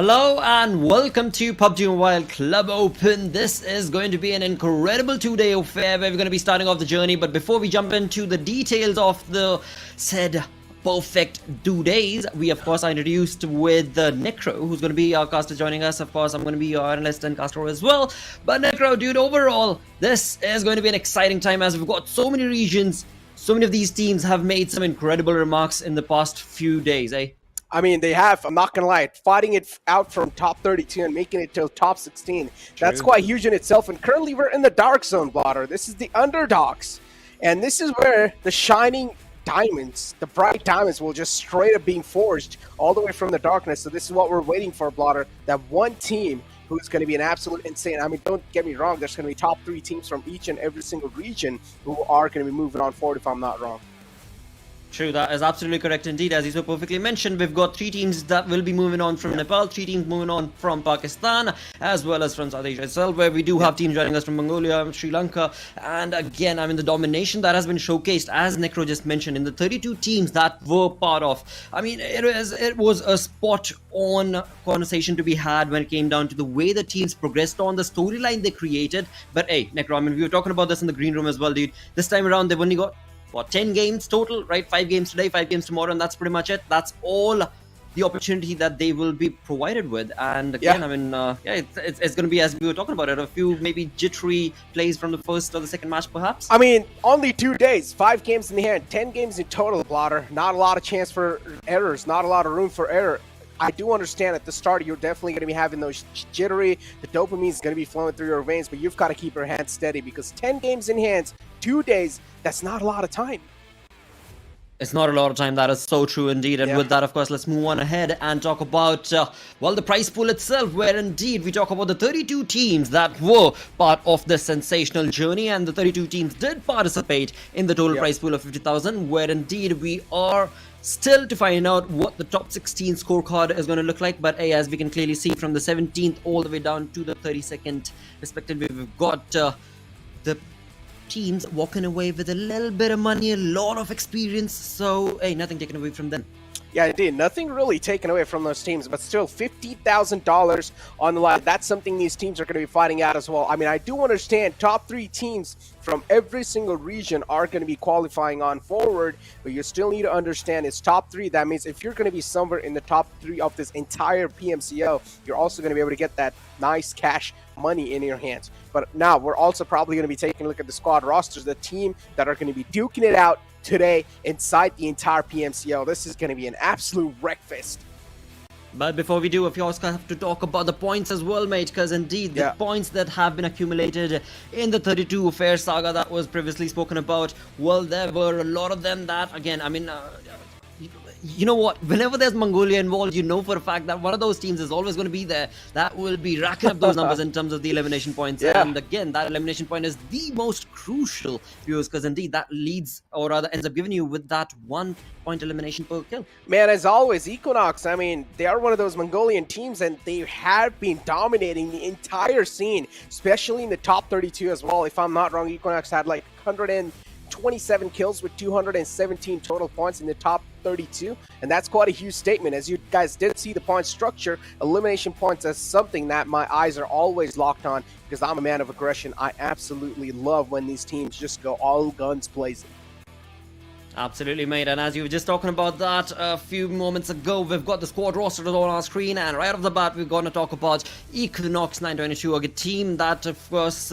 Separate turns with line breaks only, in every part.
Hello and welcome to PUBG Mobile Club Open. This is going to be an incredible two-day affair where we're going to be starting off the journey. But before we jump into the details of the said perfect 2 days, we of course are introduced with Necro, who's going to be our caster joining us. Of course, I'm going to be your analyst and caster as well. But Necro, dude, overall, this is going to be an exciting time as we've got so many regions. So many of these teams have made some incredible remarks in the past few days, eh?
I mean, they have, I'm not going to lie, fighting it out from top 32 and making it to top 16. True. That's quite huge in itself. And currently we're in the dark zone, Blotter. This is the underdogs. And this is where the shining diamonds, the bright diamonds will just straight up being forged all the way from the darkness. So this is what we're waiting for, Blotter. That one team who's going to be an absolute insane. I mean, don't get me wrong. There's going to be top 3 teams from each and every single region who are going to be moving on forward if I'm not wrong.
True, that is absolutely correct indeed. As you so perfectly mentioned, we've got 3 teams that will be moving on from Nepal, 3 teams moving on from Pakistan, as well as from South Asia itself, where we do have teams joining us from Mongolia, Sri Lanka, and again, I mean, the domination that has been showcased, as Necro just mentioned, in the 32 teams that were part of. I mean, it was a spot-on conversation to be had when it came down to the way the teams progressed on, the storyline they created. But hey, Necro, I mean, we were talking about this in the green room as well, dude. This time around, they've only got 10 games total, right? 5 games today, 5 games tomorrow, and that's pretty much it. That's all the opportunity that they will be provided with. And again, I mean, it's going to be, as we were talking about it, a few maybe jittery plays from the first or the second match, perhaps.
I mean, only 2 days, 5 games in the hand, 10 games in total, Blotter. Not a lot of chance for errors, not a lot of room for error. I do understand at the start you're definitely going to be having those jittery, the dopamine is going to be flowing through your veins, but you've got to keep your hands steady because 10 games in hands, 2 days, that's not a lot of time.
It's not a lot of time. That is so true indeed. And with that, of course, let's move on ahead and talk about, well, the prize pool itself, where indeed we talk about the 32 teams that were part of this sensational journey. And the 32 teams did participate in the total prize pool of 50,000, where indeed we are still to find out what the top 16 scorecard is going to look like. But hey, as we can clearly see from the 17th all the way down to the 32nd, respectively, we've got the teams walking away with a little bit of money, a lot of experience. So hey, nothing taken away from them.
Yeah, indeed. Nothing really taken away from those teams, but still $50,000 on the line. That's something these teams are going to be fighting out as well. I mean, I do understand top 3 teams from every single region are going to be qualifying on forward, but you still need to understand it's top 3. That means if you're going to be somewhere in the top 3 of this entire PMCO, you're also going to be able to get that nice cash money in your hands. But now we're also probably going to be taking a look at the squad rosters, the team that are going to be duking it out today inside the entire PMCO. This is going to be an absolute wreckfest.
But before we do, of course, have to talk about the points as well, mate, because indeed the points that have been accumulated in the 32 affair saga that was previously spoken about, well, there were a lot of them that, again, I mean, you know what, whenever there's Mongolia involved, you know for a fact that one of those teams is always going to be there that will be racking up those numbers in terms of the elimination points. And again, that elimination point is the most crucial, viewers, because indeed that leads, or rather ends up giving you with that 1 point elimination per kill.
Man, as always, Equinox, I mean, they are one of those Mongolian teams and they have been dominating the entire scene, especially in the top 32 as well. If I'm not wrong, Equinox had like 127 kills with 217 total points in the top 32, and that's quite a huge statement. As you guys did see the point structure, elimination points as something that my eyes are always locked on because I'm a man of aggression. I absolutely love when these teams just go all guns blazing.
Absolutely, mate. And as you were just talking about that a few moments ago, we've got the squad roster on our screen, and right off the bat, we're going to talk about Equinox 922, a team that, of course,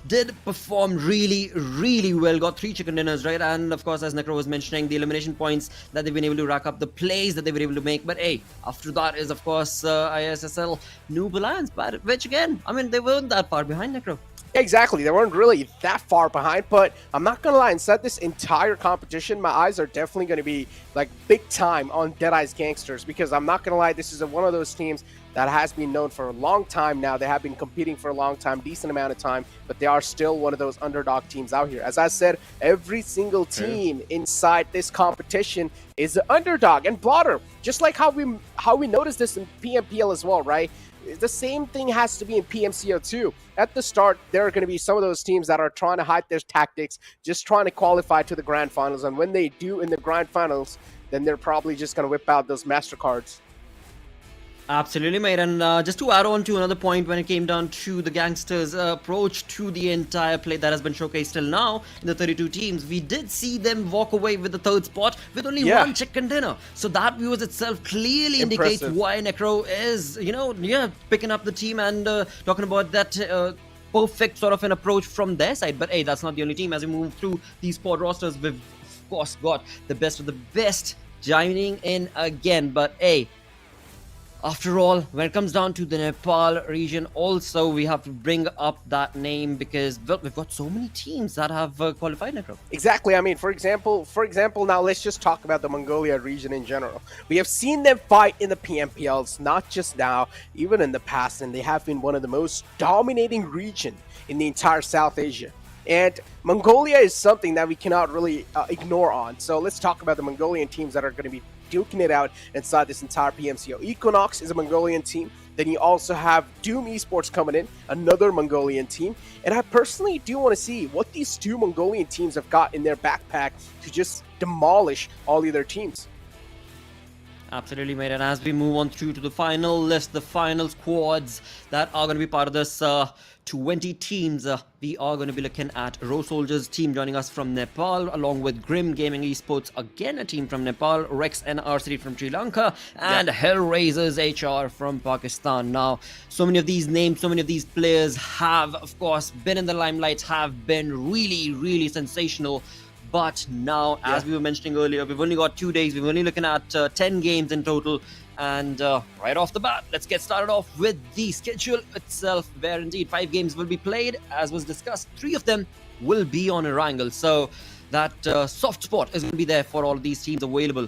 did perform really, really well. Got 3 chicken dinners, right? And of course, as Necro was mentioning, the elimination points that they've been able to rack up, the plays that they were able to make. But hey, after that is, of course, ISSL Noob Alliance, but which again, I mean, they weren't that far behind, Necro.
Exactly, they weren't really that far behind, but I'm not gonna lie, inside this entire competition, my eyes are definitely gonna be like big time on Deadeye's Gangsters, because I'm not gonna lie, this is one of those teams that has been known for a long time now. They have been competing for a long time, decent amount of time, but they are still one of those underdog teams out here. As I said, every single team inside this competition is an underdog. And Blotter, just like how we noticed this in PMPL as well, right? The same thing has to be in PMCO too. At the start, there are going to be some of those teams that are trying to hide their tactics, just trying to qualify to the grand finals. And when they do in the grand finals, then they're probably just going to whip out those MasterCards.
Absolutely, mate. And just to add on to another point, when it came down to the Gangsters' approach to the entire play that has been showcased till now in the 32 teams, we did see them walk away with the third spot with only one chicken dinner. So that views itself clearly indicates why Necro is, picking up the team and talking about that perfect sort of an approach from their side. But hey, that's not the only team. As we move through these squad rosters, we've of course got the best of the best joining in again. But hey, after all, when it comes down to the Nepal region, also we have to bring up that name because we've got so many teams that have qualified, Necro.
Exactly. I mean, for example, now let's just talk about the Mongolia region in general. We have seen them fight in the PMPLs, not just now, even in the past, and they have been one of the most dominating region in the entire South Asia. And Mongolia is something that we cannot really ignore on. So let's talk about the Mongolian teams that are going to be duking it out inside this entire PMCO. Equinox is a Mongolian team. Then you also have Doom Esports coming in, another Mongolian team. And I personally do want to see what these two Mongolian teams have got in their backpack to just demolish all the other teams.
Absolutely, mate. And as we move on through to the final list, the final squads that are going to be part of this 20 teams, we are going to be looking at Raw Soldiers team joining us from Nepal, along with Grim Gaming Esports, again a team from Nepal, Rex and RCD from Sri Lanka, and HellRaisers HR from Pakistan. Now, so many of these names, so many of these players have, of course, been in the limelight, have been really, really sensational. But now, as we were mentioning earlier, we've only got 2 days. We're only looking at 10 games in total. And right off the bat, let's get started off with the schedule itself, where indeed 5 games will be played. As was discussed, 3 of them will be on Erangel. So that soft spot is going to be there for all of these teams available.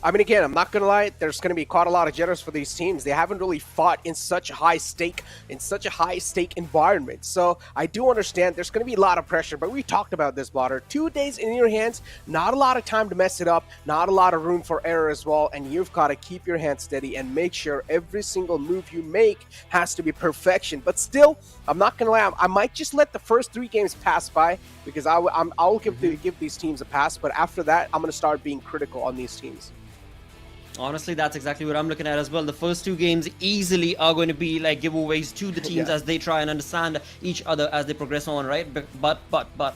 I mean, again, I'm not going to lie, there's going to be quite a lot of jitters for these teams. They haven't really fought in such a high stake environment. So I do understand there's going to be a lot of pressure, but we talked about this, Blotter. 2 days in your hands, not a lot of time to mess it up, not a lot of room for error as well, and you've got to keep your hands steady and make sure every single move you make has to be perfection. But still, I'm not going to lie, I might just let the first 3 games pass by because I'll give these teams a pass, but after that, I'm going to start being critical on these teams.
Honestly, that's exactly what I'm looking at as well. The first 2 games easily are going to be like giveaways to the teams as they try and understand each other as they progress on, right? But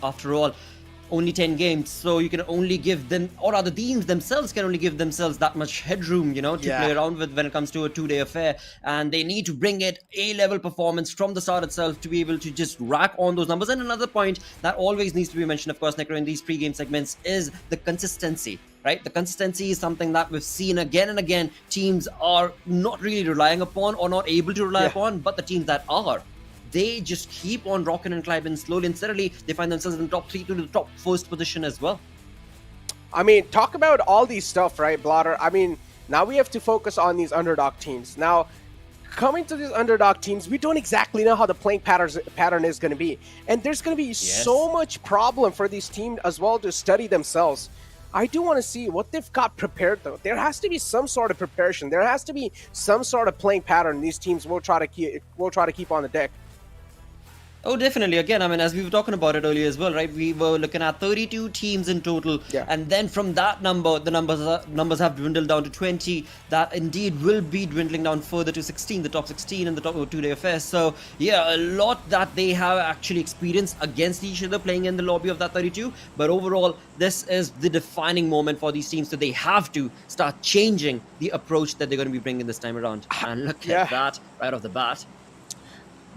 after all, only 10 games, so you can only give them, or rather teams themselves can only give themselves that much headroom, to play around with when it comes to a 2-day affair. And they need to bring it A-level performance from the start itself to be able to just rack on those numbers. And another point that always needs to be mentioned, of course, Necro, in these pre-game segments is the consistency. Right, the consistency is something that we've seen again and again. Teams are not really relying upon or not able to rely upon, but the teams that are, they just keep on rocking and climbing slowly and steadily. They find themselves in the top 3 to the top 1st position as well.
I mean, talk about all these stuff, right, Blotter? I mean, now we have to focus on these underdog teams. Now, coming to these underdog teams, we don't exactly know how the playing pattern is going to be. And there's going to be so much problem for these teams as well to study themselves. I do want to see what they've got prepared, though. There has to be some sort of preparation. There has to be some sort of playing pattern these teams will try to keep on the deck.
Oh, definitely. Again, I mean, as we were talking about it earlier as well, right? We were looking at 32 teams in total. And then from that number, the numbers have dwindled down to 20. That indeed will be dwindling down further to 16, the top 16 in the top 2-day affairs. So, yeah, a lot that they have actually experienced against each other playing in the lobby of that 32. But overall, this is the defining moment for these teams. So they have to start changing the approach that they're going to be bringing this time around. And look at that right off the bat.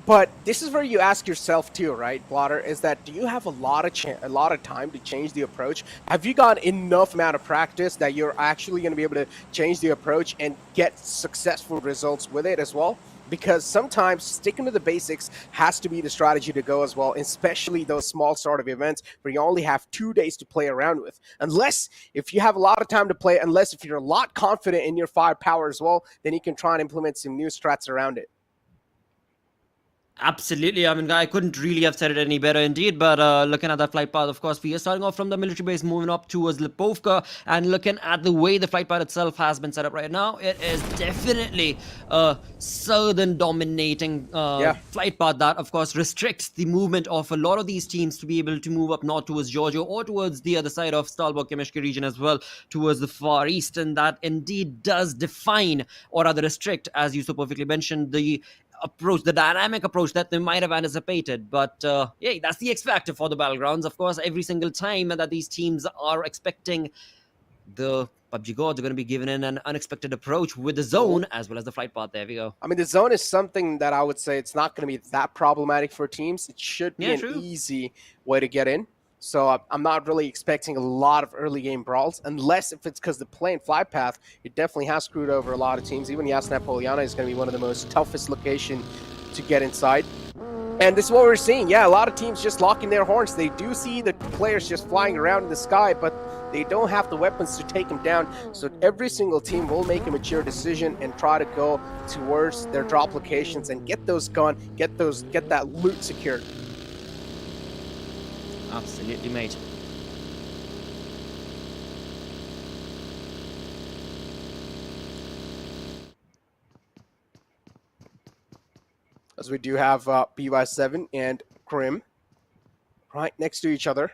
But this is where you ask yourself too, right, Blotter, is that do you have a lot of time to change the approach? Have you got enough amount of practice that you're actually going to be able to change the approach and get successful results with it as well? Because sometimes sticking to the basics has to be the strategy to go as well, especially those small sort of events where you only have 2 days to play around with. Unless if you have a lot of time to play, unless if you're a lot confident in your firepower as well, then you can try and implement some new strats around it.
Absolutely. I mean, I couldn't really have said it any better indeed. But looking at that flight path, of course, we are starting off from the military base, moving up towards Lipovka, and looking at the way the flight path itself has been set up right now, it is definitely a southern dominating
Yeah.
flight path that, of course, restricts the movement of a lot of these teams to be able to move up north towards Georgia or towards the other side of Stalbok Kemeshki region as well, towards the far east. And that indeed does define, or rather restrict, as you so perfectly mentioned, the approach, the dynamic approach that they might have anticipated. But yeah, that's the X factor for the battlegrounds. Of course, every single time that these teams are expecting, the PUBG gods are going to be given an unexpected approach with the zone as well as the flight path. There we go.
I mean, the zone is something that I would say it's not going to be that problematic for teams. It should be
True.
easy way to get in. So I'm not really expecting a lot of early game brawls, unless if it's because the plane flight path, it definitely has screwed over a lot of teams. Even Yas Napoleona is going to be one of the most toughest location to get inside. And this is what we're seeing. Yeah, a lot of teams just locking their horns. They do see the players just flying around in the sky, but they don't have the weapons to take them down. So every single team will make a mature decision and try to go towards their drop locations and get those guns, get that loot secured.
Absolutely, mate.
As we do have BY7 and Grim right next to each other.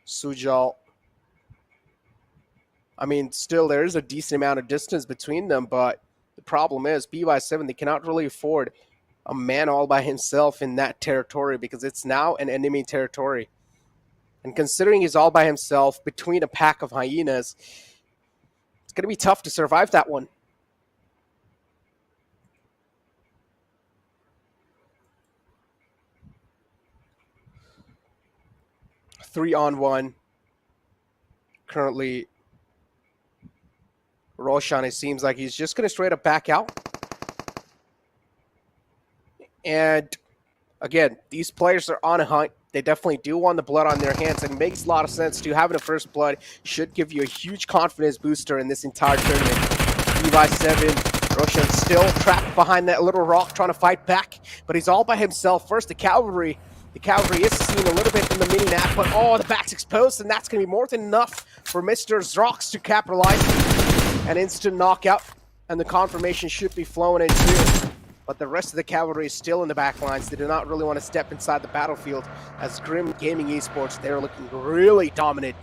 Sujal. I mean, still there is a decent amount of distance between them, but the problem is BY7, they cannot really afford a man all by himself in that territory because it's now an enemy territory. And considering he's all by himself between a pack of hyenas, it's going to be tough to survive that one. Three on one. Currently, Roshan, it seems like he's just going to straight up back out. And again, these players are on a hunt. They definitely do want the blood on their hands, and it makes a lot of sense to having a first blood should give you a huge confidence booster in this entire tournament. BY7, Roshan still trapped behind that little rock trying to fight back, but he's all by himself. First, the cavalry. The cavalry is seen a little bit in the mini-map, but oh, the back's exposed, and that's going to be more than enough for Mr. Zrox to capitalize. An instant knockout, and the confirmation should be flowing in too. But the rest of the cavalry is still in the back lines. They do not really want to step inside the battlefield. As Grim Gaming Esports, they're looking really dominant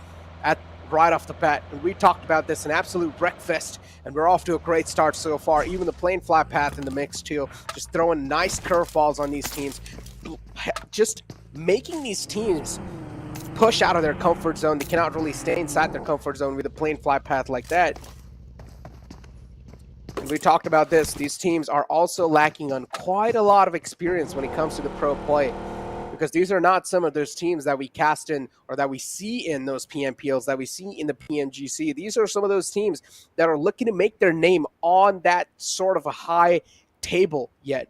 right off the bat. And we talked about this, an absolute breakfast, and we're off to a great start so far. Even the plane flat path in the mix too, just throwing nice curveballs on these teams. Just making these teams push out of their comfort zone. They cannot really stay inside their comfort zone with a plane flight path like that. And we talked about this. These teams are also lacking on quite a lot of experience when it comes to the pro play, because these are not some of those teams that we cast in or that we see in those PMPLs, that we see in the PMGC. These are some of those teams that are looking to make their name on that sort of a high table yet.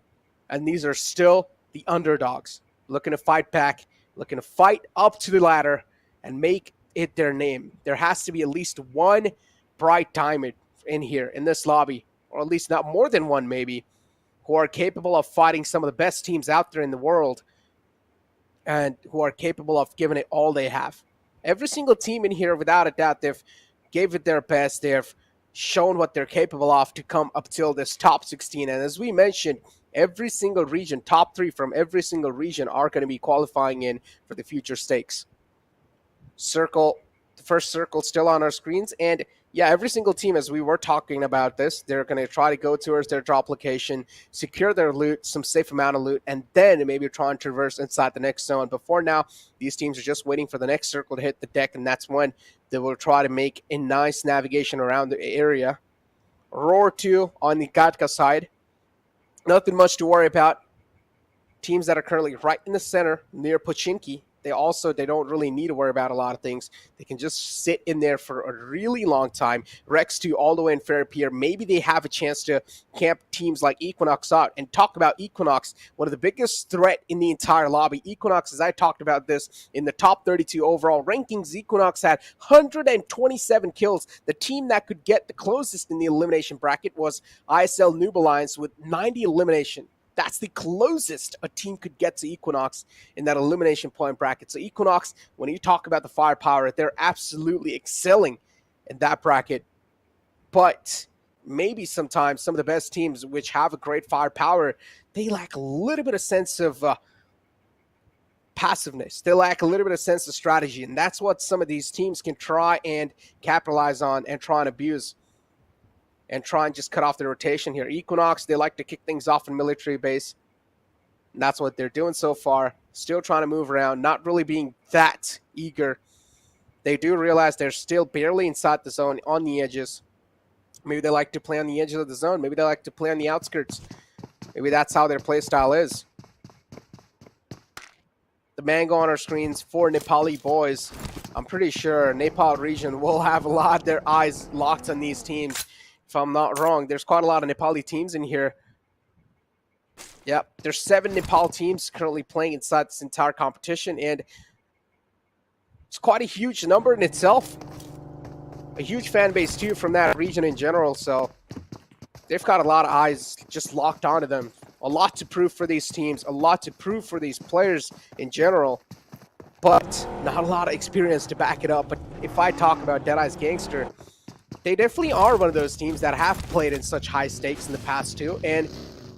And these are still the underdogs, looking to fight back, looking to fight up to the ladder and make it their name. There has to be at least one bright diamond in here, in this lobby, or at least not more than one maybe, who are capable of fighting some of the best teams out there in the world and who are capable of giving it all they have. Every single team in here, without a doubt, they've gave it their best. They've shown what they're capable of to come up till this top 16. And as we mentioned, every single region, top 3 from every single region are going to be qualifying in for the future stakes. Circle, the first circle still on our screens. And yeah, every single team, as we were talking about this, they're going to try to go towards their drop location, secure their loot, some safe amount of loot, and then maybe try and traverse inside the next zone. But for now, these teams are just waiting for the next circle to hit the deck, and that's when they will try to make a nice navigation around the area. Roar 2 on the Gatka side. Nothing much to worry about. Teams that are currently right in the center near Pochinki, they don't really need to worry about a lot of things. They can just sit in there for a really long time. Rex 2 all the way in Fair Pier. Maybe they have a chance to camp teams like Equinox out. And talk about Equinox, one of the biggest threat in the entire lobby. Equinox, as I talked about this, in the top 32 overall rankings, Equinox had 127 kills. The team that could get the closest in the elimination bracket was ISSL Noob Alliance with 90 elimination. That's the closest a team could get to Equinox in that elimination point bracket. So Equinox, when you talk about the firepower, they're absolutely excelling in that bracket. But maybe sometimes some of the best teams which have a great firepower, they lack a little bit of sense of passiveness. They lack a little bit of sense of strategy. And that's what some of these teams can try and capitalize on and try and abuse. And try and just cut off the rotation here. Equinox, they like to kick things off in military base. And that's what they're doing so far. Still trying to move around, not really being that eager. They do realize they're still barely inside the zone on the edges. Maybe they like to play on the edges of the zone. Maybe they like to play on the outskirts. Maybe that's how their play style is. The mango on our screens for Nepali boys. I'm pretty sure Nepal region will have a lot of their eyes locked on these teams. If I'm not wrong, there's quite a lot of Nepali teams in here. Yep, there's 7 Nepal teams currently playing inside this entire competition, and it's quite a huge number in itself. A huge fan base, too, from that region in general, so they've got a lot of eyes just locked onto them. A lot to prove for these teams, a lot to prove for these players in general, but not a lot of experience to back it up. But if I talk about Deadeye's Gangster, they definitely are one of those teams that have played in such high stakes in the past too, and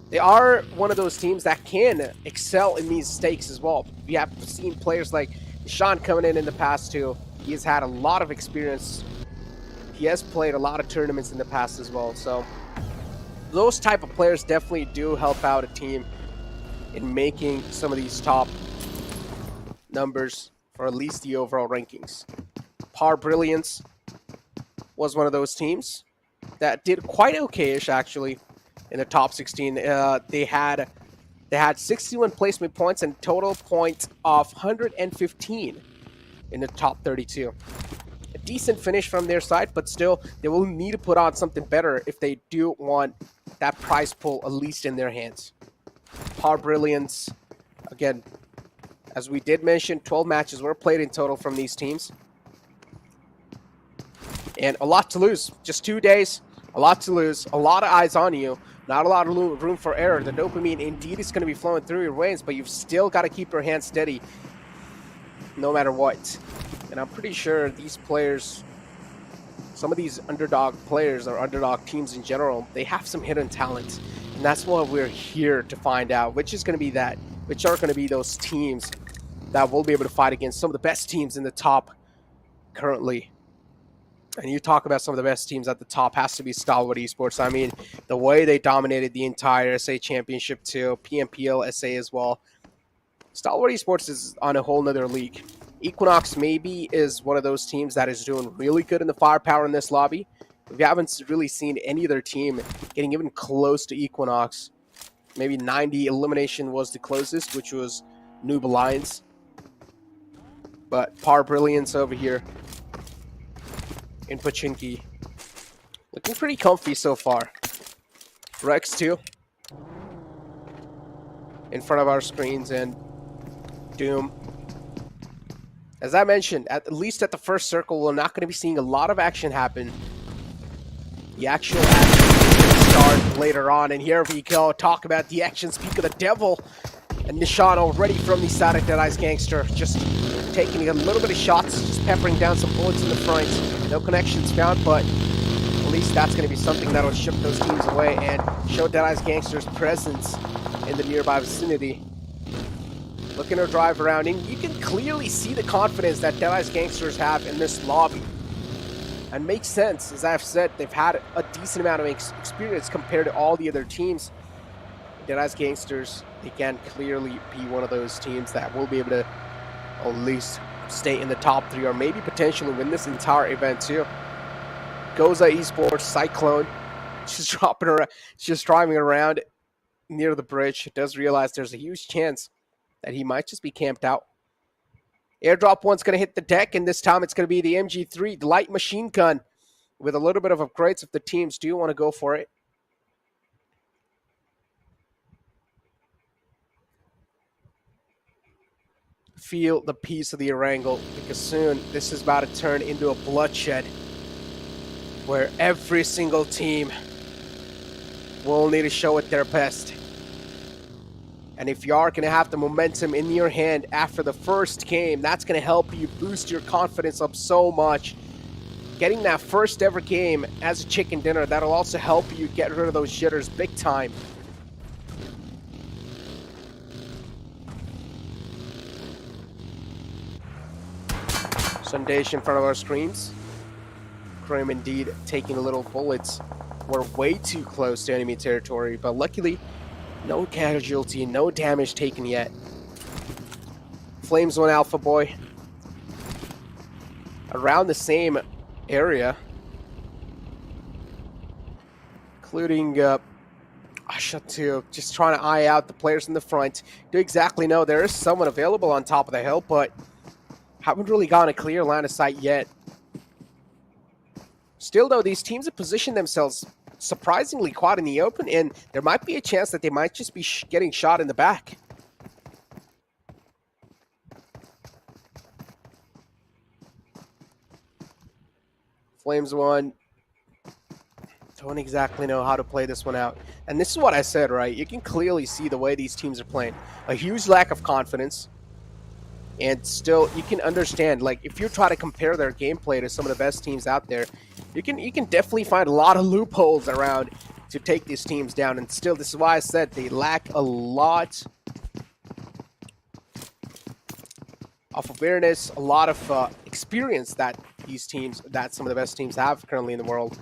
they are one of those teams that can excel in these stakes as well. We have seen players like Sean coming in the past too. He has had a lot of experience. He has played a lot of tournaments in the past as well, so those type of players definitely do help out a team in making some of these top numbers for at least the overall rankings. Brilliance was one of those teams that did quite okay-ish actually in the top 16. They had 61 placement points and total points of 115 in the top 32. A decent finish from their side, but still they will need to put on something better if they do want that prize pool at least in their hands. Brilliance, again, as we did mention, 12 matches were played in total from these teams. And a lot to lose. Just 2 days, a lot to lose, a lot of eyes on you, not a lot of room for error. The dopamine indeed is going to be flowing through your veins, but you've still got to keep your hands steady no matter what. And I'm pretty sure these players, some of these underdog players or underdog teams in general, they have some hidden talent. And that's what we're here to find out, which is going to be that, which are going to be those teams that will be able to fight against some of the best teams in the top currently. And you talk about some of the best teams at the top, has to be Stalwart Esports. I mean, the way they dominated the entire SA Championship too, PMPO, SA as well. Stalwart Esports is on a whole nother league. Equinox maybe is one of those teams that is doing really good in the firepower in this lobby. We haven't really seen any other team getting even close to Equinox. Maybe 90 elimination was the closest, which was Noob Alliance. But Brilliance over here in Pachinki, looking pretty comfy so far. Rex too, in front of our screens, and Doom. As I mentioned, at least at the first circle, we're not going to be seeing a lot of action happen. The actual action is going to start later on, and here we go. Talk about the action, speak of the devil. And Nishan already from the side of Deadeye's Gangster, just taking a little bit of shots, just peppering down some bullets in the front. No connections found, but at least that's going to be something that will ship those teams away and show Deadeye's Gangster's presence in the nearby vicinity. Looking to drive around, and you can clearly see the confidence that Deadeye's Gangsters have in this lobby. And makes sense, as I've said, they've had a decent amount of experience compared to all the other teams. Deadeye's Gangsters, they can clearly be one of those teams that will be able to at least stay in the top 3 or maybe potentially win this entire event too. GOZA ESports, Cyclone, just driving around near the bridge. Does realize there's a huge chance that he might just be camped out. Airdrop one's going to hit the deck, and this time it's going to be the MG3, the light machine gun, with a little bit of upgrades if the teams do want to go for it. Feel the peace of the Erangel, because soon this is about to turn into a bloodshed where every single team will need to show it their best. And if you are going to have the momentum in your hand after the first game, that's going to help you boost your confidence up so much. Getting that first ever game as a chicken dinner, that'll also help you get rid of those jitters big time. Sundash in front of our screens. Chrome indeed taking a little bullets. We're way too close to enemy territory, but luckily, no casualty, no damage taken yet. Flames 1 Alpha Boy. Around the same area. Including Asha 2. Just trying to eye out the players in the front. Do exactly know there is someone available on top of the hill, but haven't really gotten a clear line of sight yet. Still, though, these teams have positioned themselves surprisingly quite in the open, and there might be a chance that they might just be getting shot in the back. Flames 1 don't exactly know how to play this one out. And this is what I said, right? You can clearly see the way these teams are playing. A huge lack of confidence. And still, you can understand, like, if you try to compare their gameplay to some of the best teams out there, you can definitely find a lot of loopholes around to take these teams down. And still, this is why I said they lack a lot of awareness, a lot of experience that some of the best teams have currently in the world.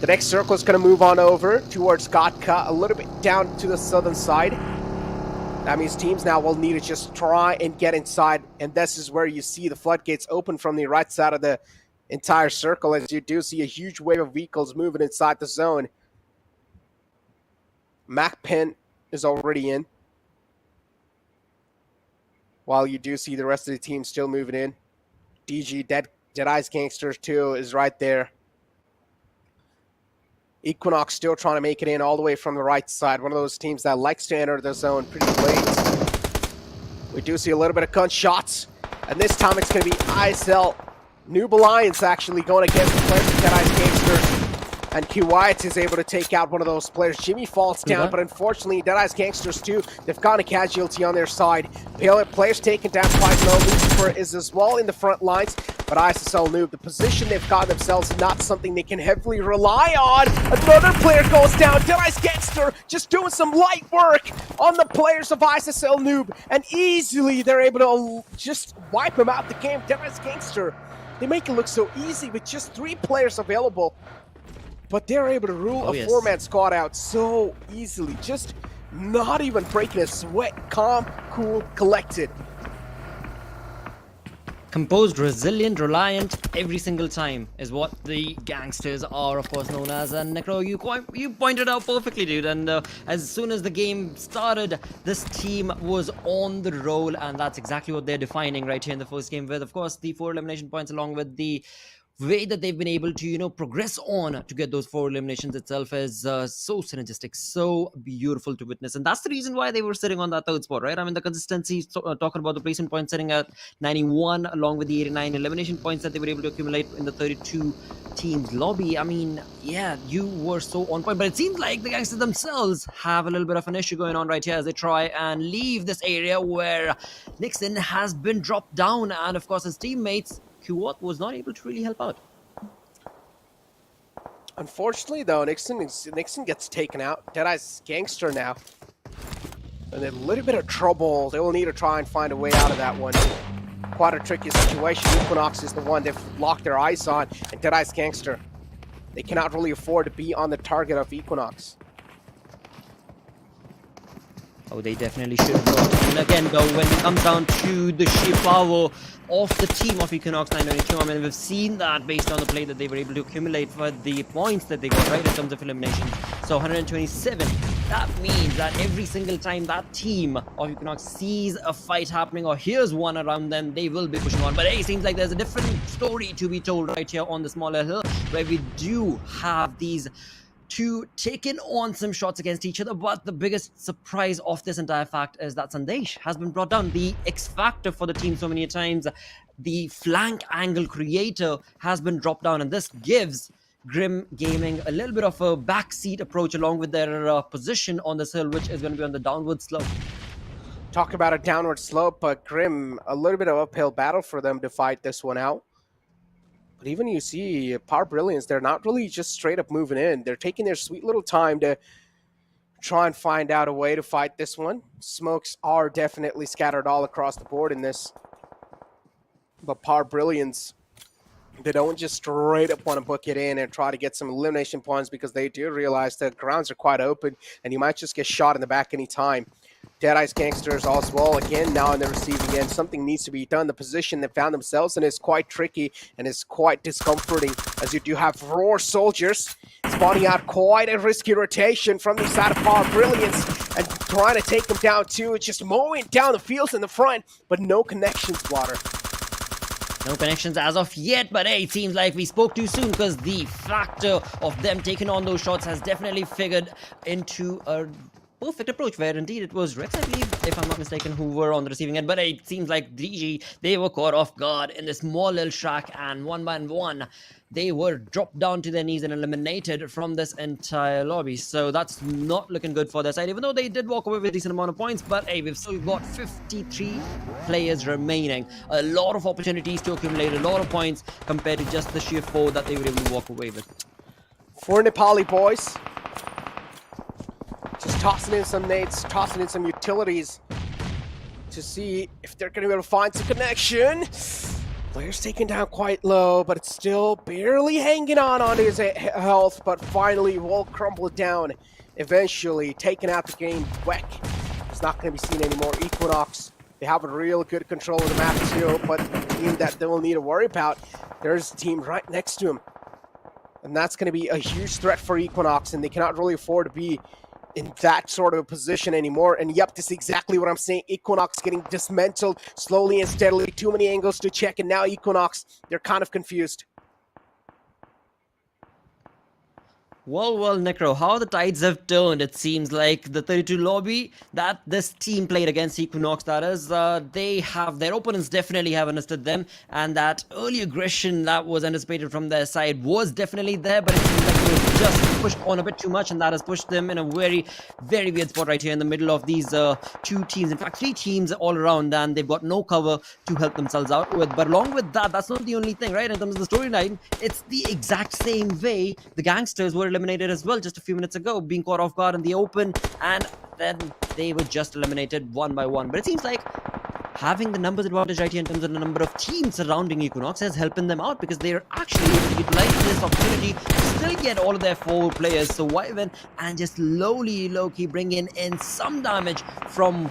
The next circle is going to move on over towards Gatka, a little bit down to the southern side. That means teams now will need to just try and get inside, and this is where you see the floodgates open from the right side of the entire circle, as you do see a huge wave of vehicles moving inside the zone. MAKPEN is already in, while you do see the rest of the team still moving in. DG, Deadeye's Gangsters 2 is right there. Equinox still trying to make it in all the way from the right side. One of those teams that likes to enter the zone pretty late. We do see a little bit of gunshots. And this time it's going to be ISSL. Noob Alliance actually going against the players of Deadeye's Gangsters. And Q-Wyatt is able to take out one of those players. Jimmy falls down, but unfortunately, Deadeye's Gangsters too, they've got a casualty on their side. Players taken down quite low. Lucifer is as well in the front lines. But ISSL Noob, the position they've got themselves is not something they can heavily rely on. Another player goes down. Deadeye's Gangster just doing some light work on the players of ISSL Noob. And easily they're able to just wipe them out the game. Deadeye's Gangster, they make it look so easy with just 3 players available. But they're able to rule a 4-man squad out so easily. Just not even breaking a sweat. Calm, cool, collected.
Composed, resilient, reliant every single time is what the Gangsters are, of course, known as. And Necro, you pointed out perfectly, dude. And as soon as the game started, this team was on the roll, and that's exactly what they're defining right here in the first game, with, of course, the 4 elimination points, along with the way that they've been able to, progress on to get those 4 eliminations itself is so synergistic, so beautiful to witness. And that's the reason why they were sitting on that 3rd spot, right? I mean, the consistency, talking about the placement points sitting at 91, along with the 89 elimination points that they were able to accumulate in the 32 teams lobby. I mean, yeah, you were so on point. But it seems like the Gangsters themselves have a little bit of an issue going on right here as they try and leave this area where Nixon has been dropped down. And, of course, his teammates, Q-Watt, was not able to really help out.
Unfortunately, though, Nixon gets taken out. Deadeye's Gangster now. And a little bit of trouble. They will need to try and find a way out of that one. Quite a tricky situation. Equinox is the one they've locked their eyes on. And Deadeye's Gangster, they cannot really afford to be on the target of Equinox.
Oh, they definitely should not. And again, though, when it comes down to the sheer power of the team of Equinox 992, I mean, we've seen that based on the play that they were able to accumulate for the points that they got, right, in terms of elimination. So 127, that means that every single time that team of Equinox sees a fight happening or hears one around them, they will be pushing on. But hey, it seems like there's a different story to be told right here on the smaller hill, where we do have these 2 taking on some shots against each other. But the biggest surprise of this entire fact is that Sundash has been brought down. The X factor for the team so many times, the flank angle creator, has been dropped down, and this gives Grim Gaming a little bit of a backseat approach along with their position on this hill, which is going to be on the downward slope.
Talk about a downward slope, but Grim, a little bit of uphill battle for them to fight this one out. But even you see Power Brilliance, they're not really just straight up moving in. They're taking their sweet little time to try and find out a way to fight this one. Smokes are definitely scattered all across the board in this. But Power Brilliance, they don't just straight up want to book it in and try to get some elimination points because they do realize the grounds are quite open and you might just get shot in the back anytime. Deadeye's Gangsters as well, again, now in the receiving end. Something needs to be done. The position they found themselves in is quite tricky and is quite discomforting, as you do have Roar Soldiers spotting out quite a risky rotation from the side of Power Brilliance and trying to take them down too. It's just mowing down the fields in the front, but no connections, Water.
No connections as of yet, but hey, it seems like we spoke too soon because the factor of them taking on those shots has definitely figured into a perfect approach, where indeed it was Rex, I believe, if I'm not mistaken, who were on the receiving end. But it seems like DG, they were caught off guard in this small little shack, and one by one, they were dropped down to their knees and eliminated from this entire lobby. So that's not looking good for their side, even though they did walk away with a decent amount of points. But hey, we've still got 53 players remaining. A lot of opportunities to accumulate a lot of points compared to just the sheer 4 that they were able to walk away with.
For Nepali boys, just tossing in some nades, tossing in some utilities to see if they're going to be able to find some connection. Player's taken down quite low, but it's still barely hanging on his health, but finally will crumble down. Eventually, taking out the game. Weck is not going to be seen anymore. Equinox, they have a real good control of the map too, but the team that they will need to worry about, there's a team right next to him. And that's going to be a huge threat for Equinox, and they cannot really afford to be in that sort of a position anymore. And yep, this is exactly what I'm saying. Equinox getting dismantled slowly and steadily. Too many angles to check, and now Equinox, they're kind of confused.
Well, Necro, how the tides have turned. It seems like the 32 lobby that this team played against Equinox, that is, their opponents definitely have understood them, and that early aggression that was anticipated from their side was definitely there, but it seems like they were just pushed on a bit too much, and that has pushed them in a very, very weird spot right here in the middle of these 2 teams, in fact 3 teams all around, and they've got no cover to help themselves out with. But along with that, that's not the only thing, right? In terms of the storyline, it's the exact same way the Gangsters were eliminated as well just a few minutes ago, being caught off guard in the open, and then they were just eliminated one by one. But it seems like having the numbers advantage right here in terms of the number of teams surrounding Equinox has helping them out, because they're actually able to utilize this opportunity to still get all of their 4 players survive in and just slowly, low-key bringing in some damage from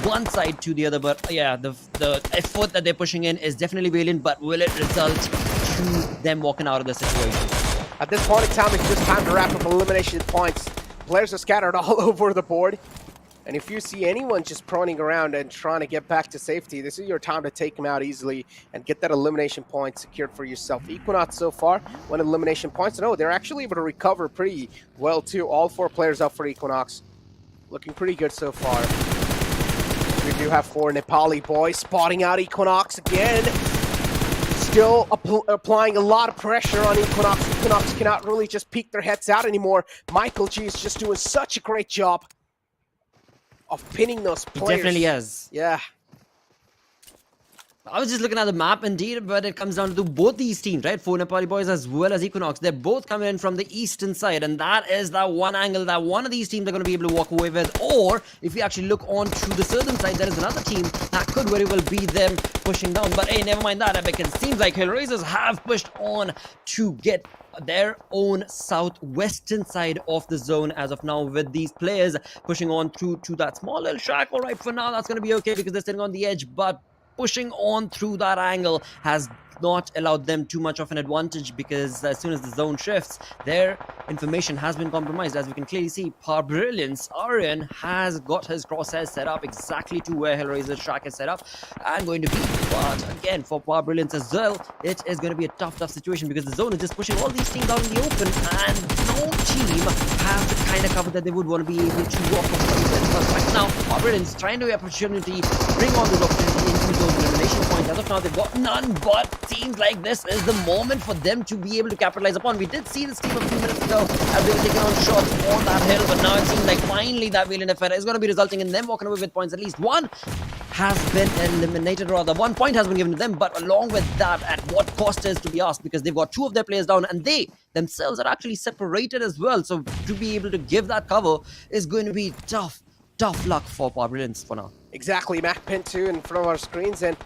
one side to the other. But yeah, the effort that they're pushing in is definitely valiant, but will it result to them walking out of the situation?
At this point in time, it's just time to wrap up elimination points. Players are scattered all over the board. And if you see anyone just proning around and trying to get back to safety, this is your time to take them out easily and get that elimination point secured for yourself. Equinox so far, 1 elimination points. No, they're actually able to recover pretty well too. All 4 players up for Equinox. Looking pretty good so far. We do have 4 Nepali boys spotting out Equinox again. Still applying a lot of pressure on Equinox. Equinox cannot really just peek their heads out anymore. Michael G is just doing such a great job of pinning those players.
He definitely is.
Yeah.
I was just looking at the map indeed, but it comes down to both these teams, right? 4 Nepali boys as well as Equinox. They're both coming in from the eastern side, and that is that one angle that one of these teams are going to be able to walk away with. Or if we actually look on to the southern side, there is another team that could very well be them pushing down. But hey, never mind that, because it seems like HellRaisers have pushed on to get their own southwestern side of the zone as of now, with these players pushing on through to that small little shack. All right, for now, that's going to be okay because they're sitting on the edge, but pushing on through that angle has not allowed them too much of an advantage, because as soon as the zone shifts, their information has been compromised. As we can clearly see, Brilliance, Aryan has got his crosshairs set up exactly to where HellRaiser's shack is set up and going to be. But again, for Brilliance as well, it is going to be a tough situation, because the zone is just pushing all these teams out in the open, and no team has the kind of cover that they would want to be able to walk off. But right now, Brilliance trying to opportunity, bring on those opportunities into those elimination points, As of now, they've got none, but seems like this is the moment for them to be able to capitalize upon. We did see this team a few minutes ago as they were taking on shots on that hill, but now it seems like finally that Valiant affair is going to be resulting in them walking away with points. At least one has been eliminated, rather 1 point has been given to them, but along with that, at what cost is to be asked, because they've got 2 of their players down and they themselves are actually separated as well. So to be able to give that cover is going to be tough luck for Brilliance for now.
Exactly, MAKPEN 2 in front of our screens, and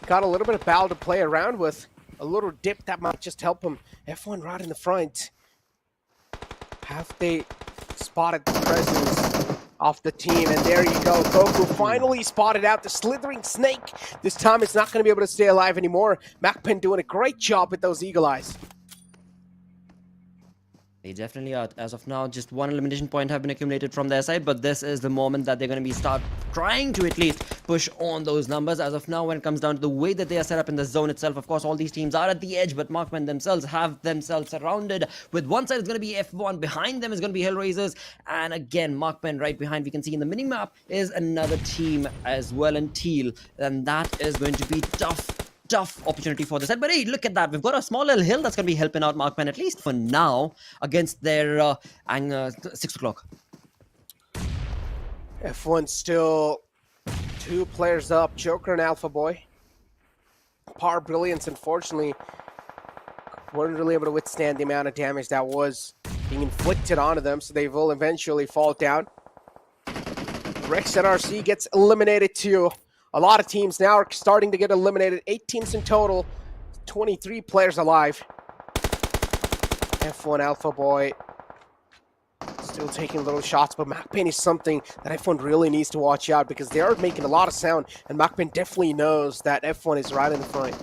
got a little bit of battle to play around with. A little dip that might just help him. F1 right in the front. Have they spotted the presence of the team? And there you go. Goku finally spotted out the slithering snake. This time it's not going to be able to stay alive anymore. MAKPEN doing a great job with those eagle eyes.
They definitely are. As of now, just 1 elimination point have been accumulated from their side, but this is the moment that they're going to be start trying to at least push on those numbers. As of now, when it comes down to the way that they are set up in the zone itself, of course, all these teams are at the edge, but MAKPEN themselves have themselves surrounded. With one side, it's going to be F1. Behind them is going to be HellRaisers. And again, MAKPEN right behind, we can see in the mini-map, is another team as well in teal. And that is going to be tough opportunity for this side. But hey, look at that. We've got a small little hill that's going to be helping out MAKPEN, at least for now, against their 6 o'clock.
F1 still 2 players up, Joker and Alpha Boy. Brilliance, unfortunately, weren't really able to withstand the amount of damage that was being inflicted onto them, so they will eventually fall down. Rex NRC gets eliminated too. A lot of teams now are starting to get eliminated. 8 teams in total, 23 players alive. F1 Alpha Boy still taking little shots, but MAKPEN is something that F1 really needs to watch out because they are making a lot of sound, and MAKPEN definitely knows that F1 is right in the front.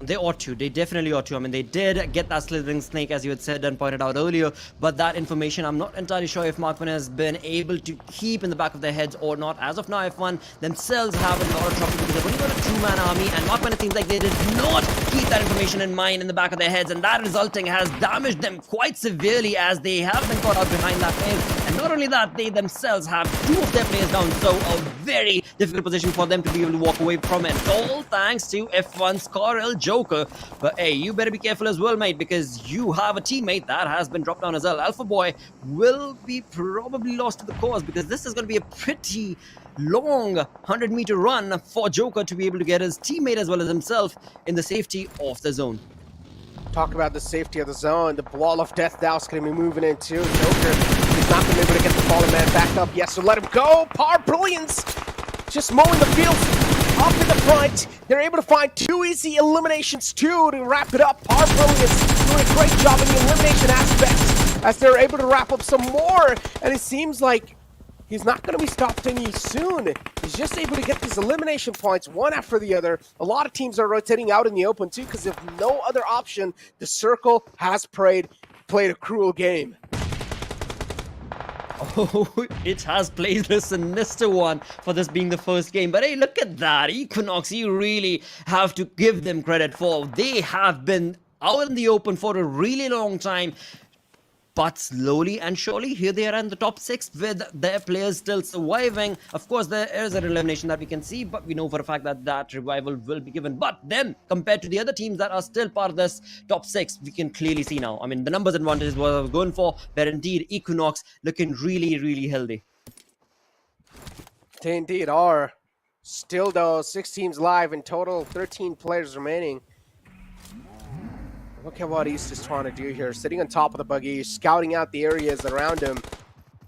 They ought to. They definitely ought to. I mean, they did get that slithering snake, as you had said and pointed out earlier, but that information, I'm not entirely sure if MAKPEN has been able to keep in the back of their heads or not. As of now, F1 themselves have a lot of trouble because they've only got a 2-man army, and MAKPEN, it seems like they did not keep that information in mind in the back of their heads, and that resulting has damaged them quite severely as they have been caught out behind that hill. And not only that, they themselves have 2 of their players down, so a very difficult position for them to be able to walk away from it. All thanks to F1's Coral Joker. But hey, you better be careful as well, mate, because you have a teammate that has been dropped down as well. Alpha Boy will be probably lost to the cause because this is going to be a pretty long 100-meter run for Joker to be able to get his teammate as well as himself in the safety of the zone.
Talk about the safety of the zone. The wall of death now is going to be moving in too. Joker is not going to be able to get the fallen man back up. Yes, so let him go. Brilliance just mowing the field up in the front. They're able to find 2 easy eliminations too to wrap it up. Brilliance doing a great job in the elimination aspect as they're able to wrap up some more. And it seems like he's not going to be stopped any soon. He's just able to get these elimination points one after the other. A lot of teams are rotating out in the open too because if no other option, the circle has played a cruel game.
Oh, it has played a sinister one for this being the first game. But hey, look at that. Equinox, you really have to give them credit for. They have been out in the open for a really long time. But slowly and surely, here they are in the top 6 with their players still surviving. Of course, there is an elimination that we can see, but we know for a fact that that revival will be given. But then, compared to the other teams that are still part of this top 6, we can clearly see now. I mean, the numbers advantage is what I was going for, but indeed, Equinox looking really, really healthy.
They indeed are. Still, though, 6 teams live in total, 13 players remaining. Look at what East is trying to do here. Sitting on top of the buggy, scouting out the areas around him,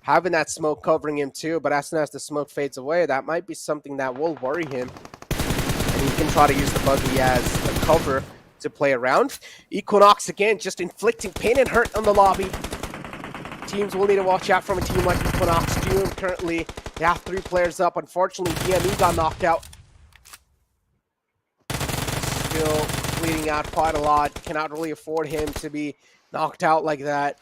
having that smoke covering him too, but as soon as the smoke fades away, that might be something that will worry him. And he can try to use the buggy as a cover to play around. Equinox, again, just inflicting pain and hurt on the lobby. Teams will need to watch out from a team like Equinox. Doom currently, they have 3 players up. Unfortunately, DME got knocked out. Still bleeding out quite a lot. Cannot really afford him to be knocked out like that.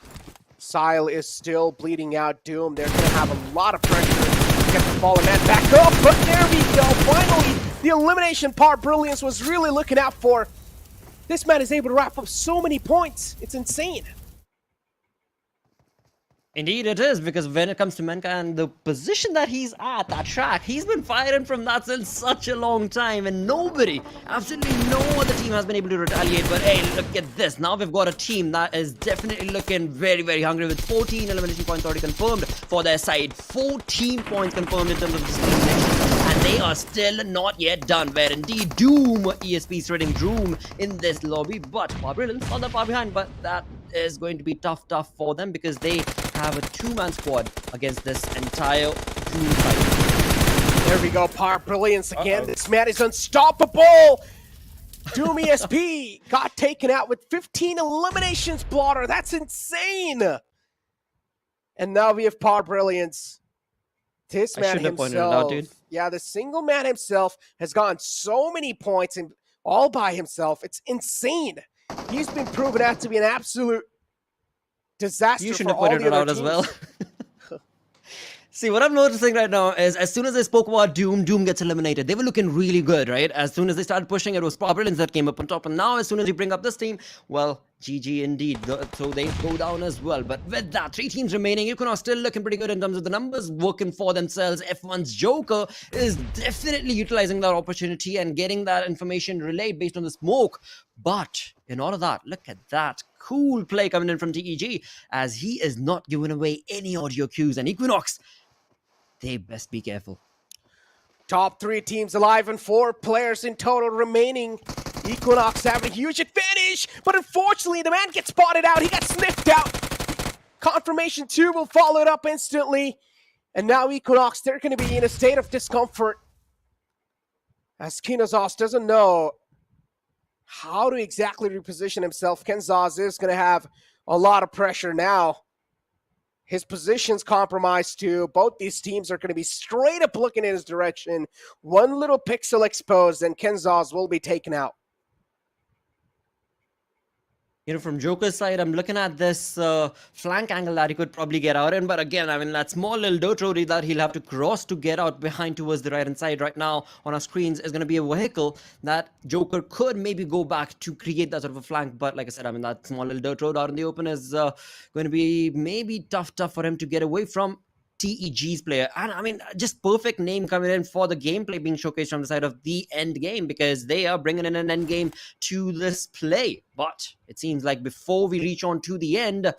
Sile is still bleeding out. Doom, they're going to have a lot of pressure to get the fallen man back up. But there we go. Finally, the elimination part Brilliance was really looking out for. This man is able to wrap up so many points. It's insane.
Indeed it is, because when it comes to Menka and the position that he's at, that track, he's been firing from that since such a long time, and nobody, absolutely no other team has been able to retaliate. But hey, look at this. Now we've got a team that is definitely looking very, very hungry, with 14 elimination points already confirmed for their side. 14 points confirmed in terms of this elimination, and they are still not yet done, where indeed Doom ESP is threading Doom in this lobby. But Brilliance not that far behind, but that is going to be tough for them, because they have a two-man squad against this entire Doom fight.
There we go, Brilliance again. This man is unstoppable. Doom ESP got taken out with 15 eliminations, Blotter. That's insane. And now we have Brilliance. This man himself, yeah, the single man himself has gotten so many points and all by himself. It's insane. He's been proven out to be an absolute disaster.
You should
for
have pointed
all
it
the
out
other
as
teams.
well. See, what I'm noticing right now is, as soon as they spoke about Doom gets eliminated. They were looking really good, right? As soon as they started pushing, it was Brilliance that came up on top. And now, as soon as you bring up this team, well, GG indeed. So they go down as well. But with that, 3 teams remaining, Equinox still looking pretty good in terms of the numbers, working for themselves. F1's Joker is definitely utilizing that opportunity and getting that information relayed based on the smoke. But in all of that, look at that. Cool play coming in from TEG, as he is not giving away any audio cues. And Equinox, they best be careful.
Top 3 teams alive and 4 players in total remaining. Equinox having a huge advantage, but unfortunately the man gets spotted out. He got sniffed out. Confirmation 2 will follow it up instantly. And now Equinox, they're going to be in a state of discomfort, as Kinozos doesn't know how to exactly reposition himself. Kenzaz is going to have a lot of pressure now. His position's compromised too. Both these teams are going to be straight up looking in his direction. One little pixel exposed and Kenzaz will be taken out.
You know, from Joker's side, I'm looking at this flank angle that he could probably get out in. But again, I mean, that small little dirt road that he'll have to cross to get out behind towards the right-hand side right now on our screens is going to be a vehicle that Joker could maybe go back to create that sort of a flank. But like I said, I mean, that small little dirt road out in the open is going to be maybe tough for him to get away from TEG's player. And I mean, just perfect name coming in for the gameplay being showcased from the side of the end game, because they are bringing in an end game to this play. But it seems like before we reach on to the end,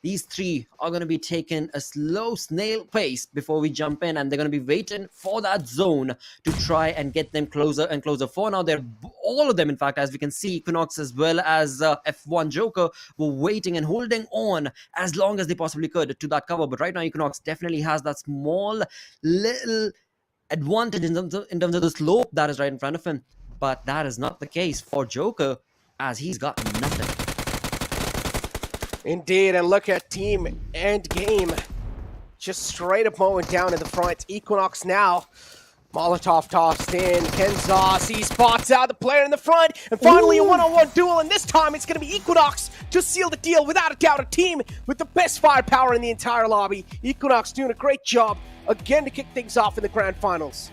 these 3 are going to be taking a slow snail pace before we jump in, and they're going to be waiting for that zone to try and get them closer and closer. For now, they're all of them, in fact, as we can see, Equinox as well as F1 Joker were waiting and holding on as long as they possibly could to that cover. But right now, Equinox definitely has that small little advantage in terms of the slope that is right in front of him. But that is not the case for Joker, as he's got nothing.
Indeed, and look at team end game. Just straight up mowing down in the front. Equinox now. Molotov tossed in. Kenzas, he spots out the player in the front. And finally, a one-on-one duel. And this time, it's going to be Equinox to seal the deal. Without a doubt, a team with the best firepower in the entire lobby. Equinox doing a great job again to kick things off in the grand finals.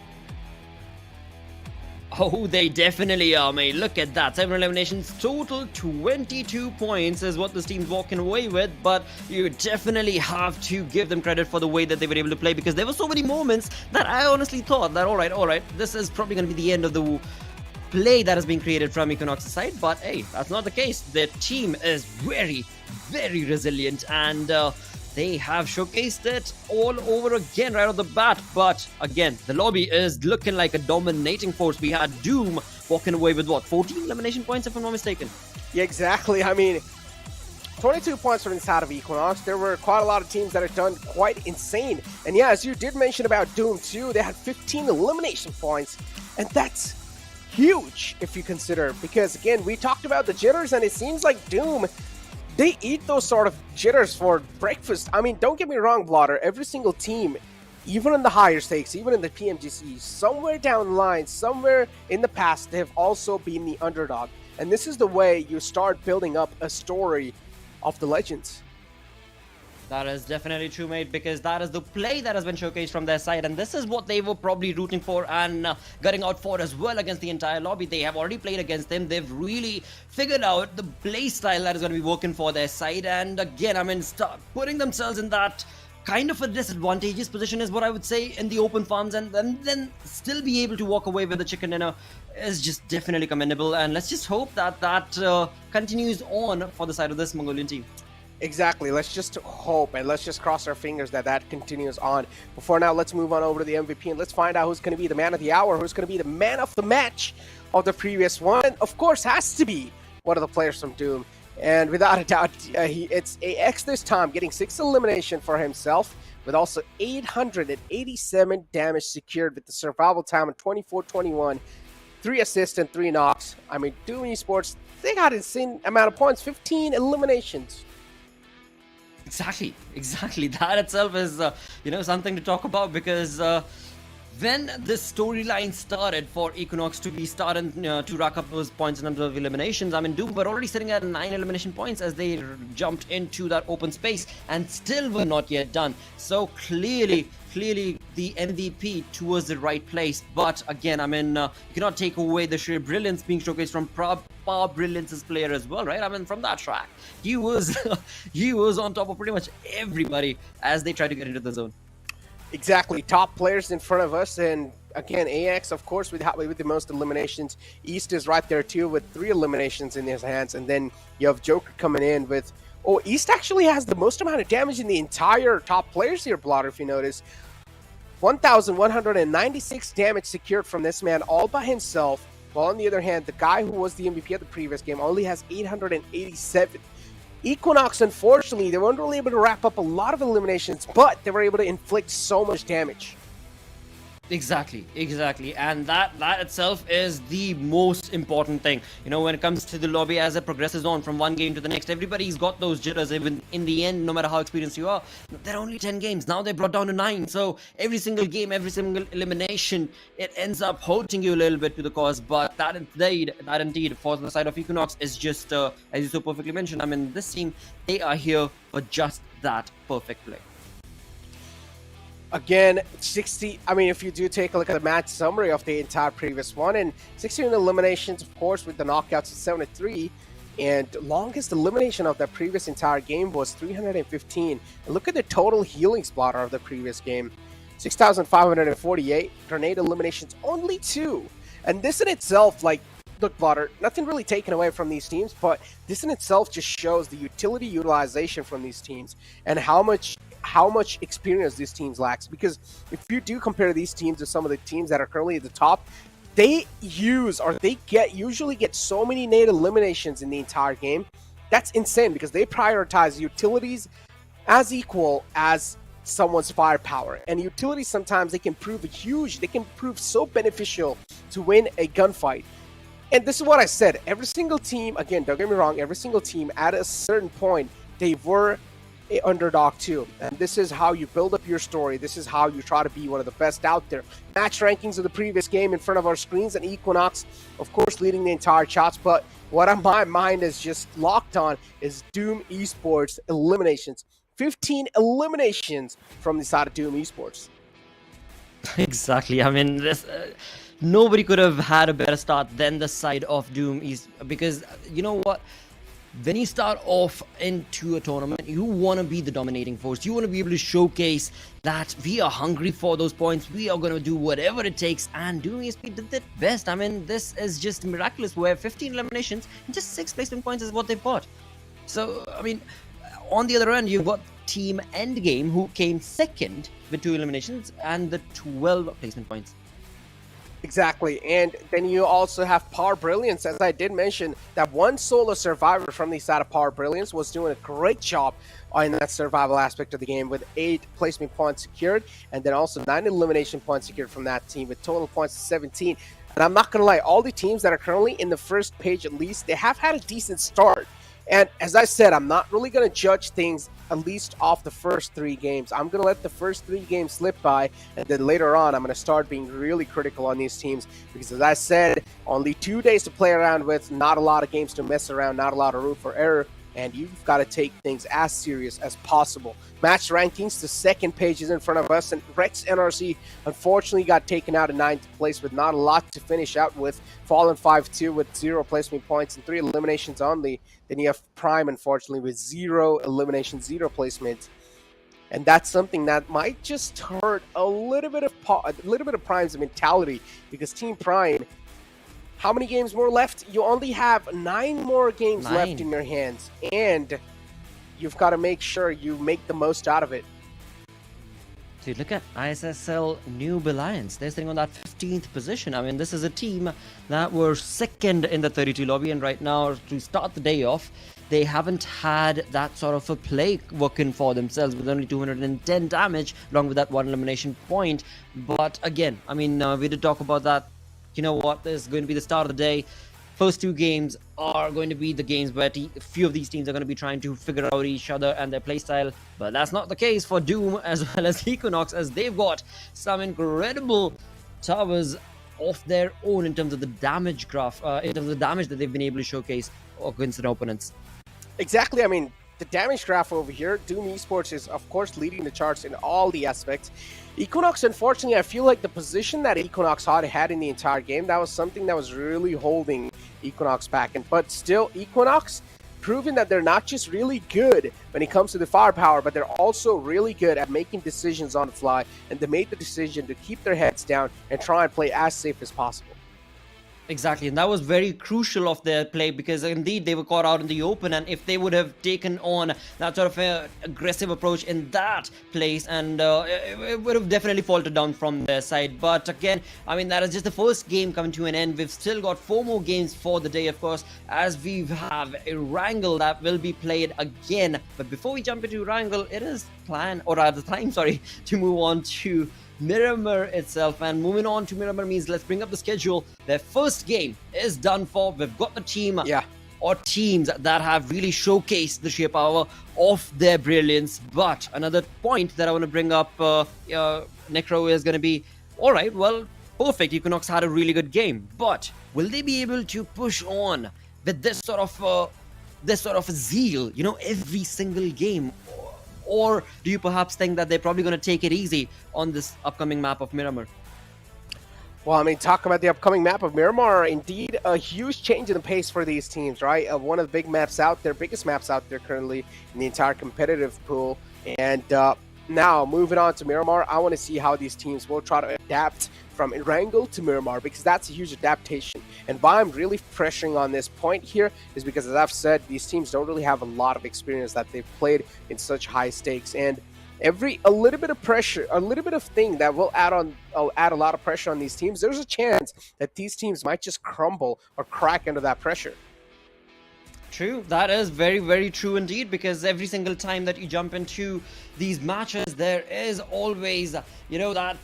Oh, they definitely are, mate. Look at that. 7 eliminations, total 22 points is what this team's walking away with. But you definitely have to give them credit for the way that they were able to play, because there were so many moments that I honestly thought that, all right, this is probably going to be the end of the play that is being created from Equinox's side. But hey, that's not the case. Their team is very, very resilient, and they have showcased it all over again right off the bat. But again, the lobby is looking like a dominating force. We had Doom walking away with what, 14 elimination points if I'm not mistaken?
Yeah, exactly. I mean, 22 points from the side of Equinox. There were quite a lot of teams that have done quite insane. And yeah, as you did mention about Doom too, they had 15 elimination points. And that's huge if you consider, because again, we talked about the jitters, and it seems like Doom, they eat those sort of jitters for breakfast. I mean, don't get me wrong, Blotter. Every single team, even in the higher stakes, even in the PMGC, somewhere down the line, somewhere in the past, they have also been the underdog. And this is the way you start building up a story of the legends.
That is definitely true, mate, because that is the play that has been showcased from their side, and this is what they were probably rooting for and getting out for as well against the entire lobby. They have already played against them. They've really figured out the play style that is going to be working for their side, and again, I mean, start putting themselves in that kind of a disadvantageous position is what I would say in the open farms, and then still be able to walk away with the chicken dinner is just definitely commendable, and let's just hope that that continues on for the side of this Mongolian team.
Exactly. Let's just hope and let's just cross our fingers that that continues on. But for now, let's move on over to the MVP and let's find out who's going to be the man of the hour, who's going to be the man of the match of the previous one. And of course, has to be one of the players from Doom. And without a doubt, it's AX this time, getting 6 elimination for himself, with also 887 damage secured with the survival time of 24-21, 3 assists and 3 knocks. I mean, Doom Esports, they got an insane amount of points, 15 eliminations.
Exactly. That itself is, something to talk about, because when this storyline started for Equinox to be starting to rack up those points in terms of eliminations, I mean, Doom were already sitting at 9 elimination points as they jumped into that open space and still were not yet done. So clearly the MVP towards the right place. But again, I mean, you cannot take away the sheer brilliance being showcased from Brilliance's player as well, right? I mean, from that track, he was he was on top of pretty much everybody as they tried to get into the zone.
Exactly, top players in front of us, and again, AX, of course, with the most eliminations. East is right there too with 3 eliminations in his hands, and then you have Joker coming in with. Oh, East actually has the most amount of damage in the entire top players here, Blotter, if you notice. 1,196 damage secured from this man all by himself. While on the other hand, the guy who was the MVP of the previous game only has 887. Equinox, unfortunately, they weren't really able to wrap up a lot of eliminations, but they were able to inflict so much damage.
Exactly, and that itself is the most important thing. You know, when it comes to the lobby, as it progresses on from one game to the next, everybody's got those jitters. Even in the end, no matter how experienced you are, there are only 10 games. Now they brought down to 9. So every single game, every single elimination, it ends up hurting you a little bit to the cause. But that indeed, for the side of Equinox, is just, as you so perfectly mentioned, I mean, this team, they are here for just that perfect play.
Again, 60, I mean, if you do take a look at the match summary of the entire previous one, and 16 eliminations, of course, with the knockouts at 7-3, and longest elimination of the previous entire game was 315. And look at the total healing splatter of the previous game, 6,548, grenade eliminations, only 2. And this in itself, like, look, Blotter, nothing really taken away from these teams, but this in itself just shows the utility utilization from these teams and how much experience these teams lacks. Because if you do compare these teams to some of the teams that are currently at the top, they usually get so many nade eliminations in the entire game. That's insane, because they prioritize utilities as equal as someone's firepower. And utilities, sometimes they can prove so beneficial to win a gunfight. And this is what I said, every single team, again, don't get me wrong, every single team at a certain point, they were an underdog too. And this is how you build up your story. This is how you try to be one of the best out there. Match rankings of the previous game in front of our screens, and Equinox, of course, leading the entire charts. But what on my mind is just locked on is Doom Esports eliminations. 15 eliminations from the side of Doom Esports.
Exactly. I mean, this nobody could have had a better start than the side of Doom East, because you know what? When you start off into a tournament, you want to be the dominating force. You want to be able to showcase that we are hungry for those points. We are going to do whatever it takes, and Doom East did that best. I mean, this is just miraculous, where 15 eliminations and just 6 placement points is what they've got. So, I mean, on the other end, you've got Team Endgame, who came second with 2 eliminations and the 12 placement points.
Exactly, and then you also have Power Brilliance, as I did mention, that one solo survivor from the side of Power Brilliance was doing a great job in that survival aspect of the game, with 8 placement points secured, and then also 9 elimination points secured from that team, with total points of 17. And I'm not going to lie, all the teams that are currently in the first page, at least, they have had a decent start. And as I said, I'm not really going to judge things at least off the first 3 games. I'm going to let the first 3 games slip by, and then later on, I'm going to start being really critical on these teams, because as I said, only 2 days to play around with, not a lot of games to mess around, not a lot of room for error. and you've got to take things as serious as possible. Match rankings, the second page is in front of us, and Rex NRC unfortunately got taken out in 9th place with not a lot to finish out with, fallen 5-2 with 0 placement points and 3 eliminations only. Then you have Prime, unfortunately, with 0 eliminations, 0 placement. And that's something that might just hurt a little bit of Prime's mentality, because Team Prime, how many games more left? You only have 9 more games left in your hands, and you've got to make sure you make the most out of it.
Dude, look at ISSL Noob Alliance. They're sitting on that 15th position. I mean, this is a team that were second in the 32 lobby, and right now, to start the day off, they haven't had that sort of a play working for themselves with only 210 damage, along with that 1 elimination point. But again, I mean, we did talk about that. You know what? This is going to be the start of the day. First 2 games are going to be the games where a few of these teams are going to be trying to figure out each other and their playstyle. But that's not the case for Doom as well as Equinox, as they've got some incredible towers of their own in terms of the damage graph, in terms of the damage that they've been able to showcase against their opponents.
Exactly. I mean, the damage graph over here, Doom Esports is, of course, leading the charts in all the aspects. Equinox, unfortunately, I feel like the position that Equinox had in the entire game, that was something that was really holding Equinox back. But still, Equinox proving that they're not just really good when it comes to the firepower, but they're also really good at making decisions on the fly. And they made the decision to keep their heads down and try and play as safe as possible.
Exactly, and that was very crucial of their play, because indeed they were caught out in the open, and if they would have taken on that sort of a aggressive approach in that place, and it would have definitely faltered down from their side. But again, I mean, that is just the first game coming to an end. We've still got 4 more games for the day, of course, as we have a Wrangle that will be played again. But before we jump into Wrangle, it is time to move on to Miramar itself. And moving on to Miramar means let's bring up the schedule. Their first game is done for. We've got the team or teams that have really showcased the sheer power of their brilliance. But another point that I want to bring up, Necro, is going to be, all right, well, perfect. Equinox had a really good game, but will they be able to push on with this sort of zeal, you know, every single game? Or do you perhaps think that they're probably going to take it easy on this upcoming map of Miramar?
Well, I mean, talk about the upcoming map of Miramar. Indeed, a huge change in the pace for these teams, right? One of the big maps out there, biggest maps out there currently in the entire competitive pool. And now, moving on to Miramar, I want to see how these teams will try to adapt from Wrangle to Miramar, because that's a huge adaptation. And why I'm really pressuring on this point here is because, as I've said, these teams don't really have a lot of experience that they've played in such high stakes. And a little bit of pressure, a little bit of thing that will add a lot of pressure on these teams. There's a chance that these teams might just crumble or crack under that pressure.
True, that is very, very true indeed, because every single time that you jump into these matches, there is always, you know, that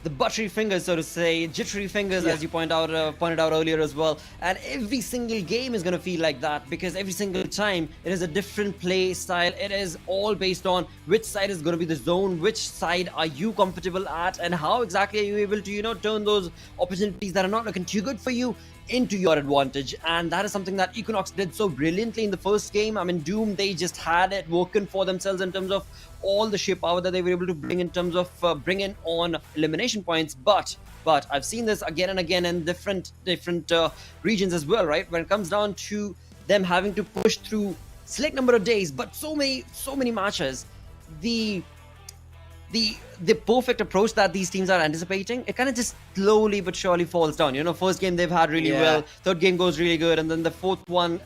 the buttery fingers, so to say, jittery fingers, as you pointed out earlier as well. And every single game is going to feel like that, because every single time it is a different play style. It is all based on which side is going to be the zone, which side are you comfortable at, and how exactly are you able to, you know, turn those opportunities that are not looking too good for you into your advantage. And that is something that Equinox did so brilliantly in the first game. I mean, Doom, they just had it working for themselves in terms of all the sheer power that they were able to bring in terms of bringing on elimination points. But I've seen this again and again in different regions as well, right? When it comes down to them having to push through select number of days, but so many matches, the perfect approach that these teams are anticipating, it kind of just slowly but surely falls down. You know, first game they've had really well, third game goes really good, and then the fourth one,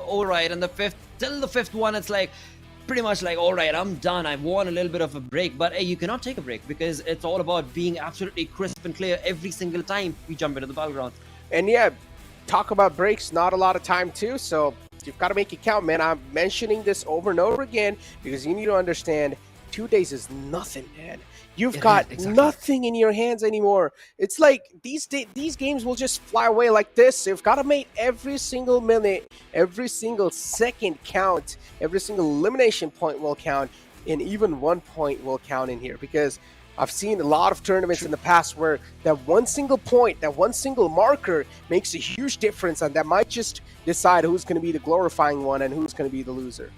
all right, and the fifth one, it's like pretty much like, all right, I'm done. I want a little bit of a break, but hey, you cannot take a break, because it's all about being absolutely crisp and clear every single time you jump into the battleground.
And yeah, talk about breaks, not a lot of time too, so you've got to make it count, man. I'm mentioning this over and over again because you need to understand 2 days is nothing, man. You've got nothing in your hands anymore. It's like these games will just fly away like this. You've got to make every single minute, every single second count. Every single elimination point will count. and even 1 point will count in here, because I've seen a lot of tournaments in the past where that one single point, that one single marker makes a huge difference, and that might just decide who's going to be the glorifying one and who's going to be the loser.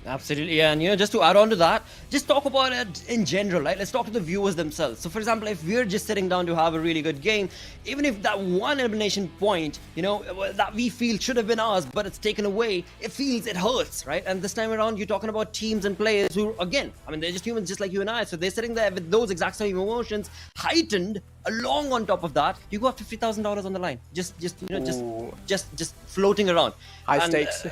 Absolutely, and just to add on to that, just talk about it in general, right? Let's talk to the viewers themselves. So for example, if we're just sitting down to have a really good game, even if that one elimination point, that we feel should have been ours, but it's taken away, it hurts, right? And this time around, you're talking about teams and players who, again, I mean, they're just humans just like you and I, so they're sitting there with those exact same emotions heightened. Along on top of that, you got $50,000 on the line, just floating around.
High stakes.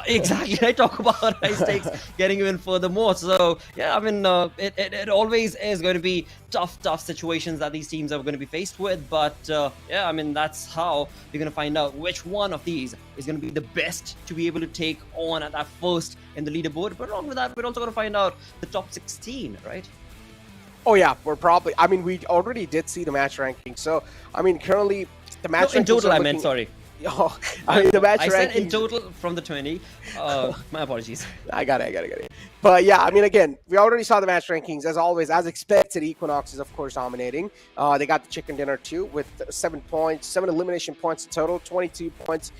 Exactly, I talk about high stakes getting even furthermore. So yeah, I mean, it always is going to be tough situations that these teams are going to be faced with. But yeah, I mean, that's how you're going to find out which one of these is going to be the best to be able to take on at that first in the leaderboard. But along with that, we're also going to find out the top 16, right?
Oh yeah, we already did see the match ranking. So I mean, currently the match
in total, I meant, sorry.
Oh, I mean, the match
I
rankings.
said in total from the 20. My apologies.
I got it. But yeah, I mean, again, we already saw the match rankings. As always, as expected, Equinox is, of course, dominating. They got the chicken dinner, too, with 7 points, 7 elimination points in total, 22 points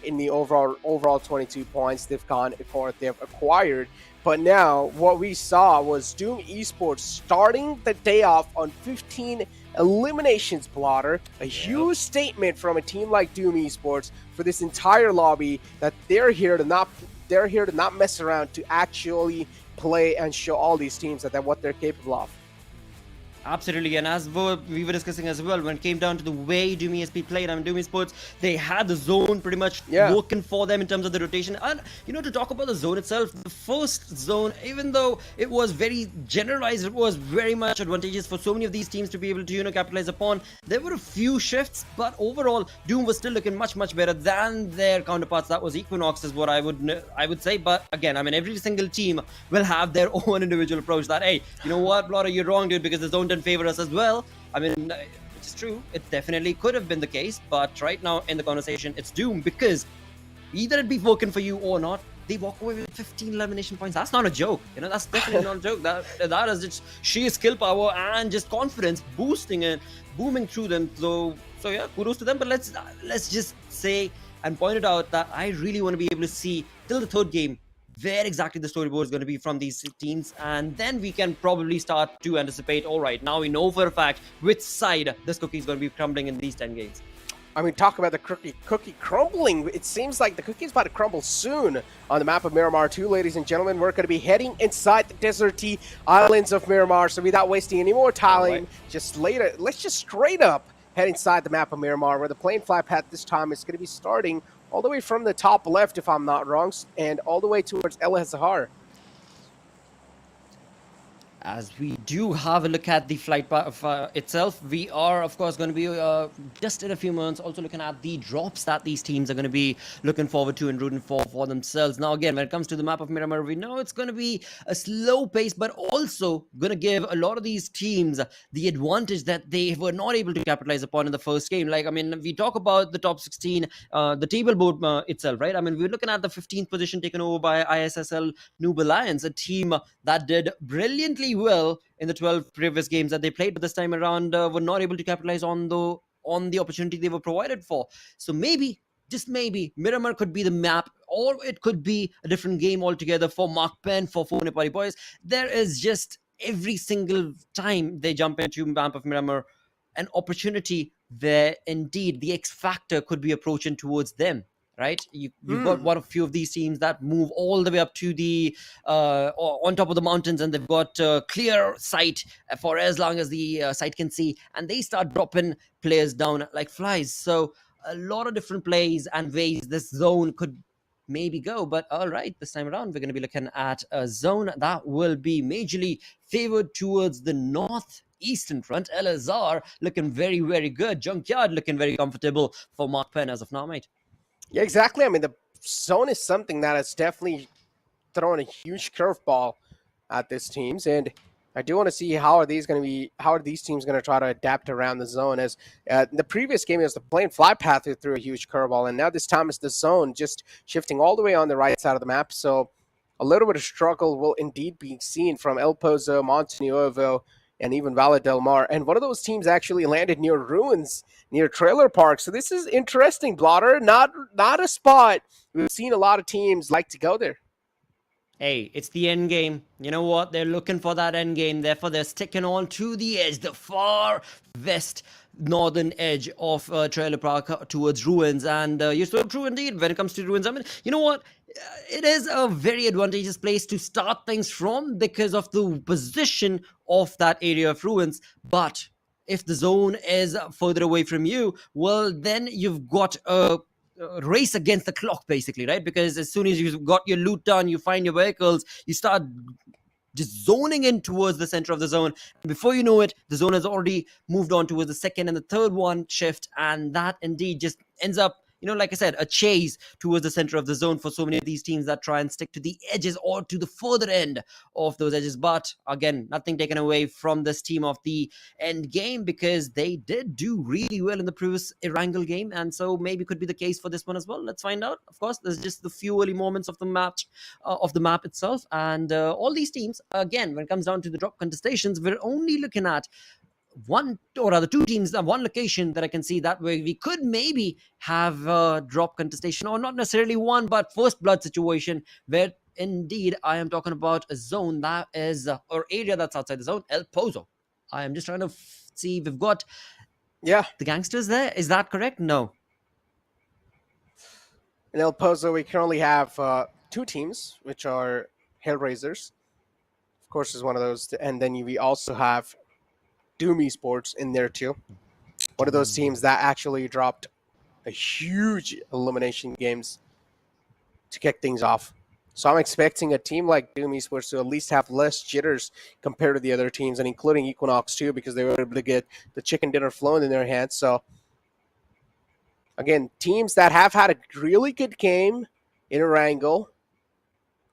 in the overall 22 points they've gone for, they've acquired. But now, what we saw was Doom Esports starting the day off on 15 eliminations, Blotter. A huge statement from a team like Doom Esports for this entire lobby, that they're here to not mess around, to actually play and show all these teams that what they're capable of.
Absolutely, and as we were discussing as well, when it came down to the way Doom ESP played, I mean, Doom Esports, they had the zone pretty much working for them in terms of the rotation. And, to talk about the zone itself, the first zone, even though it was very generalized, it was very much advantageous for so many of these teams to be able to, capitalize upon. There were a few shifts, but overall, Doom was still looking much better than their counterparts. That was Equinox, is what I would say. But again, I mean, every single team will have their own individual approach that, hey, you know what, Blotter, you're wrong, dude, because the zone didn't favor us as well. I mean, it's true. It definitely could have been the case, but right now in the conversation, it's Doom, because either it be working for you or not, they walk away with 15 elimination points. That's not a joke. That's definitely not a joke. That is just sheer skill power and just confidence boosting and booming through them. So yeah, kudos to them. But let's just say and point it out that I really want to be able to see till the third game where exactly the storyboard is going to be from these teams, and then we can probably start to anticipate, all right, now we know for a fact which side this cookie is going to be crumbling in these 10 games.
I mean, talk about the cookie crumbling. It seems like the cookie is about to crumble soon on the map of Miramar 2, ladies and gentlemen. We're going to be heading inside the deserty islands of Miramar, so without wasting any more time, let's just straight up head inside the map of Miramar, where the plane fly path this time is going to be starting all the way from the top left, if I'm not wrong, and all the way towards El Hazahar.
As we do have a look at the flight itself, we are, of course, going to be just in a few months also looking at the drops that these teams are going to be looking forward to and rooting for themselves. Now, again, when it comes to the map of Miramar, we know it's going to be a slow pace, but also going to give a lot of these teams the advantage that they were not able to capitalize upon in the first game. Like, I mean, we talk about the top 16, the table board itself, right? I mean, we're looking at the 15th position taken over by ISSL Noob Alliance, a team that did brilliantly well in the 12 previous games that they played, but this time around were not able to capitalize on the opportunity they were provided for. So maybe, just maybe, Miramar could be the map, or it could be a different game altogether for MAKPEN, for Nepali boys. There is just, every single time they jump into map of Miramar, an opportunity where indeed the X factor could be approaching towards them. Right, you've got one of few of these teams that move all the way up to the on top of the mountains, and they've got clear sight for as long as the sight can see, and they start dropping players down like flies. So a lot of different plays and ways this zone could maybe go. But all right, this time around we're going to be looking at a zone that will be majorly favored towards the northeastern front. El Azhar looking very good. Junkyard looking very comfortable for MAKPEN as of now, mate.
Yeah, exactly. I mean, the zone is something that has definitely thrown a huge curveball at these teams, and I do want to see how are these teams going to try to adapt around the zone. As in the previous game, it was the plane fly path who threw a huge curveball, and now this time it's the zone just shifting all the way on the right side of the map. So a little bit of struggle will indeed be seen from El Pozo, Montenuevo, and even Valle del Mar. And one of those teams actually landed near Ruins, near Trailer Park. So this is interesting, Blotter. Not a spot we've seen a lot of teams like to go there.
Hey, it's the end game. You know what? They're looking for that end game. Therefore, they're sticking on to the edge, the far west northern edge of Trailer Park towards Ruins. And you're so true indeed when it comes to Ruins. I mean, you know what? It is a very advantageous place to start things from because of the position of that area of Ruins. But if the zone is further away from you, well, then you've got a race against the clock, basically, right? Because as soon as you've got your loot done, you find your vehicles, you start just zoning in towards the center of the zone. Before you know it, the zone has already moved on towards the second and the third one shift, and that indeed just ends up, you know, like I said, a chase towards the center of the zone for so many of these teams that try and stick to the edges or to the further end of those edges. But again, nothing taken away from this team of the end game because they did do really well in the previous Erangel game, and so maybe could be the case for this one as well. Let's find out. Of course, there's just the few early moments of the match, of the map itself, and all these teams, again, when it comes down to the drop contestations, we're only looking at one or rather two teams at one location that I can see. That way we could maybe have a drop contestation, or not necessarily one, but first blood situation where indeed I am talking about a zone that is or area that's outside the zone. El Pozo. I am just trying to see, we've got the Gangsters there. Is that correct? No.
In El Pozo, we currently have two teams, which are HellRaisers. Of course, is one of those, and then we also have Doom Esports in there too. One of those teams that actually dropped a huge elimination games to kick things off. So I'm expecting a team like Doom Esports to at least have less jitters compared to the other teams, and including Equinox too, because they were able to get the chicken dinner flowing in their hands. So again, teams that have had a really good game in Erangel,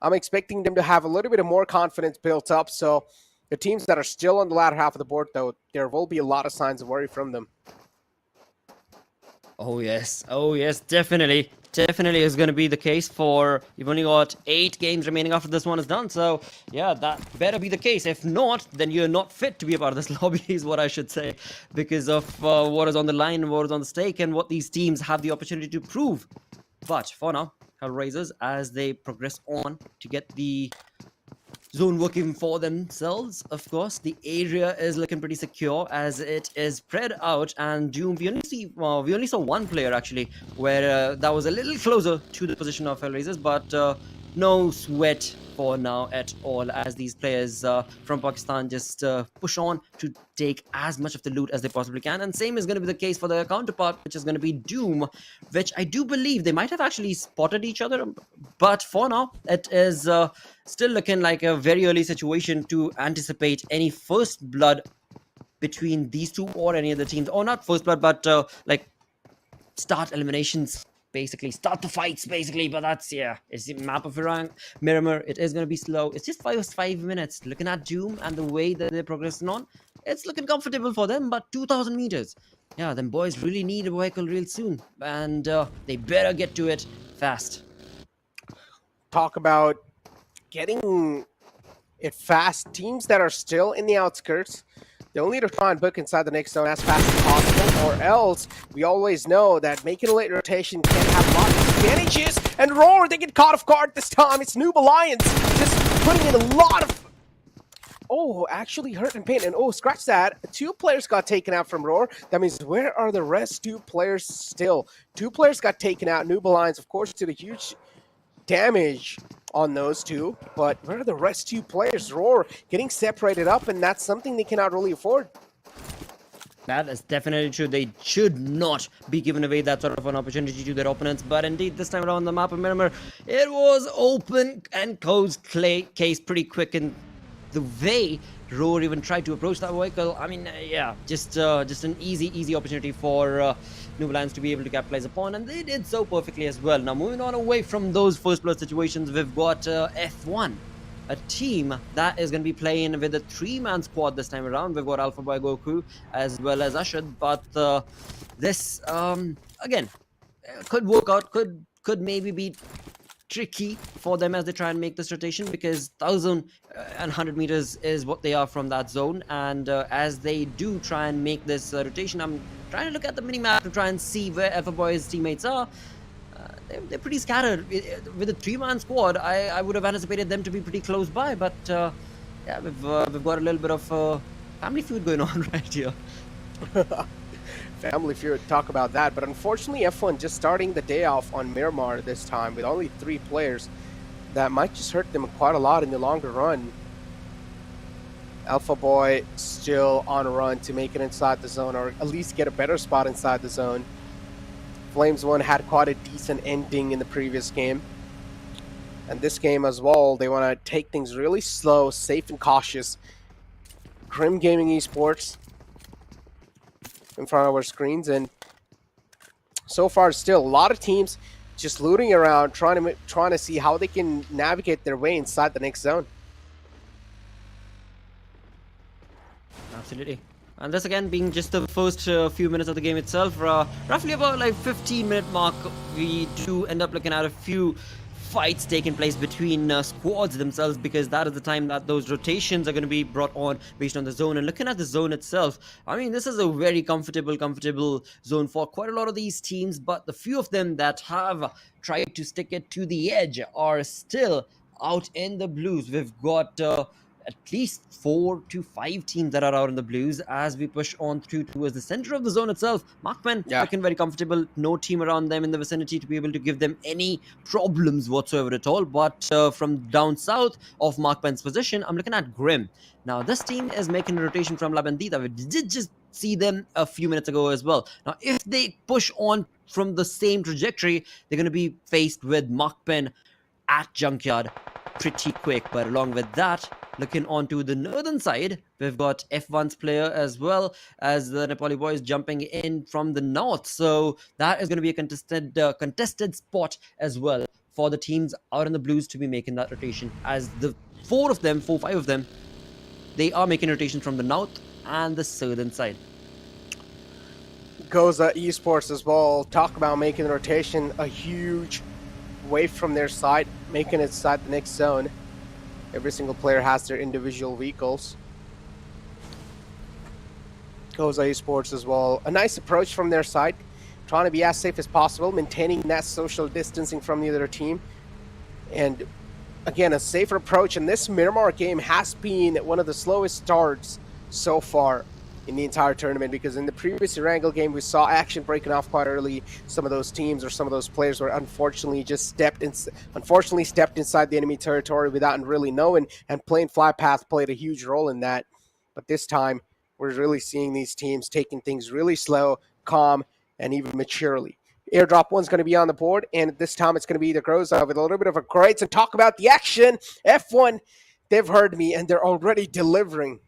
I'm expecting them to have a little bit of more confidence built up. So the teams that are still on the latter half of the board, though, there will be a lot of signs of worry from them.
Oh, yes, definitely. Definitely is going to be the case for, you've only got 8 games remaining after this one is done. So, yeah, that better be the case. If not, then you're not fit to be a part of this lobby is what I should say. Because of what is on the line, what is on the stake, and what these teams have the opportunity to prove. But for now, HellRaisers, as they progress on to get the zone working for themselves, of course, the area is looking pretty secure as it is spread out. And Doom, we only saw one player actually where that was a little closer to the position of HellRaisers, but no sweat for now at all, as these players from Pakistan just push on to take as much of the loot as they possibly can. And same is going to be the case for their counterpart, which is going to be Doom, which I do believe they might have actually spotted each other, but for now it is still looking like a very early situation to anticipate any first blood between these two or any other teams, or not first blood, but like start eliminations, basically start the fights, basically. But that's, yeah, it's the map of Miramar. It is going to be slow. It's just 5 minutes. Looking at Doom and the way that they're progressing on, it's looking comfortable for them. But 2,000 meters, yeah, them boys really need a vehicle real soon, and they better get to it fast.
Talk about getting it fast. Teams that are still in the outskirts, they'll need to try and book inside the next zone as fast as possible, or else we always know that making a late rotation can have lots of advantages. And Roar, they get caught off guard this time. It's Noob Alliance just putting in a lot of... Oh, actually hurt and pain. And oh, scratch that. 2 players got taken out from Roar. That means where are the rest 2 players still? 2 players got taken out. Noob Alliance, of course, did a huge damage on those 2, but where are the rest 2 players? Roar getting separated up, and that's something they cannot really afford.
That is definitely true. They should not be giving away that sort of an opportunity to their opponents. But indeed, this time around the map of Miramar, it was open and closed case pretty quick in the way Roar even tried to approach that vehicle. I mean, yeah, just an easy opportunity for Noob Alliance to be able to capitalize upon, and they did so perfectly as well. Now, moving on away from those first blood situations, we've got F1, a team that is going to be playing with a 3-man squad this time around. We've got Alpha Boy Goku as well as Ashad, but this again could work out, could maybe be tricky for them as they try and make this rotation, because 1,100 meters is what they are from that zone. And as they do try and make this rotation, I'm trying to look at the mini-map to try and see where Boy's teammates are. They're pretty scattered. With a 3-man squad, I would have anticipated them to be pretty close by, but yeah, we've got a little bit of family feud going on right here.
Family feud, talk about that. But unfortunately, F1 just starting the day off on Miramar this time with only 3 players. That might just hurt them quite a lot in the longer run. Alpha Boy still on a run to make it inside the zone, or at least get a better spot inside the zone. Flames 1 had quite a decent ending in the previous game. And this game as well, they want to take things really slow, safe and cautious. Grim Gaming Esports in front of our screens, and so far still a lot of teams just looting around, trying to see how they can navigate their way inside the next zone.
Absolutely. And this again being just the first few minutes of the game itself, roughly about like 15-minute mark, we do end up looking at a few fights taking place between squads themselves, because that is the time that those rotations are going to be brought on based on the zone. And looking at the zone itself, I mean, this is a very comfortable zone for quite a lot of these teams, but the few of them that have tried to stick it to the edge are still out in the blues. We've got at least 4 to 5 teams that are out in the blues as we push on through towards the center of the zone itself. MAKPEN looking very comfortable, no team around them in the vicinity to be able to give them any problems whatsoever at all. But from down south of MAKPEN's position, I'm looking at Grim. Now this team is making a rotation from La Bandita. We did just see them a few minutes ago as well. Now if they push on from the same trajectory, they're going to be faced with MAKPEN at Junkyard pretty quick. But along with that, looking onto the northern side, we've got F1's player as well as the Nepali boys jumping in from the north. So that is going to be a contested spot as well for the teams out in the blues to be making that rotation. As the 5 of them, they are making rotations from the north and the southern side.
GOZA Esports as well, talk about making the rotation a huge wave from their side, making it inside the next zone. Every single player has their individual vehicles. GOZA Esports as well. A nice approach from their side, trying to be as safe as possible, maintaining that social distancing from the other team. And again, a safer approach. And this Miramar game has been one of the slowest starts so far in the entire tournament, because in the previous Erangel game we saw action breaking off quite early. Some of those teams or some of those players were unfortunately stepped inside the enemy territory without really knowing, and playing flight path played a huge role in that. But this time we're really seeing these teams taking things really slow, calm, and even maturely. Airdrop 1's going to be on the board, and this time it's going to be the GOZA with a little bit of a great to talk about the action. F1, they've heard me and they're already delivering.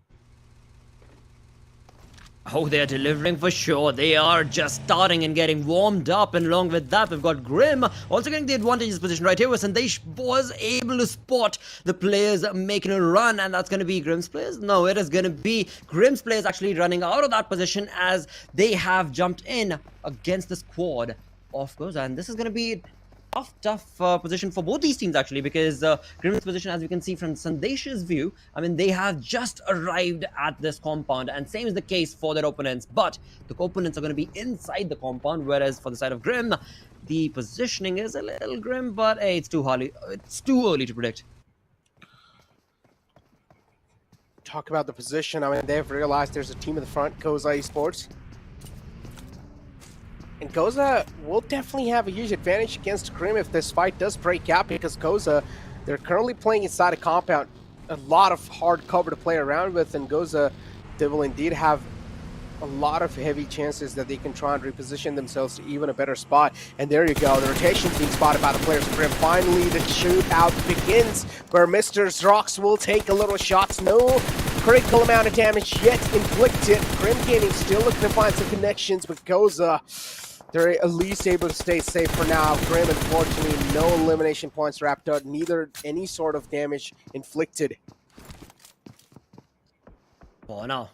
Oh, they're delivering for sure. They are just starting and getting warmed up. And along with that, we've got Grim also getting the advantageous position right here, where Sandesh was able to spot the players making a run. And that's going to be Grim's players? No, it is going to be Grim's players actually running out of that position as they have jumped in against the squad of GOZA. And this is going to be tough position for both these teams actually, because Grim's position, as we can see from Sandesh's view, I mean, they have just arrived at this compound, and same is the case for their opponents, but the opponents are going to be inside the compound, whereas for the side of Grim, the positioning is a little grim, but hey, it's too early to predict.
Talk about the position. I mean, they've realized there's a team in the front, GOZA Esports. And GOZA will definitely have a huge advantage against Grim if this fight does break out, because GOZA, they're currently playing inside a compound. A lot of hard cover to play around with, and GOZA, they will indeed have a lot of heavy chances that they can try and reposition themselves to even a better spot. And there you go, the rotation being spotted by the players of Grim. Finally, the shootout begins, where Mr. Zrox will take a little shots. No critical amount of damage yet inflicted. Grim Gaming still looking to find some connections with GOZA. They're at least able to stay safe for now. Grim, unfortunately, no elimination points wrapped up, neither any sort of damage inflicted.
For now.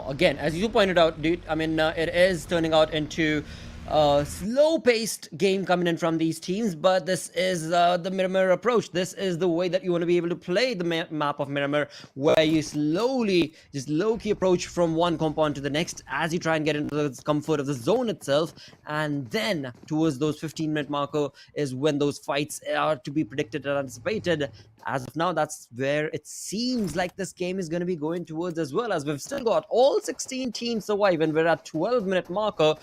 Again, as you pointed out, dude, I mean, it is turning out into slow-paced game coming in from these teams, but this is the Miramar approach. This is the way that you want to be able to play the map of Miramar, where you slowly, just low-key approach from one compound to the next as you try and get into the comfort of the zone itself, and then towards those 15-minute marker is when those fights are to be predicted and anticipated. As of now, that's where it seems like this game is going to be going towards, as well as we've still got all 16 teams survive, and we're at 12-minute marker.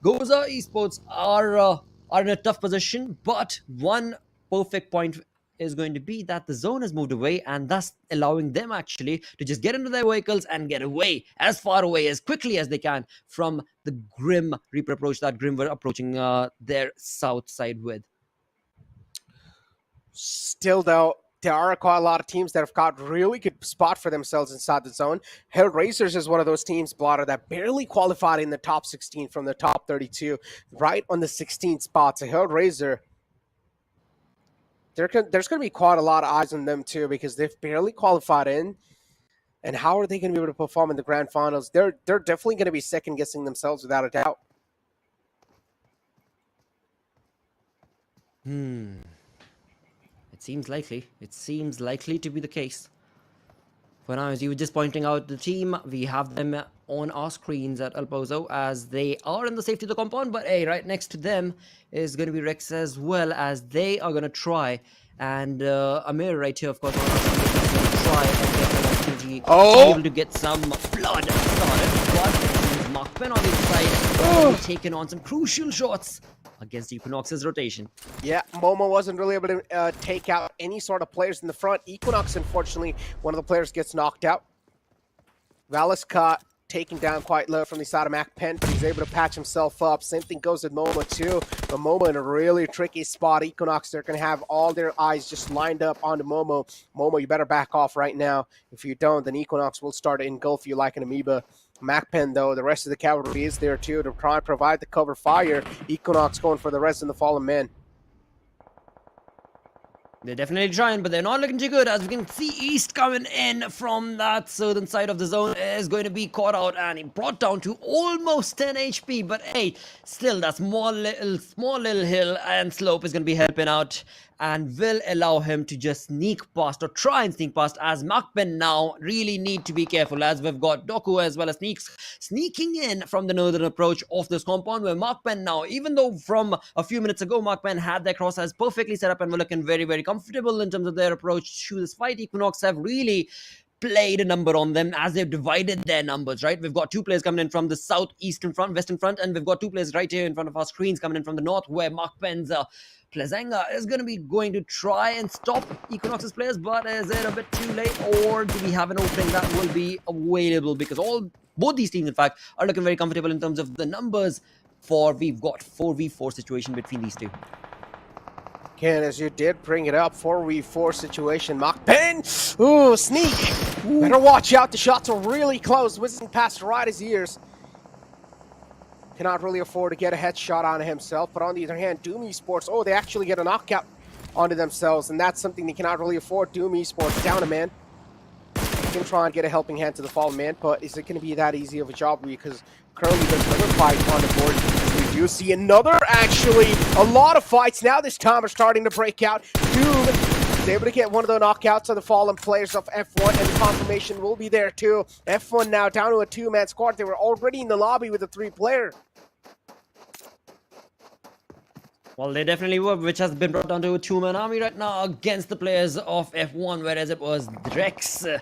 GOZA esports are in a tough position, but one perfect point is going to be that the zone has moved away, and thus allowing them actually to just get into their vehicles and get away, as far away as quickly as they can from the Grim Reaper approach that Grim were approaching their south side with.
Still, though, there are quite a lot of teams that have got really good spot for themselves inside the zone. HellRaisers is one of those teams, Blotter, that barely qualified in the top 16 from the top 32, right on the 16th spot. So HellRaiser, there's going to be quite a lot of eyes on them too, because they've barely qualified in. And how are they going to be able to perform in the grand finals? They're definitely going to be second guessing themselves without a doubt.
It seems likely. It seems likely to be the case. For now, as you were just pointing out the team, we have them on our screens at El Pozo as they are in the safety of the compound, but hey, right next to them is going to be Rex, as well as they are going to try, and Amir right here, of course, on our screen is going to try and get an opportunity to be able to get some blood started, but MAKPEN on the inside taking on some crucial shots against Equinox's rotation.
Yeah, Momo wasn't really able to take out any sort of players in the front. Equinox, unfortunately, one of the players gets knocked out. Valiska taken down quite low from the side of MAKPEN, but he's able to patch himself up. Same thing goes with Momo too, but Momo in a really tricky spot. Equinox, they're going to have all their eyes just lined up onto Momo. Momo, you better back off right now. If you don't, then Equinox will start to engulf you like an amoeba. MAKPEN, though, the rest of the cavalry is there too to try and provide the cover fire. Equinox going for the rest of the fallen men.
They're definitely trying, but they're not looking too good. As we can see, East coming in from that southern side of the zone is going to be caught out, and he brought down to almost 10 HP. But hey, still that small little hill and slope is going to be helping out and will allow him to just sneak past, or try and sneak past, as MAKPEN now really need to be careful, as we've got Doku as well as sneaking in from the northern approach of this compound, where MAKPEN now, even though from a few minutes ago MAKPEN had their crosshairs perfectly set up and were looking very, very comfortable in terms of their approach to this fight, Equinox have really played a number on them as they've divided their numbers, right? We've got two players coming in from the southeastern front, western front, and we've got two players right here in front of our screens coming in from the north, where MAKPEN's Plazanga is going to try and stop Equinox's players, but is it a bit too late, or do we have an opening that will be available? Because both these teams, in fact, are looking very comfortable in terms of the numbers, for we've got 4v4 situation between these two.
Ken, as you did bring it up, 4v4 situation. MAKPEN! Ooh, sneak! Ooh. Better watch out, the shots are really close, whizzing past right his ears. Cannot really afford to get a headshot on himself, but on the other hand, Doom esports, they actually get a knockout onto themselves, and that's something they cannot really afford. Doom esports down a man. They can try and get a helping hand to the fallen man, but is it going to be that easy of a job? Because currently there's another fight on the board. We do see actually a lot of fights now. This time are starting to break out. Doom is able to get one of the knockouts of the fallen players of F1, and the confirmation will be there too. F1 now down to a two-man squad. They were already in the lobby with a three-player.
Well, they definitely were, which has been brought down to a two-man army right now against the players of F1, whereas it was Drex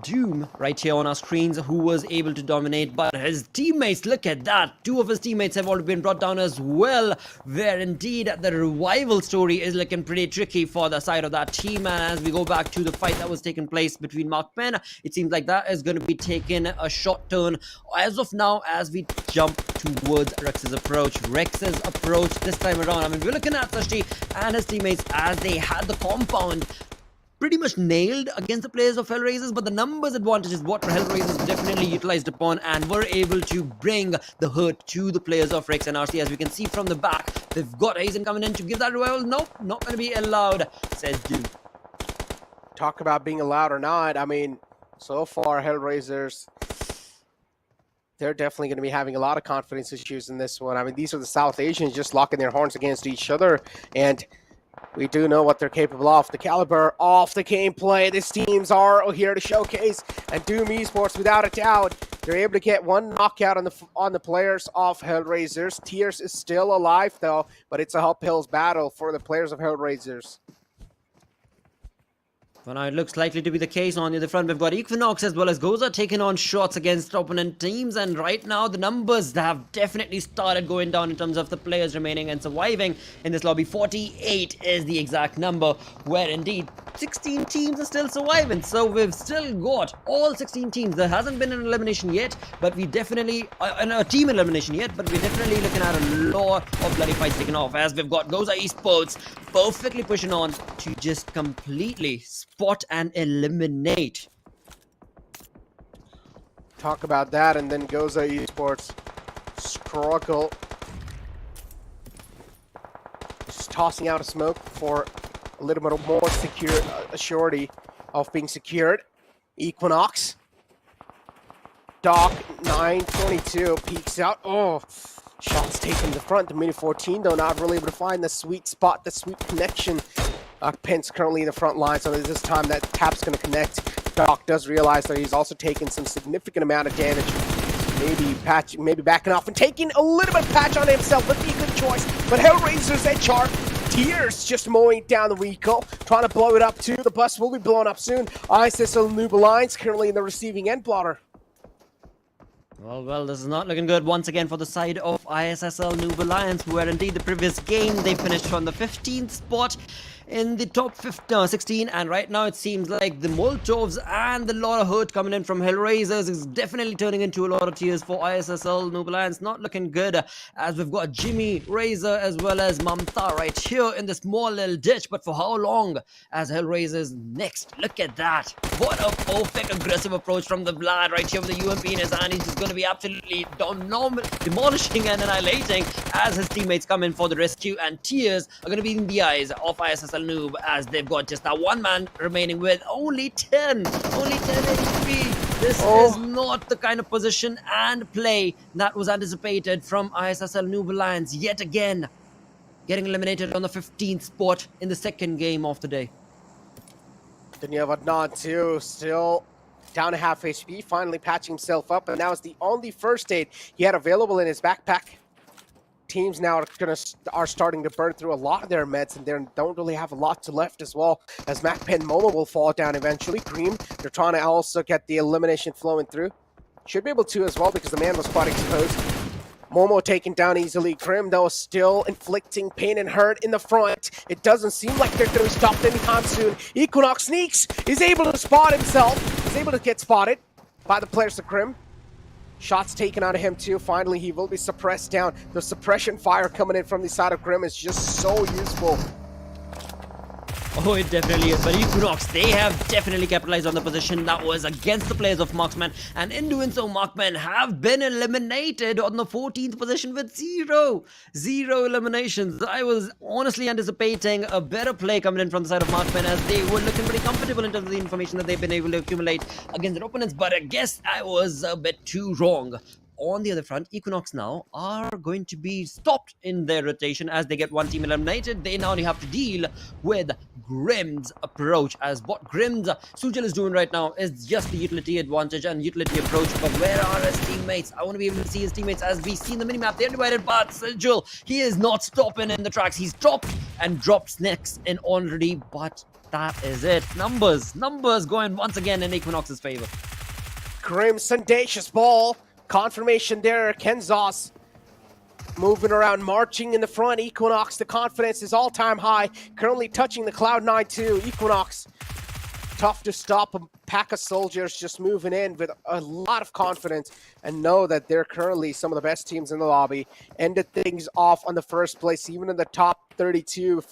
Doom right here on our screens who was able to dominate, but his teammates, look at that, two of his teammates have already been brought down as well, where indeed the revival story is looking pretty tricky for the side of that team. And as we go back to the fight that was taking place between MAKPEN, it seems like that is going to be taking a short turn as of now, as we jump towards Rex's approach this time around. I mean, we're looking at Sashti and his teammates as they had the compound pretty much nailed against the players of HellRaisers, but the numbers advantage is what HellRaisers definitely utilized upon and were able to bring the hurt to the players of Rex and RC. As we can see from the back, they've got Hazen coming in to give that revival. Nope, not going to be allowed, says Doom.
Talk about being allowed or not. I mean, so far HellRaisers, They're definitely going to be having a lot of confidence issues in this one. I mean, these are the South Asians just locking their horns against each other, and we do know what they're capable of. The caliber of the gameplay these teams are here to showcase, and Doom Esports, without a doubt, they're able to get one knockout on the players of HellRaisers. Tears is still alive, though, but it's a uphill battle for the players of HellRaisers.
For now, it looks likely to be the case. On the other front, we've got Equinox as well as GOZA taking on shots against opponent teams. And right now, the numbers have definitely started going down in terms of the players remaining and surviving in this lobby. 48 is the exact number, where indeed 16 teams are still surviving. So we've still got all 16 teams. There hasn't been an elimination yet, but we definitely, a team elimination yet, but we're definitely looking at a lot of bloody fights taking off, as we've got GOZA Esports perfectly pushing on to just completely spot and eliminate.
Talk about that, and then GOZA Esports struggle. Just tossing out a smoke for a little bit more secure, surety of being secured. Equinox. Doc 922 peeks out. Oh, shots taken to the front. The minute 14, though, not really able to find the sweet spot, the sweet connection. MAKPEN's currently in the front line, so this time that tap's going to connect. Doc does realize that he's also taken some significant amount of damage. Maybe backing off and taking a little bit of patch on himself would be a good choice. But HellRaisers HR, Tears just mowing down the vehicle, trying to blow it up too. The bus will be blown up soon. ISSL Noob Alliance currently in the receiving end, Blotter.
Well, this is not looking good once again for the side of ISSL Noob Alliance, where indeed the previous game they finished on the 15th spot in the top 16, and right now it seems like the Molotovs and the lot of hurt coming in from HellRaisers is definitely turning into a lot of tears for ISSL Noob Alliance. Not looking good, as we've got Jimmy, Razor, as well as Mamta right here in the small little ditch, but for how long as HellRaisers next? Look at that. What a perfect aggressive approach from the Vlad right here with the UMP in his hand. He's just going to be absolutely demolishing and annihilating as his teammates come in for the rescue, and tears are going to be in the eyes of ISSL Noob, as they've got just that one man remaining with only 10 HP. This is not the kind of position and play that was anticipated from ISSL Noob Alliance. Yet again, getting eliminated on the 15th spot in the second game of the day.
Then you have Adnan too, still down to half HP, finally patching himself up, and that was the only first aid he had available in his backpack. Teams now are starting to burn through a lot of their meds, and they don't really have a lot left as well, as MAKPEN Momo will fall down eventually. Cream, they're trying to also get the elimination flowing through. Should be able to as well, because the man was quite exposed. Momo taken down easily. Grim, though, still inflicting pain and hurt in the front. It doesn't seem like they're going to be stopped anytime soon. Equinox sneaks, is able to spot himself, is able to get spotted by the players of Grim. Shots taken out of him too. Finally, he will be suppressed down. The suppression fire coming in from the side of Grim is just so useful.
Oh, it definitely is. But Equinox, they have definitely capitalized on the position that was against the players of Marksman. And in doing so, Marksman have been eliminated on the 14th position with zero eliminations. I was honestly anticipating a better play coming in from the side of Marksman, as they were looking pretty comfortable in terms of the information that they've been able to accumulate against their opponents. But I guess I was a bit too wrong. On the other front, Equinox now are going to be stopped in their rotation as they get one team eliminated. They now have to deal with Grim's approach, as what Grim's Sujal is doing right now is just the utility advantage and utility approach. But where are his teammates? I want to be able to see his teammates, as we see in the minimap. They're divided, but Sujal, he is not stopping in the tracks. He's dropped and drops next in already, but that is it. Numbers going once again in Equinox's favor.
Grim's audacious ball. Confirmation there, Kenzos moving around, marching in the front. Equinox, the confidence is all-time high, currently touching the Cloud9 too. Equinox, tough to stop. A pack of soldiers just moving in with a lot of confidence, and know that they're currently some of the best teams in the lobby. Ended things off on the first place, even in the top 32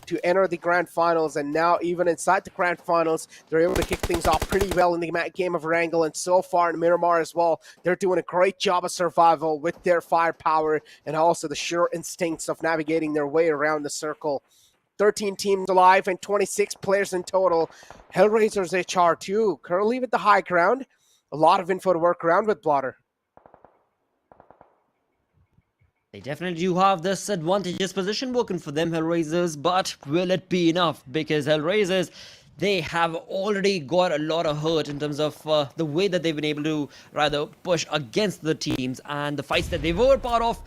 to enter the grand finals, and now even inside the grand finals, they're able to kick things off pretty well in the game of Wrangle, and so far in Miramar as well. They're doing a great job of survival with their firepower and also the sure instincts of navigating their way around the circle. 13 teams alive and 26 players in total. HellRaisers HR2 currently with the high ground. A lot of info to work around with, Blotter.
They definitely do have this advantageous position working for them, HellRaisers, but will it be enough? Because HellRaisers, they have already got a lot of hurt in terms of the way that they've been able to rather push against the teams and the fights that they were part of.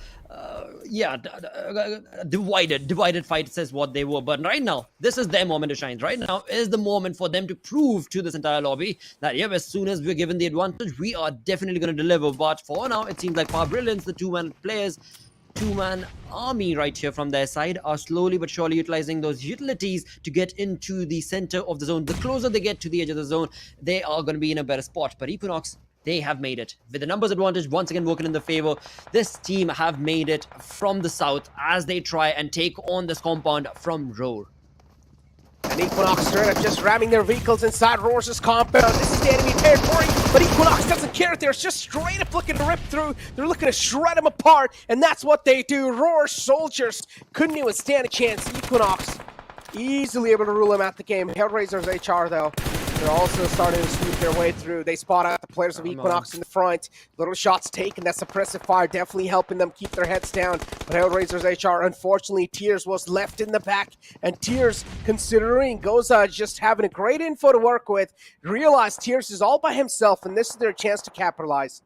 Divided fights is what they were. But right now, this is their moment to shine. Right now is the moment for them to prove to this entire lobby that, yeah, as soon as we're given the advantage, we are definitely going to deliver. But for now, it seems like Brilliance, the two-man players, two-man army right here from their side, are slowly but surely utilizing those utilities to get into the center of the zone. The closer they get to the edge of the zone, they are going to be in a better spot. But Equinox, they have made it. With the numbers advantage once again working in their favor, this team have made it from the south as they try and take on this compound from Roar.
And Equinox straight up just ramming their vehicles inside Roar's compound. This is the enemy territory, but Equinox doesn't care. They're just straight up looking to rip through. They're looking to shred them apart, and that's what they do. Roar soldiers couldn't even stand a chance. Equinox easily able to rule them out the game. HellRaisers HR, though, they're also starting to sweep their way through. They spot out the players of Equinox in the front. Little shots taken. That suppressive fire definitely helping them keep their heads down. But HellRaisers HR, unfortunately, Tears was left in the back. And Tears, considering GOZA just having a great info to work with, realized Tears is all by himself, and this is their chance to capitalize.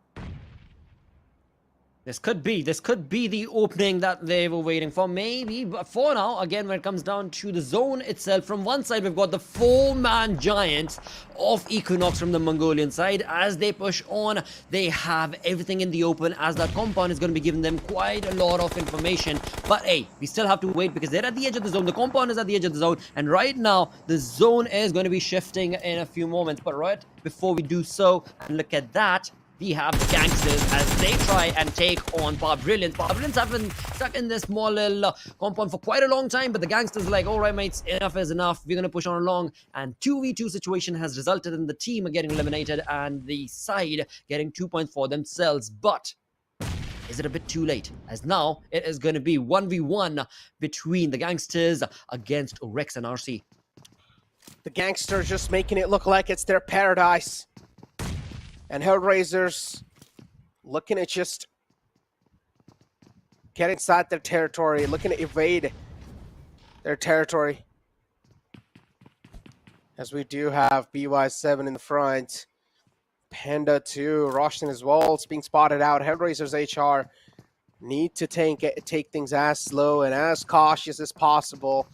This could be the opening that they were waiting for, maybe. But for now, again, when it comes down to the zone itself, from one side, we've got the four-man giants of Equinox from the Mongolian side. As they push on, they have everything in the open, as that compound is going to be giving them quite a lot of information. But hey, we still have to wait because they're at the edge of the zone. The compound is at the edge of the zone. And right now, the zone is going to be shifting in a few moments. But right before we do so, and look at that, we have the Gangsters as they try and take on Brilliance. Brilliance have been stuck in this small little compound for quite a long time, but the Gangsters are like, all right, mates, enough is enough. We're going to push on along. And 2v2 situation has resulted in the team getting eliminated and the side getting 2 points for themselves. But is it a bit too late? As now, it is going to be 1v1 between the Gangsters against Rex and RC.
The Gangsters just making it look like it's their paradise. And HellRaisers looking at just get inside their territory, looking to evade their territory. As we do have BY7 in the front. Panda 2, Roshan as well. It's being spotted out. HellRaisers HR need to take things as slow and as cautious as possible.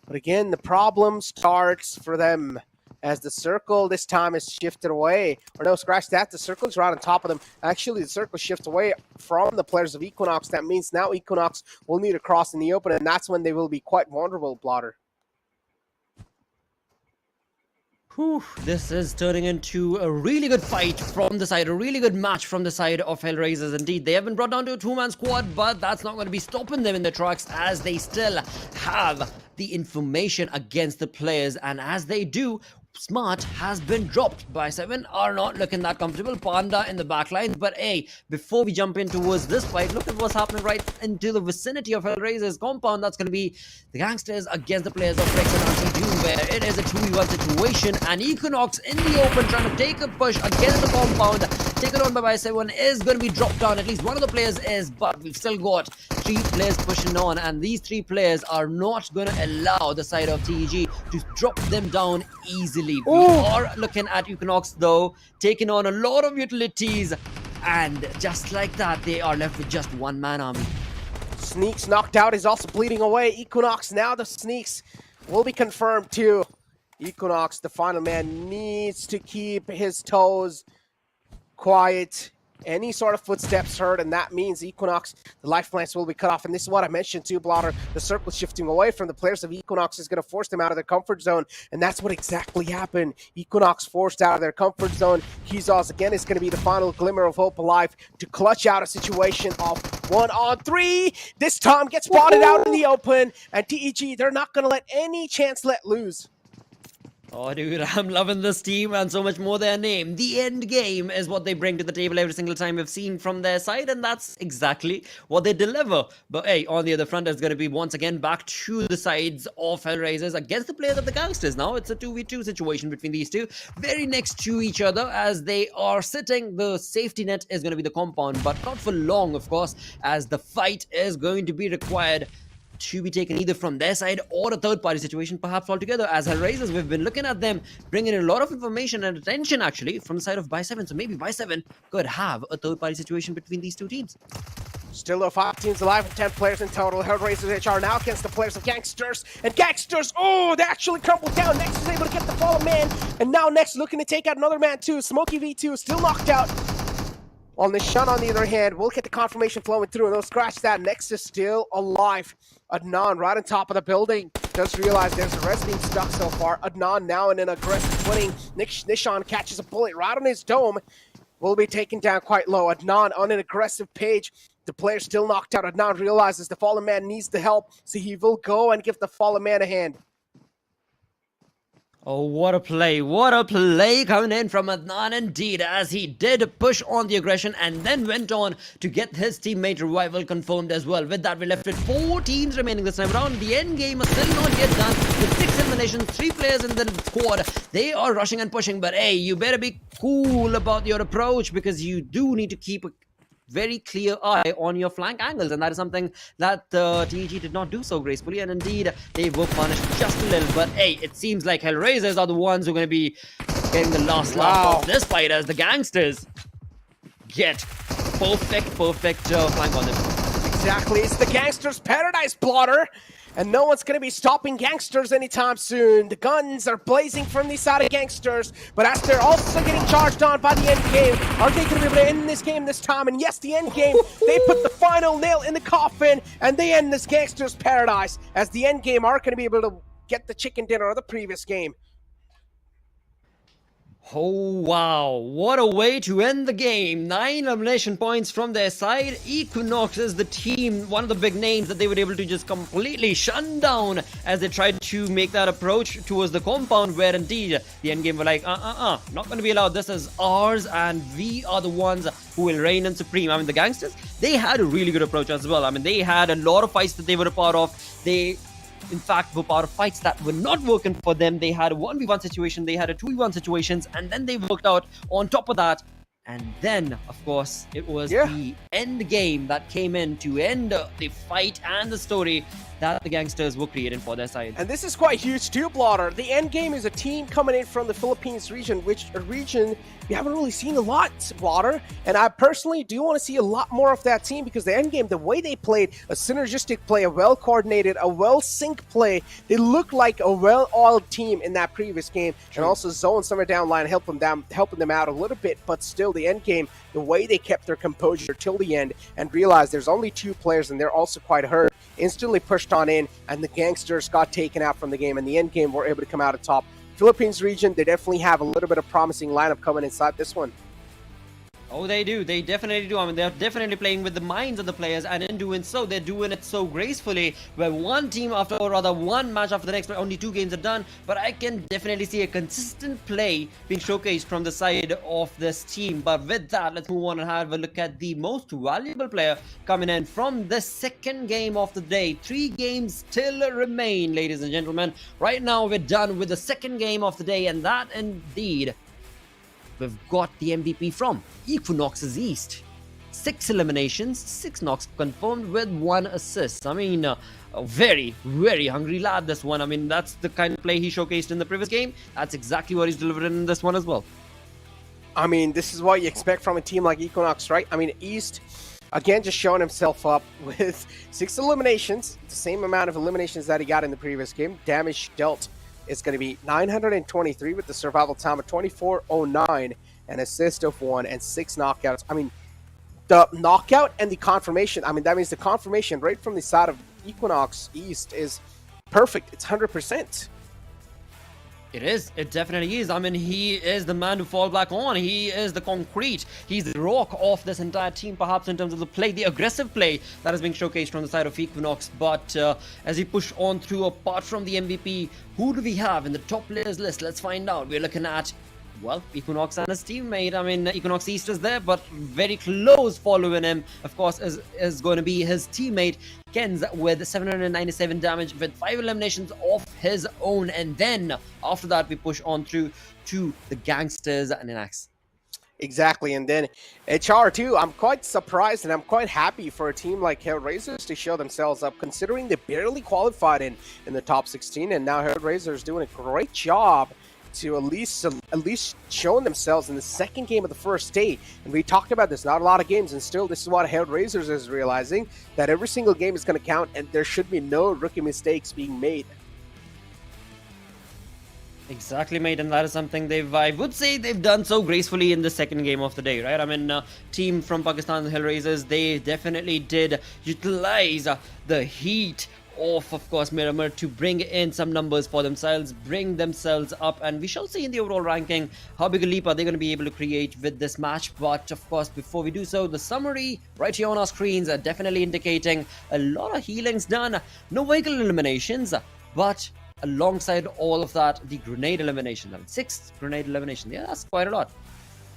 But again, the problem starts for them as the circle this time is shifted away. Or no, scratch that. The circle's right on top of them. Actually, the circle shifts away from the players of Equinox. That means now Equinox will need to cross in the open, and that's when they will be quite vulnerable, Blotter.
Whew, this is turning into a really good fight from the side, a really good match from the side of HellRaisers. Indeed, they have been brought down to a two-man squad, but that's not going to be stopping them in their tracks as they still have the information against the players. And as they do, Smart has been dropped. By 7 are not looking that comfortable. Panda in the backline. But hey, before we jump in towards this fight, look at what's happening right into the vicinity of HellRaisers compound. That's going to be the Gangsters against the players of Rex and RC2, where it is a 2v1 situation. And Equinox in the open trying to take a push against the compound. Taken on by 7 is going to be dropped down. At least one of the players is, but we've still got 3 players pushing on. And these 3 players are not going to allow the side of TEG to drop them down easily. We are looking at Equinox though, taking on a lot of utilities, and just like that, they are left with just one-man army.
Sneaks knocked out, is also bleeding away. Equinox, now the Sneaks will be confirmed too. Equinox, the final man, needs to keep his toes quiet. Any sort of footsteps heard, and that means Equinox, the lifelines will be cut off. And this is what I mentioned too, Blotter. The circle shifting away from the players of Equinox is going to force them out of their comfort zone, and that's what exactly happened. Equinox forced out of their comfort zone. Kizos, again, is going to be the final glimmer of hope alive to clutch out a situation of 1-on-3. This time gets spotted out in the open, and TEG, they're not going to let any chance let lose.
Oh, dude, I'm loving this team and so much more their name. The end game is what they bring to the table every single time we've seen from their side, and that's exactly what they deliver. But hey, on the other front, it's going to be once again back to the sides of HellRaisers against the players of the Gangsters. Now it's a 2v2 situation between these two, very next to each other as they are sitting. The safety net is going to be the compound, but not for long, of course, as the fight is going to be required to be taken either from their side or a third-party situation, perhaps altogether. As HellRaisers, we've been looking at them bringing in a lot of information and attention, actually, from the side of By7. So maybe By7 could have a third-party situation between these two teams.
Still though, 5 teams alive with 10 players in total. HellRaisers HR now against the players of Gangsters. And Gangsters, oh, they actually crumbled down. Next is able to get the fallen man. And now Next looking to take out another man too. Smokey V2 still knocked out. On the shot, on the other hand, we'll get the confirmation flowing through, and they'll scratch that. Next is still alive. Adnan right on top of the building. Does realize there's a rest being stuck so far. Adnan now in an aggressive footing. Nishan catches a bullet right on his dome. Will be taken down quite low. Adnan on an aggressive page. The player still knocked out. Adnan realizes the fallen man needs the help, so he will go and give the fallen man a hand.
Oh, what a play coming in from Adnan indeed, as he did push on the aggression and then went on to get his teammate revival confirmed as well. With that, we're left with 4 teams remaining this time around. The end game is still not yet done with 6 eliminations, 3 players in the squad. They are rushing and pushing, but hey, you better be cool about your approach because you do need to keep a very clear eye on your flank angles, and that is something that TEG did not do so gracefully, and indeed they were punished just a little. But hey, it seems like HellRaisers are the ones who are going to be getting the last laugh of this fight, as the Gangsters get perfect flank on them.
Exactly, it's the Gangsters' paradise blotter, and no one's going to be stopping Gangsters anytime soon. The guns are blazing from the side of Gangsters, but as they're also getting charged on by the end game, are they going to be able to end this game this time? And yes, the end game, they put the final nail in the coffin, and they end this Gangsters' paradise, as the end game are going to be able to get the chicken dinner of the previous game.
Oh wow, what a way to end the game. 9 elimination points from their side. Equinox is the team, one of the big names that they were able to just completely shut down as they tried to make that approach towards the compound, where indeed the endgame were like, not going to be allowed. This is ours and we are the ones who will reign and supreme. I mean, the Gangsters, they had a really good approach as well. I mean, they had a lot of fights that they were a part of. They in fact were part of fights that were not working for them. They had a 1v1 situation, they had a 2v1 situations, and then they worked out on top of that. And then, of course, it was the end game that came in to end the fight and the story that the Gangsters were creating for their side.
And this is quite huge too, Blotter. The end game is a team coming in from the Philippines region, which a region we haven't really seen a lot, Blotter. And I personally do want to see a lot more of that team, because the end game, the way they played, a synergistic play, a well-coordinated, a well-synced play, they look like a well-oiled team in that previous game. And also Zone somewhere down line helping them out a little bit, but still the end game, the way they kept their composure till the end and realized there's only 2 players and they're also quite hurt, instantly pushed on in, and the Gangsters got taken out from the game, and the end game were able to come out on top. Philippines region, they definitely have a little bit of promising lineup coming inside this one.
Oh, they do. They definitely do. I mean, they're definitely playing with the minds of the players, and in doing so, they're doing it so gracefully, where one team after, or rather one match after the next, only 2 games are done, but I can definitely see a consistent play being showcased from the side of this team. But with that, let's move on and have a look at the most valuable player coming in from the second game of the day. 3 games still remain, ladies and gentlemen. Right now, we're done with the second game of the day, and that indeed, we've got the MVP from Equinox's East. 6 eliminations, 6 knocks confirmed with 1 assist. I mean, a very, very hungry lad, this one. I mean, that's the kind of play he showcased in the previous game. That's exactly what he's delivered in this one as well.
I mean, this is what you expect from a team like Equinox, right? I mean, East, again, just showing himself up with 6 eliminations, the same amount of eliminations that he got in the previous game. Damage dealt is going to be 923 with the survival time of 2409, an assist of 1, and 6 knockouts. I mean, the knockout and the confirmation, I mean, that means the confirmation right from the side of Equinox East is perfect. It's 100%.
It is. It definitely is. I mean, he is the man to fall back on. He is the concrete. He's the rock of this entire team, perhaps in terms of the play, the aggressive play that is being showcased from the side of Equinox. But as we push on through, apart from the MVP, who do we have in the top players list? Let's find out. We're looking at, well, Equinox and his teammate. I mean, Equinox East is there, but very close following him, of course, is going to be his teammate, Kenz, with 797 damage with 5 eliminations of his own. And then, after that, we push on through to the Gangsters and Inax.
Exactly, and then HR2, I'm quite surprised and I'm quite happy for a team like HellRaisers to show themselves up, considering they barely qualified in the top 16, and now HellRaisers doing a great job to at least showing themselves in the second game of the first day. And we talked about this, not a lot of games, and still this is what HellRaisers is realizing, that every single game is going to count and there should be no rookie mistakes being made.
Exactly, mate, and that is something I would say they've done so gracefully in the second game of the day, right? I mean, team from Pakistan, the HellRaisers, they definitely did utilize the heat of course, Miramar to bring in some numbers for themselves, bring themselves up, and we shall see in the overall ranking how big a leap are they going to be able to create with this match. But of course, before we do so, the summary right here on our screens are definitely indicating a lot of healings done, no vehicle eliminations, but alongside all of that, the grenade elimination. I mean, 6 grenade elimination. Yeah, that's quite a lot.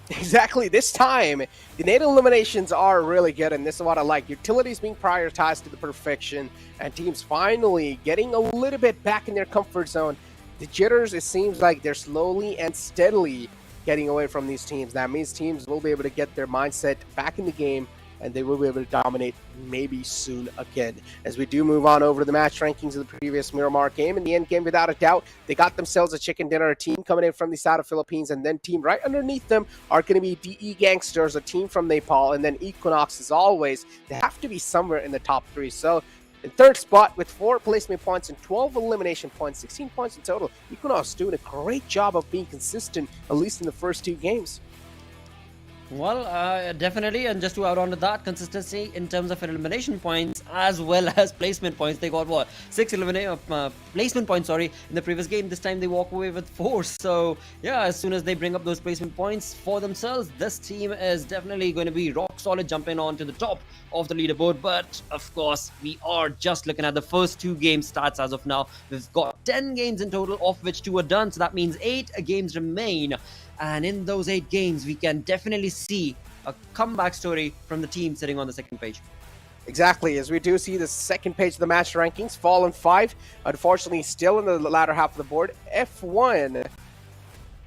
Exactly. This time, the NATO eliminations are really good, and this is what I like. Utilities being prioritized to the perfection, and teams finally getting a little bit back in their comfort zone. The jitters, it seems like they're slowly and steadily getting away from these teams. That means teams will be able to get their mindset back in the game, and they will be able to dominate maybe soon again. As we do move on over to the match rankings of the previous Miramar game, in the end game, without a doubt, they got themselves a chicken dinner, a team coming in from the side of Philippines, and then team right underneath them are going to be DE Gangsters, a team from Nepal, and then Equinox, as always. They have to be somewhere in the top 3. So in third spot with 4 placement points and 12 elimination points, 16 points in total, Equinox doing a great job of being consistent, at least in the first 2 games.
Well, definitely, and just to add on to that, consistency in terms of elimination points as well as placement points. They got what, 6 placement points, sorry, in the previous game. This time they walk away with 4. So yeah, as soon as they bring up those placement points for themselves, this team is definitely going to be rock solid, jumping on to the top of the leaderboard. But of course, we are just looking at the first 2 game stats as of now. We've got 10 games in total, of which 2 are done, so that means 8 games remain. And in those 8 games, we can definitely see a comeback story from the team sitting on the second page.
Exactly, as we do see the second page of the match rankings, Fallen 5, unfortunately still in the latter half of the board. F1,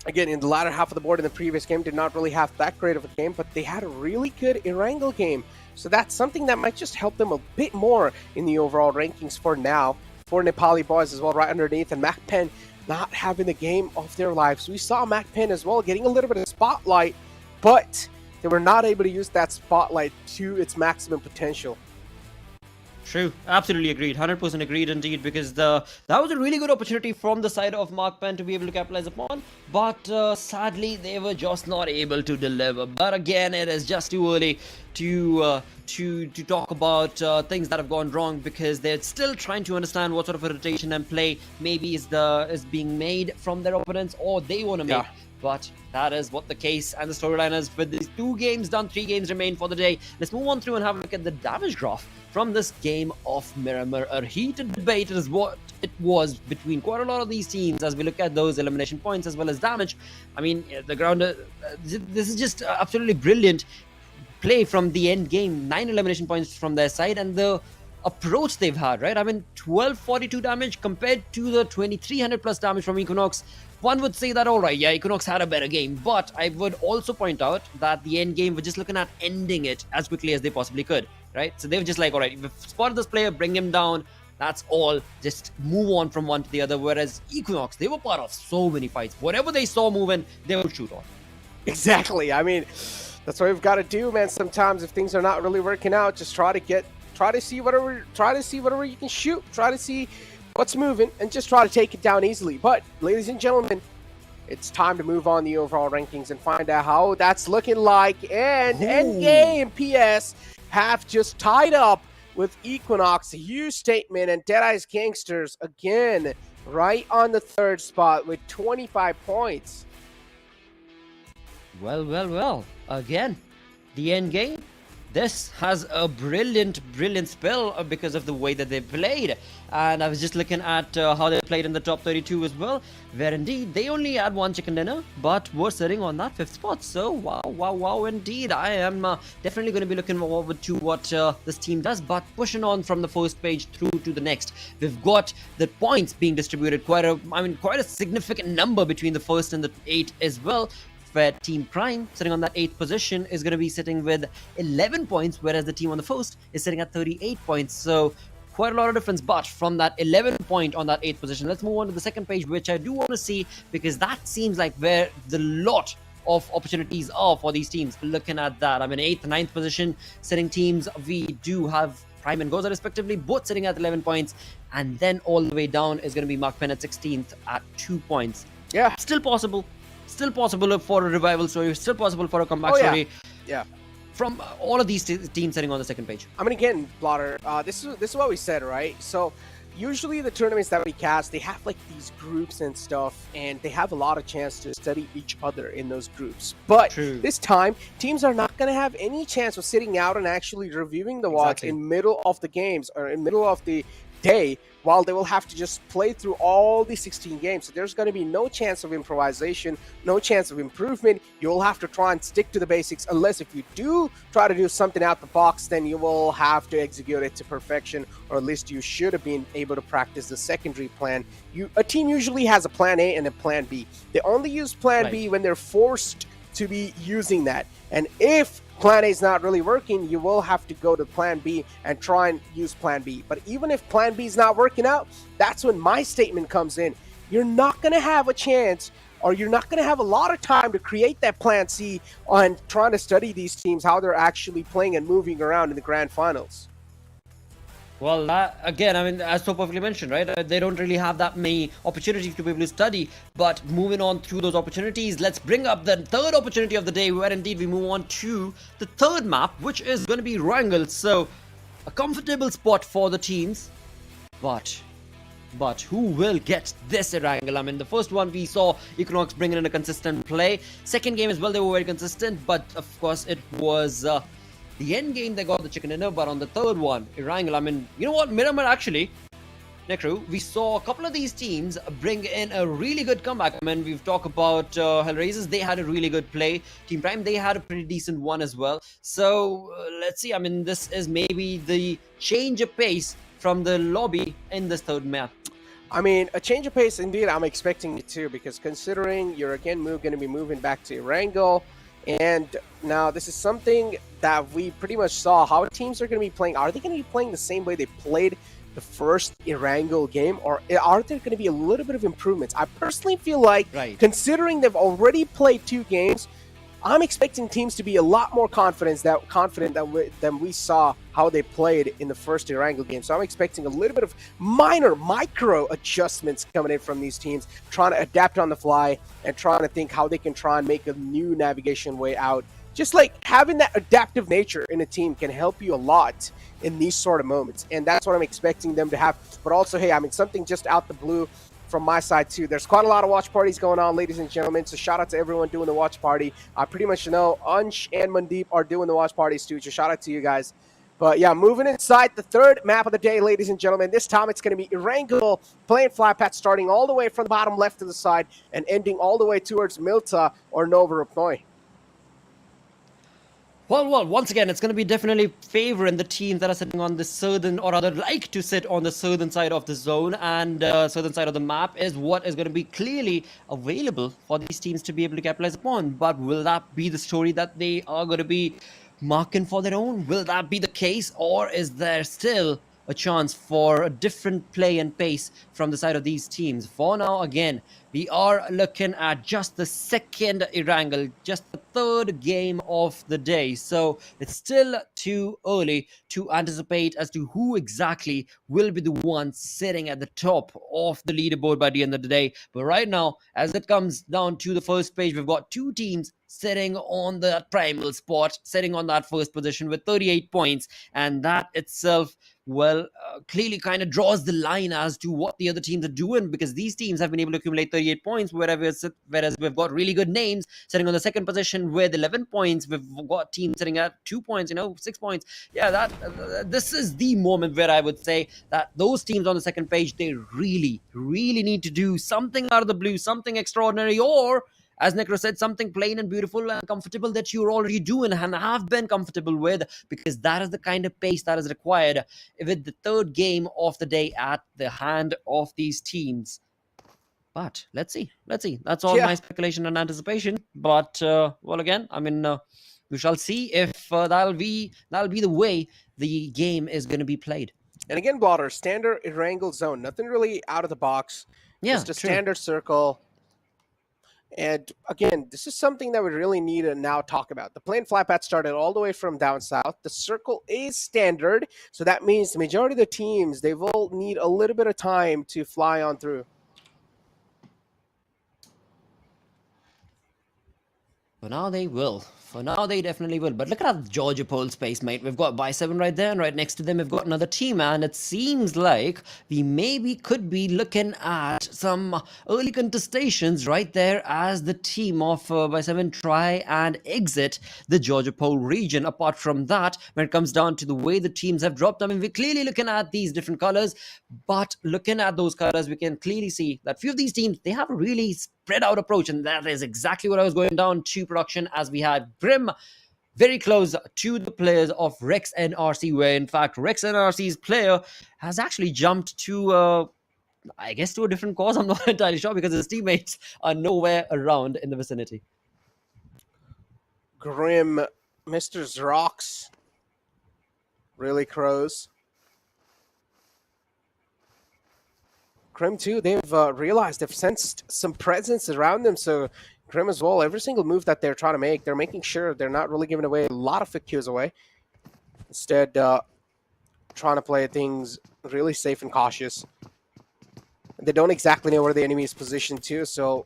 again, in the latter half of the board in the previous game, did not really have that great of a game, but they had a really good Erangel game. So that's something that might just help them a bit more in the overall rankings for now. 4 Nepali boys as well right underneath, and MAKPEN not having the game of their lives. We saw MAKPEN as well getting a little bit of spotlight, but they were not able to use that spotlight to its maximum potential.
True, absolutely agreed, 100% agreed indeed, because that was a really good opportunity from the side of MAKPEN to be able to capitalize upon, but sadly they were just not able to deliver. But again, it is just too early to talk about things that have gone wrong, because they're still trying to understand what sort of a rotation and play maybe is being made from their opponents, or they want to make. But that is what the case and the storyline is with these 2 games done. 3 games remain for the day. Let's move on through and have a look at the damage graph from this game of Miramar. A heated debate is what it was between quite a lot of these teams as we look at those elimination points as well as damage. I mean, the ground, this is just absolutely brilliant play from the end game. 9 elimination points from their side, and the approach they've had, right? I mean, 1242 damage compared to the 2300 plus damage from Equinox. One would say that, all right, yeah, Equinox had a better game, but I would also point out that the end game were just looking at ending it as quickly as they possibly could, right? So they were just like, all right, we've spotted this player, bring him down, that's all, just move on from one to the other. Whereas Equinox, they were part of so many fights. Whatever they saw moving, they would shoot on.
Exactly. I mean, that's what we've got to do, man. Sometimes if things are not really working out, just try to see whatever you can shoot, try to see what's moving, and just try to take it down easily. But ladies and gentlemen, it's time to move on the overall rankings and find out how that's looking like. And Endgame PS have just tied up with Equinox, a huge statement, and Deadeye's Gangsters again right on the third spot with 25 points.
Well. Again, the end game. This has a brilliant spell because of the way that they played. And I was just looking at how they played in the top 32 as well, where indeed they only had one chicken dinner, but were sitting on that 5th spot. So wow indeed. I am definitely going to be looking forward to what this team does. But pushing on from the first page through to the next, we've got the points being distributed quite a significant number between the first and the 8 as well, where Team Prime, sitting on that 8th position, is going to be sitting with 11 points, whereas the team on the first is sitting at 38 points. So quite a lot of difference. But from that 11 point on that 8th position, let's move on to the second page, which I do want to see, because that seems like where the lot of opportunities are for these teams. Looking at that, 8th and 9th position sitting teams, we do have Prime and GOZA respectively, both sitting at 11 points. And then all the way down is going to be MAKPEN at 16th at 2 points.
Yeah.
Still possible for a revival story, still possible for a comeback story.
Yeah.
From all of these teams sitting on the second page.
Again, Blotter, this is what we said, right? So usually the tournaments that we cast, they have like these groups and stuff, and they have a lot of chance to study each other in those groups. But this time, teams are not going to have any chance of sitting out and actually reviewing the watch in middle of the games or in middle of the day, while they will have to just play through all the 16 games. So there's going to be no chance of improvisation, no chance of improvement. You'll have to try and stick to the basics, unless if you do try to do something out the box, then you will have to execute it to perfection, or at least you should have been able to practice the secondary plan. A team usually has a plan A and a plan B. They only use plan B when they're forced to be using that. And if plan A is not really working, you will have to go to plan B and try and use plan B. But even if plan B is not working out, that's when my statement comes in. You're not going to have a chance, or you're not going to have a lot of time to create that plan C on trying to study these teams, how they're actually playing and moving around in the grand finals.
Well, that, again, as so perfectly mentioned, right? They don't really have that many opportunities to be able to study. But moving on through those opportunities, let's bring up the third opportunity of the day, where indeed we move on to the third map, which is going to be Wrangle. So, a comfortable spot for the teams. But who will get this Wrangle? The first one we saw Equinox bringing in a consistent play. Second game as well, they were very consistent. But, of course, it was the end game they got the chicken dinner. But on the third one, Wrangle, you know what? Miramar actually, Necro, we saw a couple of these teams bring in a really good comeback. We've talked about HellRaisers. They had a really good play. Team Prime, they had a pretty decent one as well. So let's see. This is maybe the change of pace from the lobby in this third map.
A change of pace indeed. I'm expecting it too, because considering you're again going to be moving back to Wrangle, and now this is something that we pretty much saw how teams are going to be playing. Are they going to be playing the same way they played the first Wrangle game, or are there going to be a little bit of improvements? I personally feel like, considering they've already played 2 games, I'm expecting teams to be a lot more confident than we saw how they played in the first Wrangle game. So I'm expecting a little bit of micro adjustments coming in from these teams, trying to adapt on the fly and trying to think how they can try and make a new navigation way out. Just like having that adaptive nature in a team can help you a lot in these sort of moments. And that's what I'm expecting them to have. But also, hey, something just out the blue from my side too. There's quite a lot of watch parties going on, ladies and gentlemen. So shout out to everyone doing the watch party. I pretty much know Ansh and Mandeep are doing the watch parties too. So shout out to you guys. But yeah, moving inside the third map of the day, ladies and gentlemen. This time it's going to be Wrangle playing flat patch, starting all the way from the bottom left to the side and ending all the way towards Milta or Novorupnoi.
Well, once again, it's going to be definitely favoring the teams that are sitting on the southern, or rather like to sit on the southern side of the zone, and southern side of the map is what is going to be clearly available for these teams to be able to capitalize upon. But will that be the story that they are going to be marking for their own? Will that be the case, or is there still a chance for a different play and pace from the side of these teams? For now, again, we are looking at just the second Wrangle, just the third game of the day. So it's still too early to anticipate as to who exactly will be the one sitting at the top of the leaderboard by the end of the day. But right now, as it comes down to the first page, we've got two teams sitting on the primal spot, sitting on that first position with 38 points, and that itself, well, clearly kind of draws the line as to what the other teams are doing, because these teams have been able to accumulate 38 points, whereas we've got really good names sitting on the second position with 11 points. We've got teams sitting at 2 points, 6 points. Yeah, this is the moment where I would say that those teams on the second page, they really, really need to do something out of the blue, something extraordinary, or as Necro said, something plain and beautiful and comfortable that you're already doing and have been comfortable with, because that is the kind of pace that is required with the third game of the day at the hand of these teams. But let's see. That's all my speculation and anticipation. But well, again, I mean, we shall see if that'll be the way the game is going to be played.
And again, Blotter, standard Erangel zone, nothing really out of the box.
Yeah,
just a standard circle. And again, this is something that we really need to now talk about. The plane flight path started all the way from down south. The circle is standard, so that means the majority of the teams, they will need a little bit of time to fly on through.
For now, they will. For now, they definitely will. But look at that Georgia pole space, mate. We've got By7 right there, and right next to them, we've got another team. And it seems like we maybe could be looking at some early contestations right there as the team of By7 try and exit the Georgia pole region. Apart from that, when it comes down to the way the teams have dropped, I mean, we're clearly looking at these different colors. But looking at those colors, we can clearly see that few of these teams, they have a really spread out approach, and that is exactly what I was going down to production, as we had Grim very close to the players of Rex NRC, where in fact Rex NRC's player has actually jumped to I guess to a different cause. I'm not entirely sure, because his teammates are nowhere around in the vicinity.
Grim, Mr. Zrox, really crows. Grim too, they've realized, they've sensed some presence around them, so Grim as well, every single move that they're trying to make, they're making sure they're not really giving away a lot of fit kills away. Instead, trying to play things really safe and cautious. They don't exactly know where the enemy is positioned too, so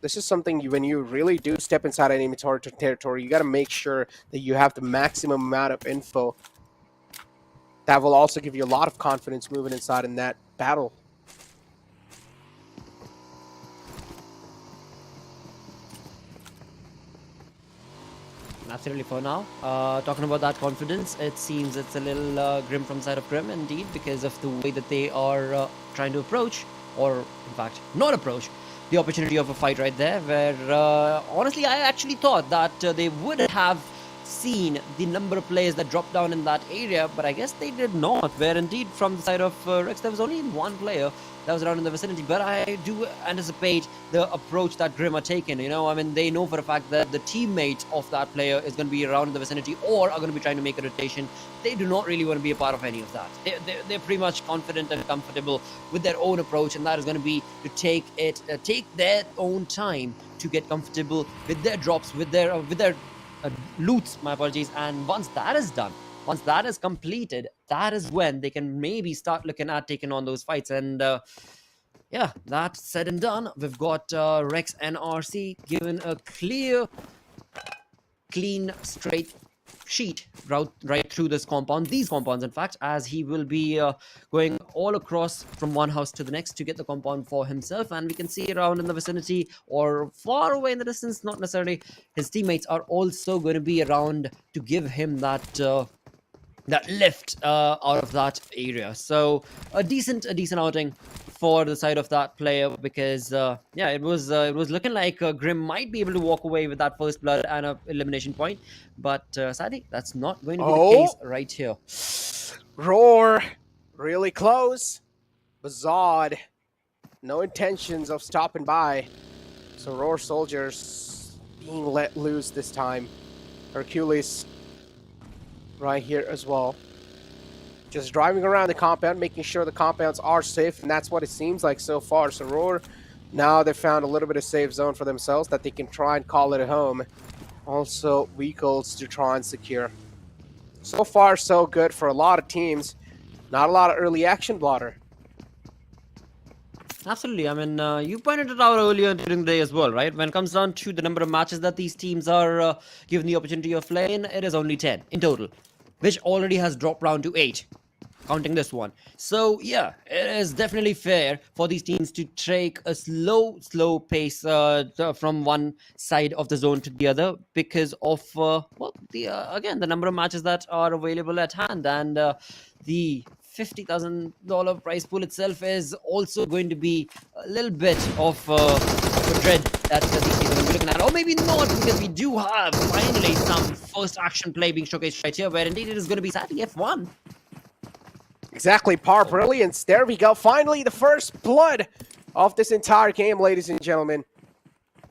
this is something when you really do step inside enemy territory, you got to make sure that you have the maximum amount of info. That will also give you a lot of confidence moving inside in that battle.
Absolutely. For now, talking about that confidence, it seems it's a little grim from the side of Grim indeed, because of the way that they are trying to approach, or in fact not approach, the opportunity of a fight right there, where honestly I actually thought that they would have seen the number of players that dropped down in that area, but I guess they did not, where indeed from the side of Rex there was only one player that was around in the vicinity. But I do anticipate the approach that Grim are taking. I mean, they know for a fact that the teammate of that player is going to be around in the vicinity, or are going to be trying to make a rotation. They do not really want to be a part of any of that. They're pretty much confident and comfortable with their own approach, and that is going to be to take their own time to get comfortable with their drops, with their loots, my apologies. And once that is done, once that is completed, that is when they can maybe start looking at taking on those fights. And yeah, that said and done, we've got Rex NRC given a clear, clean, straight sheet right through this compound, these compounds in fact, as he will be going all across from one house to the next to get the compound for himself. And we can see around in the vicinity or far away in the distance, not necessarily, his teammates are also going to be around to give him that lift out of that area. So a decent outing for the side of that player, because yeah, it was looking like Grim might be able to walk away with that first blood and a elimination point, but sadly that's not going to be the case right here.
Roar, really close. Bazad, no intentions of stopping by, so Roar soldiers being let loose this time. Hercules right here as well, just driving around the compound, making sure the compounds are safe, and that's what it seems like so far. So Roar, now they've found a little bit of safe zone for themselves that they can try and call it a home. also vehicles to try and secure. So far, so good for a lot of teams. Not a lot of early action, Blotter.
Absolutely. I mean, you pointed it out earlier during the day as well, right? When it comes down to the number of matches that these teams are given the opportunity of playing, it is only 10 in total, which already has dropped down to 8, counting this one. So, yeah, it is definitely fair for these teams to take a slow pace from one side of the zone to the other because of, again, the number of matches that are available at hand. And the $50,000 prize pool itself is also going to be a little bit of a dread that these teams are going to be looking at. Or maybe not, because we do have finally some first action play being showcased right here, where indeed it is going to be sadly F1.
Exactly, Par Brilliance. There we go. Finally, the first blood of this entire game, ladies and gentlemen.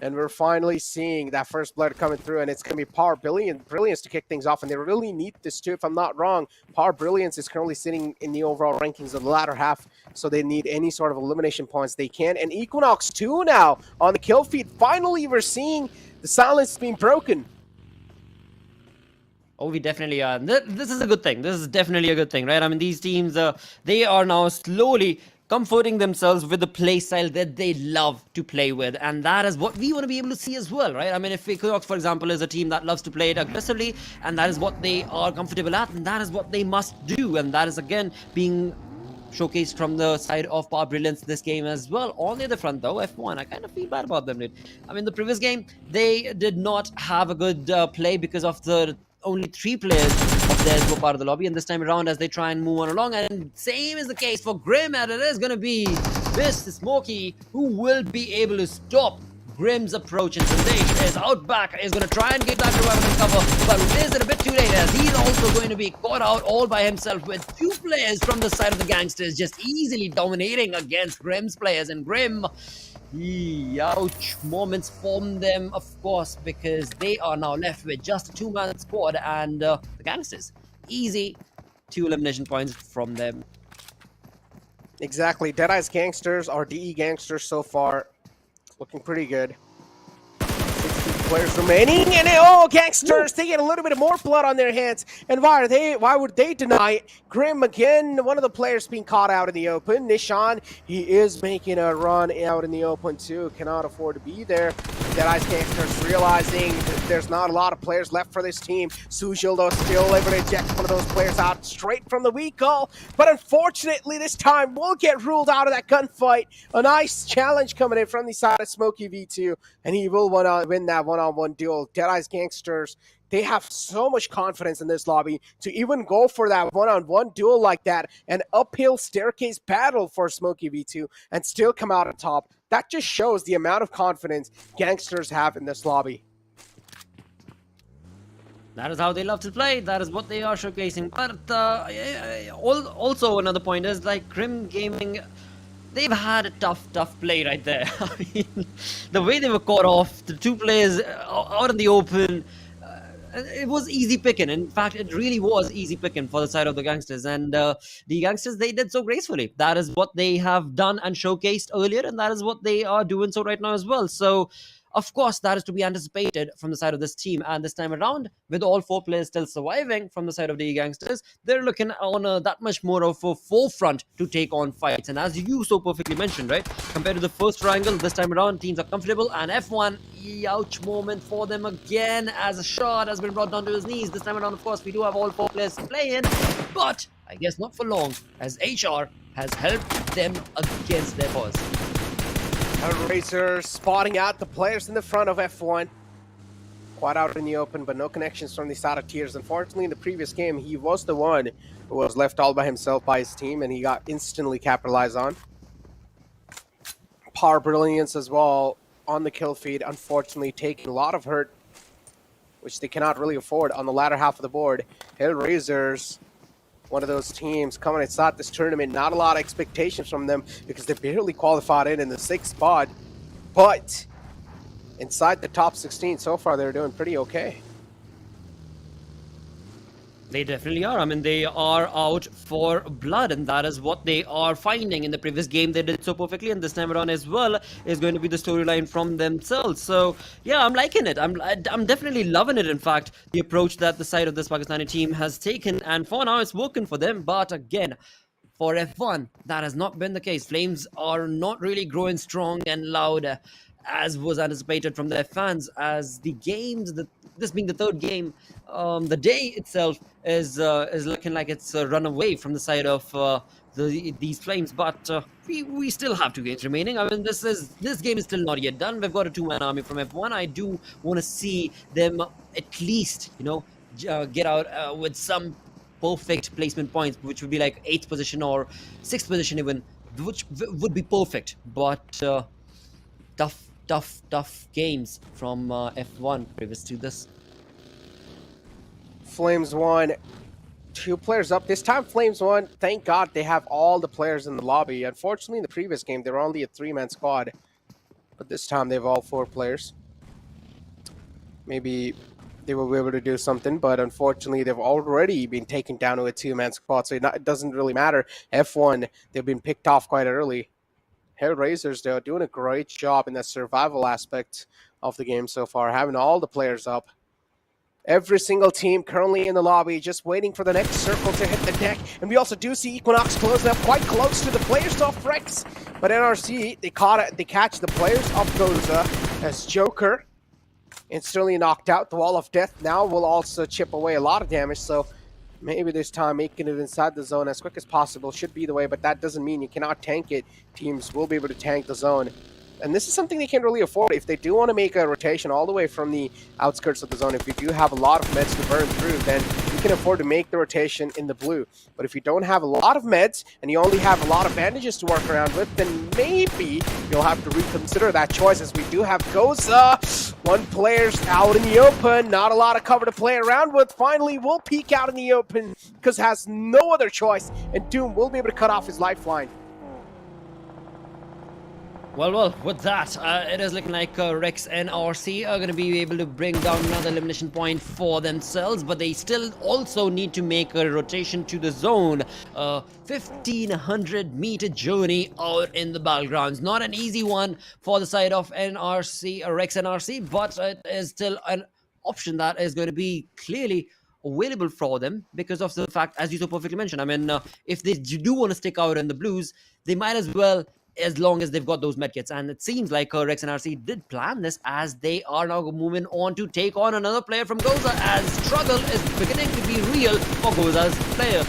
And we're finally seeing that first blood coming through, and it's going to be Par Brilliance to kick things off, and they really need this too, if I'm not wrong. Par Brilliance is currently sitting in the overall rankings of the latter half, so they need any sort of elimination points they can. And Equinox 2 now on the kill feed. Finally, we're seeing the silence being broken.
Oh, we definitely are. This is a good thing. This is definitely a good thing, right? I mean, these teams, they are now slowly comforting themselves with the play style that they love to play with, and that is what we want to be able to see as well, right? I mean, if Equinox, for example, is a team that loves to play it aggressively, and that is what they are comfortable at, and that is what they must do, and that is again being showcased from the side of Power Brilliance this game as well. On the other front, though, F1, I kind of feel bad about them, dude. I mean, the previous game, they did not have a good play because of the only 3 players of theirs were part of the lobby, and this time around as they try and move on along, and same is the case for Grim, and it is going to be this Smokey who will be able to stop Grim's approach, and Sandesh is out back, is going to try and get that revival and cover, but is it a bit too late as he's also going to be caught out all by himself with 2 players from the side of the Gangsters just easily dominating against Grim's players, and Grim, ouch moments from them, of course, because they are now left with just a 2-man squad, and the Gangsters, easy 2 elimination points from them.
Exactly. Deadeye's Gangsters, or DE Gangsters so far, looking pretty good. 16 players remaining, and Gangsters, they get a little bit of more blood on their hands. And why would they deny it? Grim again, one of the players being caught out in the open. Nishan, he is making a run out in the open too. Cannot afford to be there. Deadeye's Gangsters realizing that there's not a lot of players left for this team. Sujil, though, still able to eject one of those players out straight from the vehicle. But unfortunately, this time will get ruled out of that gunfight. A nice challenge coming in from the side of Smokey V2, and he will win that one-on-one duel. Deadeye's Gangsters, they have so much confidence in this lobby to even go for that one-on-one duel like that, an uphill staircase battle for Smokey V2, and still come out on top. That just shows the amount of confidence Gangsters have in this lobby.
That is how they love to play. That is what they are showcasing. But also another point is, like, Grim Gaming, they've had a tough play right there. I mean, the way they were caught off, the 2 players out in the open, it was easy picking. In fact, it really was easy picking for the side of the Gangsters. And the Gangsters, they did so gracefully. That is what they have done and showcased earlier, and that is what they are doing so right now as well. So, of course, that is to be anticipated from the side of this team. And this time around, with all 4 players still surviving from the side of the Gangsters, they're looking on that much more of a forefront to take on fights. And as you so perfectly mentioned, right, compared to the first triangle, this time around, teams are comfortable. And F1, ouch moment for them again, as a shot has been brought down to his knees. This time around, of course, we do have all 4 players playing, but I guess not for long, as HR has helped them against their cause.
HellRaisers spotting out the players in the front of F1. Quite out in the open, but no connections from the side of Tears. Unfortunately, in the previous game, he was the one who was left all by himself by his team, and he got instantly capitalized on. Power Brilliance as well on the kill feed, unfortunately taking a lot of hurt, which they cannot really afford on the latter half of the board. HellRaisers, one of those teams coming inside this tournament, not a lot of expectations from them because they barely qualified in the 6th spot, but inside the top 16 so far, they're doing pretty okay.
They definitely are. I mean, they are out for blood, and that is what they are finding. In the previous game, they did so perfectly, and this time around as well is going to be the storyline from themselves. So, yeah, I'm liking it. I'm definitely loving it, in fact, the approach that the side of this Pakistani team has taken, and for now, it's working for them. But again, for F1, that has not been the case. Flames are not really growing strong and loud as was anticipated from their fans, as the games, this being the third game, the day itself is looking like it's run away from the side of these Flames. But we still have 2 games remaining. I mean, this game is still not yet done. We've got a 2-man army from F1. I do want to see them at least, get out with some perfect placement points, which would be like 8th position or 6th position even, which would be perfect. But tough games from F1 previous to this.
Flames won. 2 players up. This time Flames won. Thank God they have all the players in the lobby. Unfortunately, in the previous game, they were only a 3-man squad. But this time they have all 4 players. Maybe they will be able to do something, but unfortunately, they've already been taken down to a 2-man squad, so it doesn't really matter. F1, they've been picked off quite early. HellRaisers, they're doing a great job in the survival aspect of the game so far, having all the players up. Every single team currently in the lobby, just waiting for the next circle to hit the deck. And we also do see Equinox closing up quite close to the players of Rex. But NRC, they catch the players of GOZA as Joker instantly knocked out. The Wall of Death now will also chip away a lot of damage, so maybe this time making it inside the zone as quick as possible should be the way, but that doesn't mean you cannot tank it. Teams will be able to tank the zone. And this is something they can't really afford. If they do want to make a rotation all the way from the outskirts of the zone, if you do have a lot of meds to burn through, then you can afford to make the rotation in the blue. But if you don't have a lot of meds and you only have a lot of bandages to work around with, then maybe you'll have to reconsider that choice, as we do have GOZA. 1 player's out in the open. Not a lot of cover to play around with. Finally, will peek out in the open because has no other choice. And Doom will be able to cut off his lifeline.
Well, with that, it is looking like Rex and RC are going to be able to bring down another elimination point for themselves, but they still also need to make a rotation to the zone. 1,500-meter journey out in the battlegrounds. Not an easy one for the side of NRC, Rex and RC, but it is still an option that is going to be clearly available for them because of the fact, as you so perfectly mentioned, I mean, if they do want to stick out in the blues, they might as well, as long as they've got those medkits. And it seems like Rex and RC did plan this, as they are now moving on to take on another player from GOZA, as struggle is beginning to be real for GOZA's player.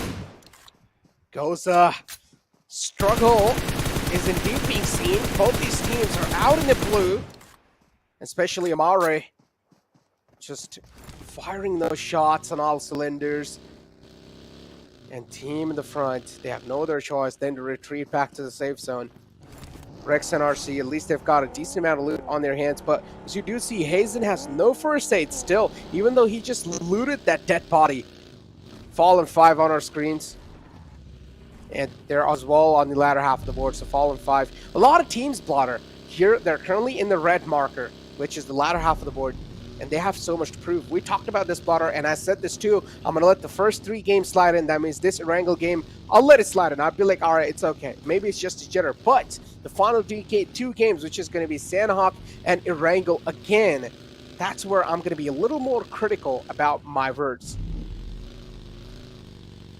GOZA struggle is indeed being seen. Both these teams are out in the blue, especially Amare just firing those shots on all cylinders. And team in the front, they have no other choice than to retreat back to the safe zone. Rex and RC, at least they've got a decent amount of loot on their hands, but as you do see, Hazen has no first aid still, even though he just looted that dead body. Fallen 5 on our screens. And they're as well on the latter half of the board, so Fallen 5. A lot of teams, Blotter, here they're currently in the red marker, which is the latter half of the board. And they have so much to prove. We talked about this, Blotter, and I said this too. I'm going to let the first 3 games slide in. That means this Erangel game, I'll let it slide in. I'll be like, all right, it's okay. Maybe it's just a jitter. But the final 2 games, which is going to be Sandhawk and Erangel again, that's where I'm going to be a little more critical about my words.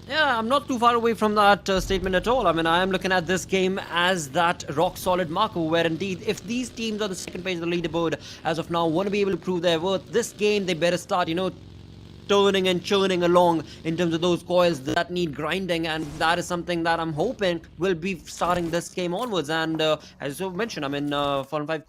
Yeah, I'm not too far away from that statement at all. I mean, I am looking at this game as that rock-solid marker where indeed, if these teams on the second page of the leaderboard as of now want to be able to prove their worth, this game they better start, turning and churning along in terms of those coils that need grinding, and that is something that I'm hoping will be starting this game onwards. And as you mentioned, I mean, Fallen 5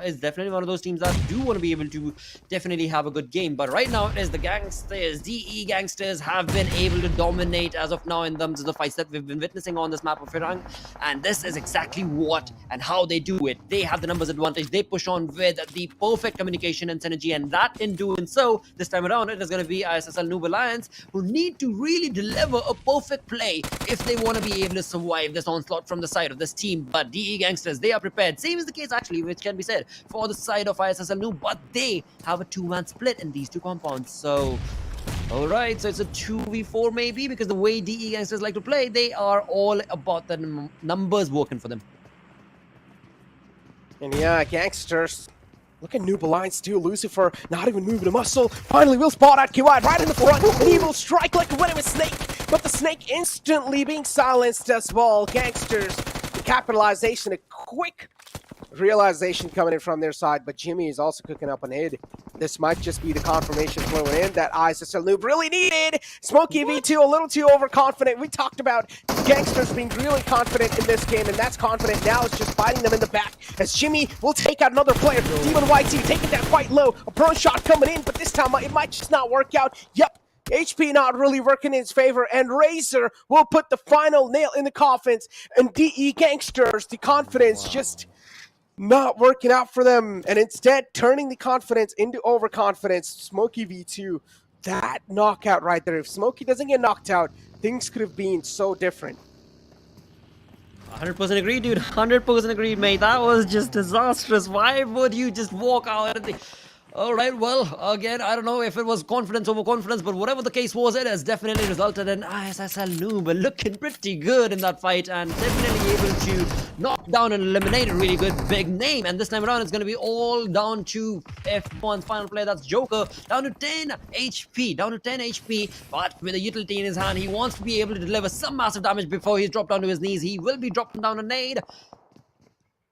is definitely one of those teams that do want to be able to definitely have a good game. But right now, it is the Gangsters. DE Gangsters have been able to dominate as of now in terms of the fights that we've been witnessing on this map of Irang. And this is exactly what and how they do it. They have the numbers advantage. They push on with the perfect communication and synergy, and that in doing so, this time around, it is going to be ISSL Noob Alliance, who need to really deliver a perfect play if they want to be able to survive this onslaught from the side of this team. But DE Gangsters, they are prepared. Same is the case actually, which can be said for the side of ISSL Noob, but they have a 2-man split in these 2 compounds. So Alright, so it's a 2v4 maybe, because the way DE Gangsters like to play, they are all about the numbers working for them.
And yeah, Gangsters. Look at Noob Alliance too. Lucifer not even moving a muscle. Finally, will spot out QI right in the front. And he will strike like a venomous snake. But the snake instantly being silenced as well. Gangsters, the capitalization, a quick realization coming in from their side. But Jimmy is also cooking up an hit. This might just be the confirmation flowing in that ISSL Noob really needed. Smokey V2 a little too overconfident. We talked about Gangsters being really confident in this game, and that's confident now is just biting them in the back as Jimmy will take out another player. Demon YT taking that quite low. A burn shot coming in, but this time it might just not work out. Yep. HP not really working in his favor, and Razor will put the final nail in the coffins. And DE Gangsters, the confidence just not working out for them, and instead turning the confidence into overconfidence. Smokey V2, that knockout right there. If Smokey doesn't get knocked out, things could have been so different.
100% agree, dude. 100% agree, mate. That was just disastrous. Why would you just walk out and Alright, well, again, I don't know if it was confidence over confidence, but whatever the case was, it has definitely resulted in ISSL Noob looking pretty good in that fight and definitely able to knock down and eliminate a really good big name. And this time around, it's going to be all down to F1's final player, that's Joker, down to 10 HP, but with a utility in his hand, he wants to be able to deliver some massive damage before he's dropped down to his knees. He will be dropping down a nade,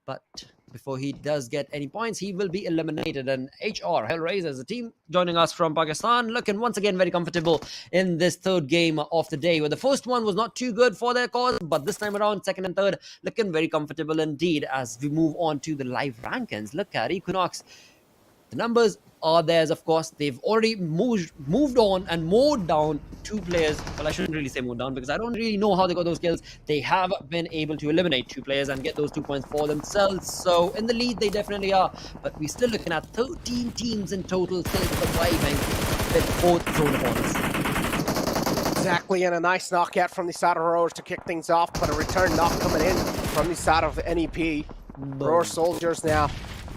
but before he does get any points, he will be eliminated. And HellRaisers, the team joining us from Pakistan, looking once again very comfortable in this third game of the day, where the first one was not too good for their cause, but this time around, second and third, looking very comfortable indeed as we move on to the live rankings. Look at Equinox. The numbers are theirs, of course. They've already moved on and mowed down two players. Well, I shouldn't really say mowed down because I don't really know how they got those kills. They have been able to eliminate two players and get those 2 points for themselves. So in the lead, they definitely are. But we're still looking at 13 teams in total still surviving with both zone opponents.
Exactly, and a nice knockout from the side of Roars to kick things off, but a return knock coming in from the side of NEP. Roar Soldiers now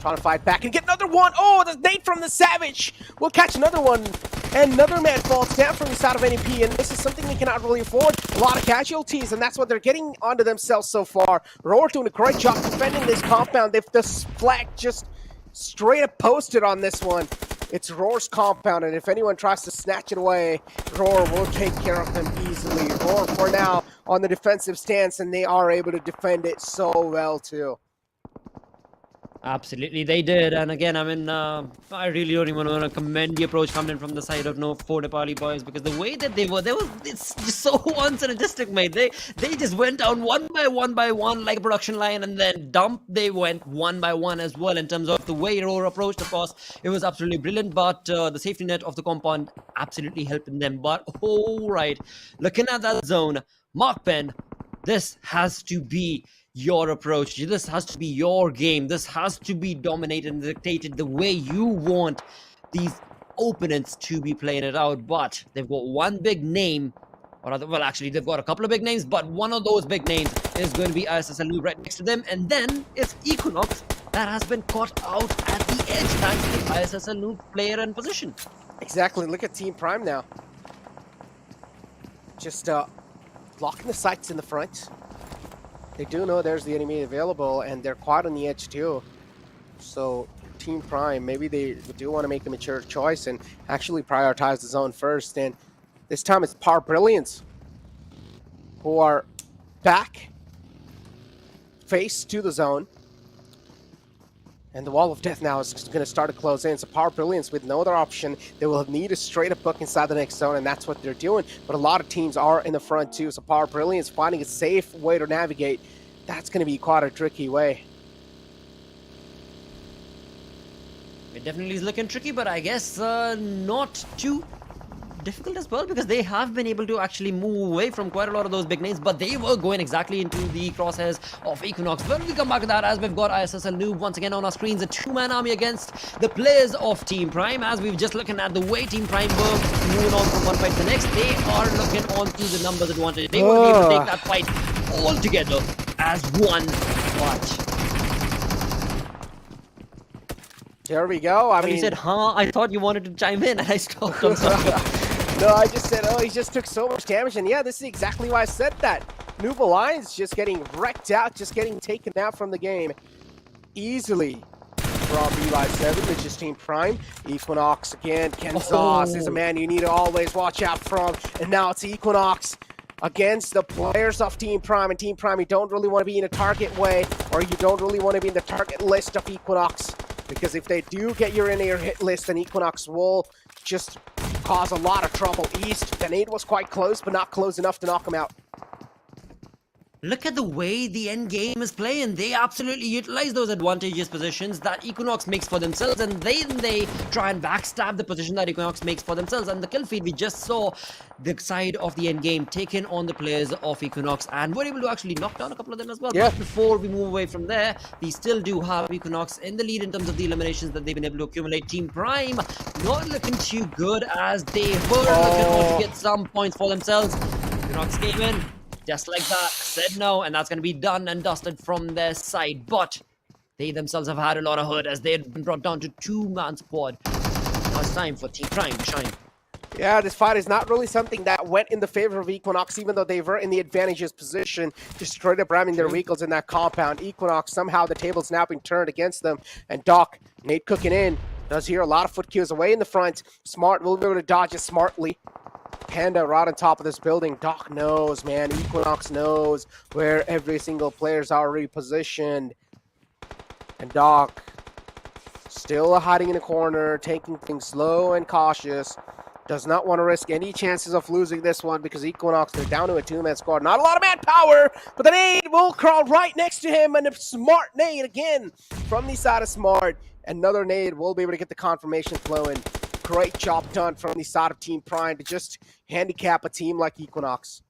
trying to fight back and get another one. Oh, the nade from the Savage will catch another one. And another man falls down from the side of NEP, and this is something they cannot really afford. A lot of casualties, and that's what they're getting onto themselves so far. Roar doing a great job defending this compound. If the flag just straight up posted on this one, it's Roar's compound, and if anyone tries to snatch it away, Roar will take care of them easily. Roar for now on the defensive stance, and they are able to defend it so well too.
Absolutely, they did. And again, I mean, I really don't even want to commend the approach coming in from the side of four Nepali boys, because the way that it's just so unsynergistic, mate. They just went down one by one like a production line, and then they went one by one as well in terms of the way Roar approached. Of course, it was absolutely brilliant, but the safety net of the compound absolutely helping them. But all right, looking at that zone, MAKPEN, this has to be your approach. This has to be your game. This has to be dominated and dictated the way you want these opponents to be playing it out. But they've got one big name, or rather, well, actually, they've got a couple of big names, but one of those big names is going to be ISSL Noob right next to them. And then it's Equinox that has been caught out at the edge thanks to the ISSL Noob player and position.
Exactly. Look at Team Prime now. Just blocking the sights in the front. They do know there's the enemy available, and they're quite on the edge too. So Team Prime, maybe they do want to make a mature choice and actually prioritize the zone first. And this time it's Brilliance who are back, face to the zone. And the wall of death now is going to start to close in. So Brilliance with no other option. They will need a straight up book inside the next zone, and that's what they're doing. But a lot of teams are in the front too. So Brilliance finding a safe way to navigate. That's going to be quite a tricky way.
It definitely is looking tricky, but I guess not too difficult as well, because they have been able to actually move away from quite a lot of those big names, but they were going exactly into the crosshairs of Equinox. When we come back to that, as we've got ISSL Noob once again on our screens, a two-man army against the players of Team Prime. As we've just looking at the way Team Prime were moving on from one fight to the next, they are looking on to the numbers advantage. They will be able to take that fight all together as one watch.
There we go. I mean,
you said, huh? I thought you wanted to chime in, and I stopped. I'm sorry.
No, I just said, oh, he just took so much damage, and yeah, this is exactly why I said that. Noob Alliance just getting wrecked out, just getting taken out from the game easily from Eli 7, which is Team Prime. Equinox again, Kenzos is a man you need to always watch out from, and now it's Equinox against the players of Team Prime, and Team Prime, you don't really want to be in a target way, or you don't really want to be in the target list of Equinox, because if they do get you in your hit list, then Equinox will just cause a lot of trouble. East, the nade was quite close, but not close enough to knock him out.
Look at the way the end game is playing. They absolutely utilize those advantageous positions that Equinox makes for themselves, and then they try and backstab the position that Equinox makes for themselves. And the kill feed, we just saw the side of the end game taking on the players of Equinox, and we're able to actually knock down a couple of them as well.
Yeah.
But before we move away from there, we still do have Equinox in the lead in terms of the eliminations that they've been able to accumulate. Team Prime not looking too good, as they were looking to get some points for themselves. Equinox came in just like that, said no, and that's going to be done and dusted from their side. But they themselves have had a lot of hurt, as they had been brought down to 2-man squad. Now it's time for Team Prime to shine.
Yeah, this fight is not really something that went in the favor of Equinox, even though they were in the advantageous position, just straight up ramming their vehicles in that compound. Equinox, somehow the table's now been turned against them, and Doc, Nate cooking in, does hear a lot of foot cues away in the front. Smart will be able to dodge it smartly. Panda right on top of this building. Doc knows, man. Equinox knows where every single player's already positioned. And Doc still hiding in a corner, taking things slow and cautious. Does not want to risk any chances of losing this one, because Equinox, they're down to a 2-man squad. Not a lot of manpower, but the nade will crawl right next to him, and a smart nade again from the side of Smart. Another nade will be able to get the confirmation flowing. Great job done from the side of Team Prime to just handicap a team like Equinox.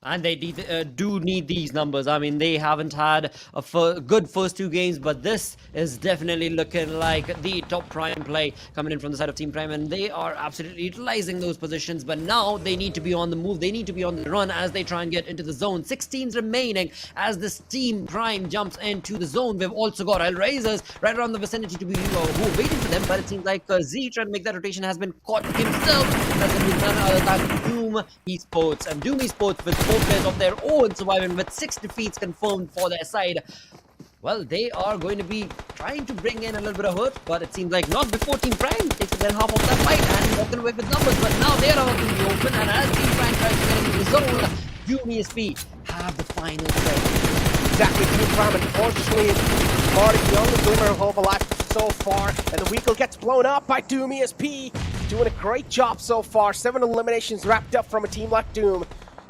And they do need these numbers. I mean, they haven't had a good first 2 games, but this is definitely looking like the top Prime play coming in from the side of Team Prime, and they are absolutely utilizing those positions. But now they need to be on the move. They need to be on the run as they try and get into the zone. 6 teams remaining as this Team Prime jumps into the zone. We've also got HellRaisers right around the vicinity to be who are waiting for them, but it seems like Z trying to make that rotation has been caught himself. That's going to be none other than Doom Esports, and Doom Esports with 4 players of their own surviving with 6 defeats confirmed for their side. Well, they are going to be trying to bring in a little bit of hurt, but it seems like not before Team Prime takes their half of that fight and walking away with numbers. But now they are out in the open, and as Team Prime tries to get into the zone, Doom ESP have the final say.
Exactly, Team Prime, unfortunately, Smart is the only glimmer of hope alive so far, and the vehicle gets blown up by Doom ESP. Doing a great job so far. 7 eliminations wrapped up from a team like Doom.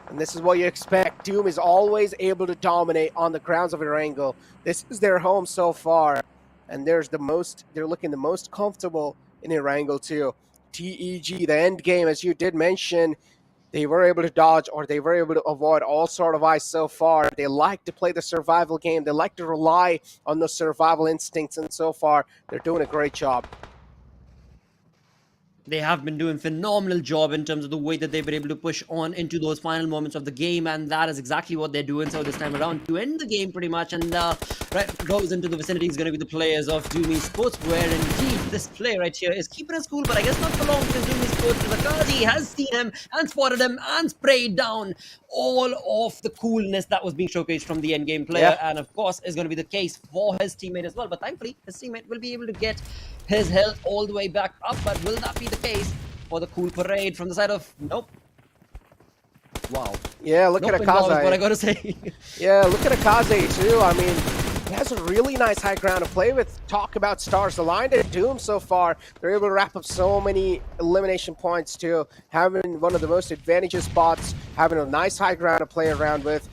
And this is what you expect. Doom is always able to dominate on the grounds of Erangel. This is their home so far. And they're looking the most comfortable in Erangel too. TEG, the end game, as you did mention, they were able to dodge, or they were able to avoid all sort of ice so far. They like to play the survival game. They like to rely on those survival instincts, and so far, they're doing a great job.
They have been doing a phenomenal job in terms of the way that they've been able to push on into those final moments of the game, and that is exactly what they're doing so this time around to end the game pretty much. And right goes into the vicinity is going to be the players of Doom Esports, where indeed this play right here is keeping us cool, but I guess not for long, because Doom Esports, Akazi has seen him and spotted him and sprayed down all of the coolness that was being showcased from the end game player, and of course is going to be the case for his teammate as well. But thankfully his teammate will be able to get his health all the way back up. But will that be the case for the cool parade from the side of nope? Wow.
Yeah, look at Akaze.
What I gotta say.
Yeah, look at Akaze too. I mean, he has a really nice high ground to play with. Talk about stars aligned at Doom so far. They're able to wrap up so many elimination points too. Having one of the most advantageous spots, having a nice high ground to play around with.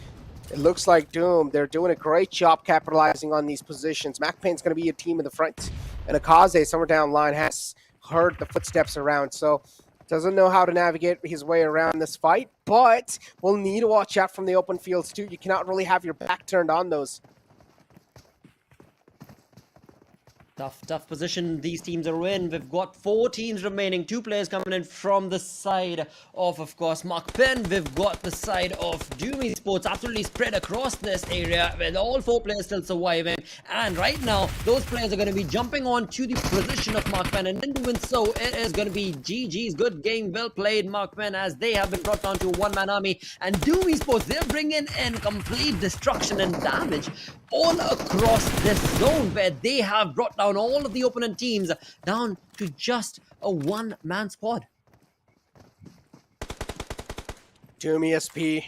It looks like Doom, they're doing a great job capitalizing on these positions. MAKPEN's going to be a team in the front. And Akaze, somewhere down the line, has heard the footsteps around. So doesn't know how to navigate his way around this fight. But we'll need to watch out from the open fields too. You cannot really have your back turned on those.
Tough position these teams are in. We've got 4 teams remaining. 2 players coming in from the side of course, MAKPEN. We've got the side of Doom Esports absolutely spread across this area with all 4 players still surviving. And right now, those players are going to be jumping on to the position of MAKPEN. And in doing so, it is going to be GG's. Good game, well played, MAKPEN, as they have been brought down to a one-man army. And Doom Esports, they're bringing in complete destruction and damage all across this zone, where they have brought down all of the opponent teams down to just a one-man squad.
Doom ESP,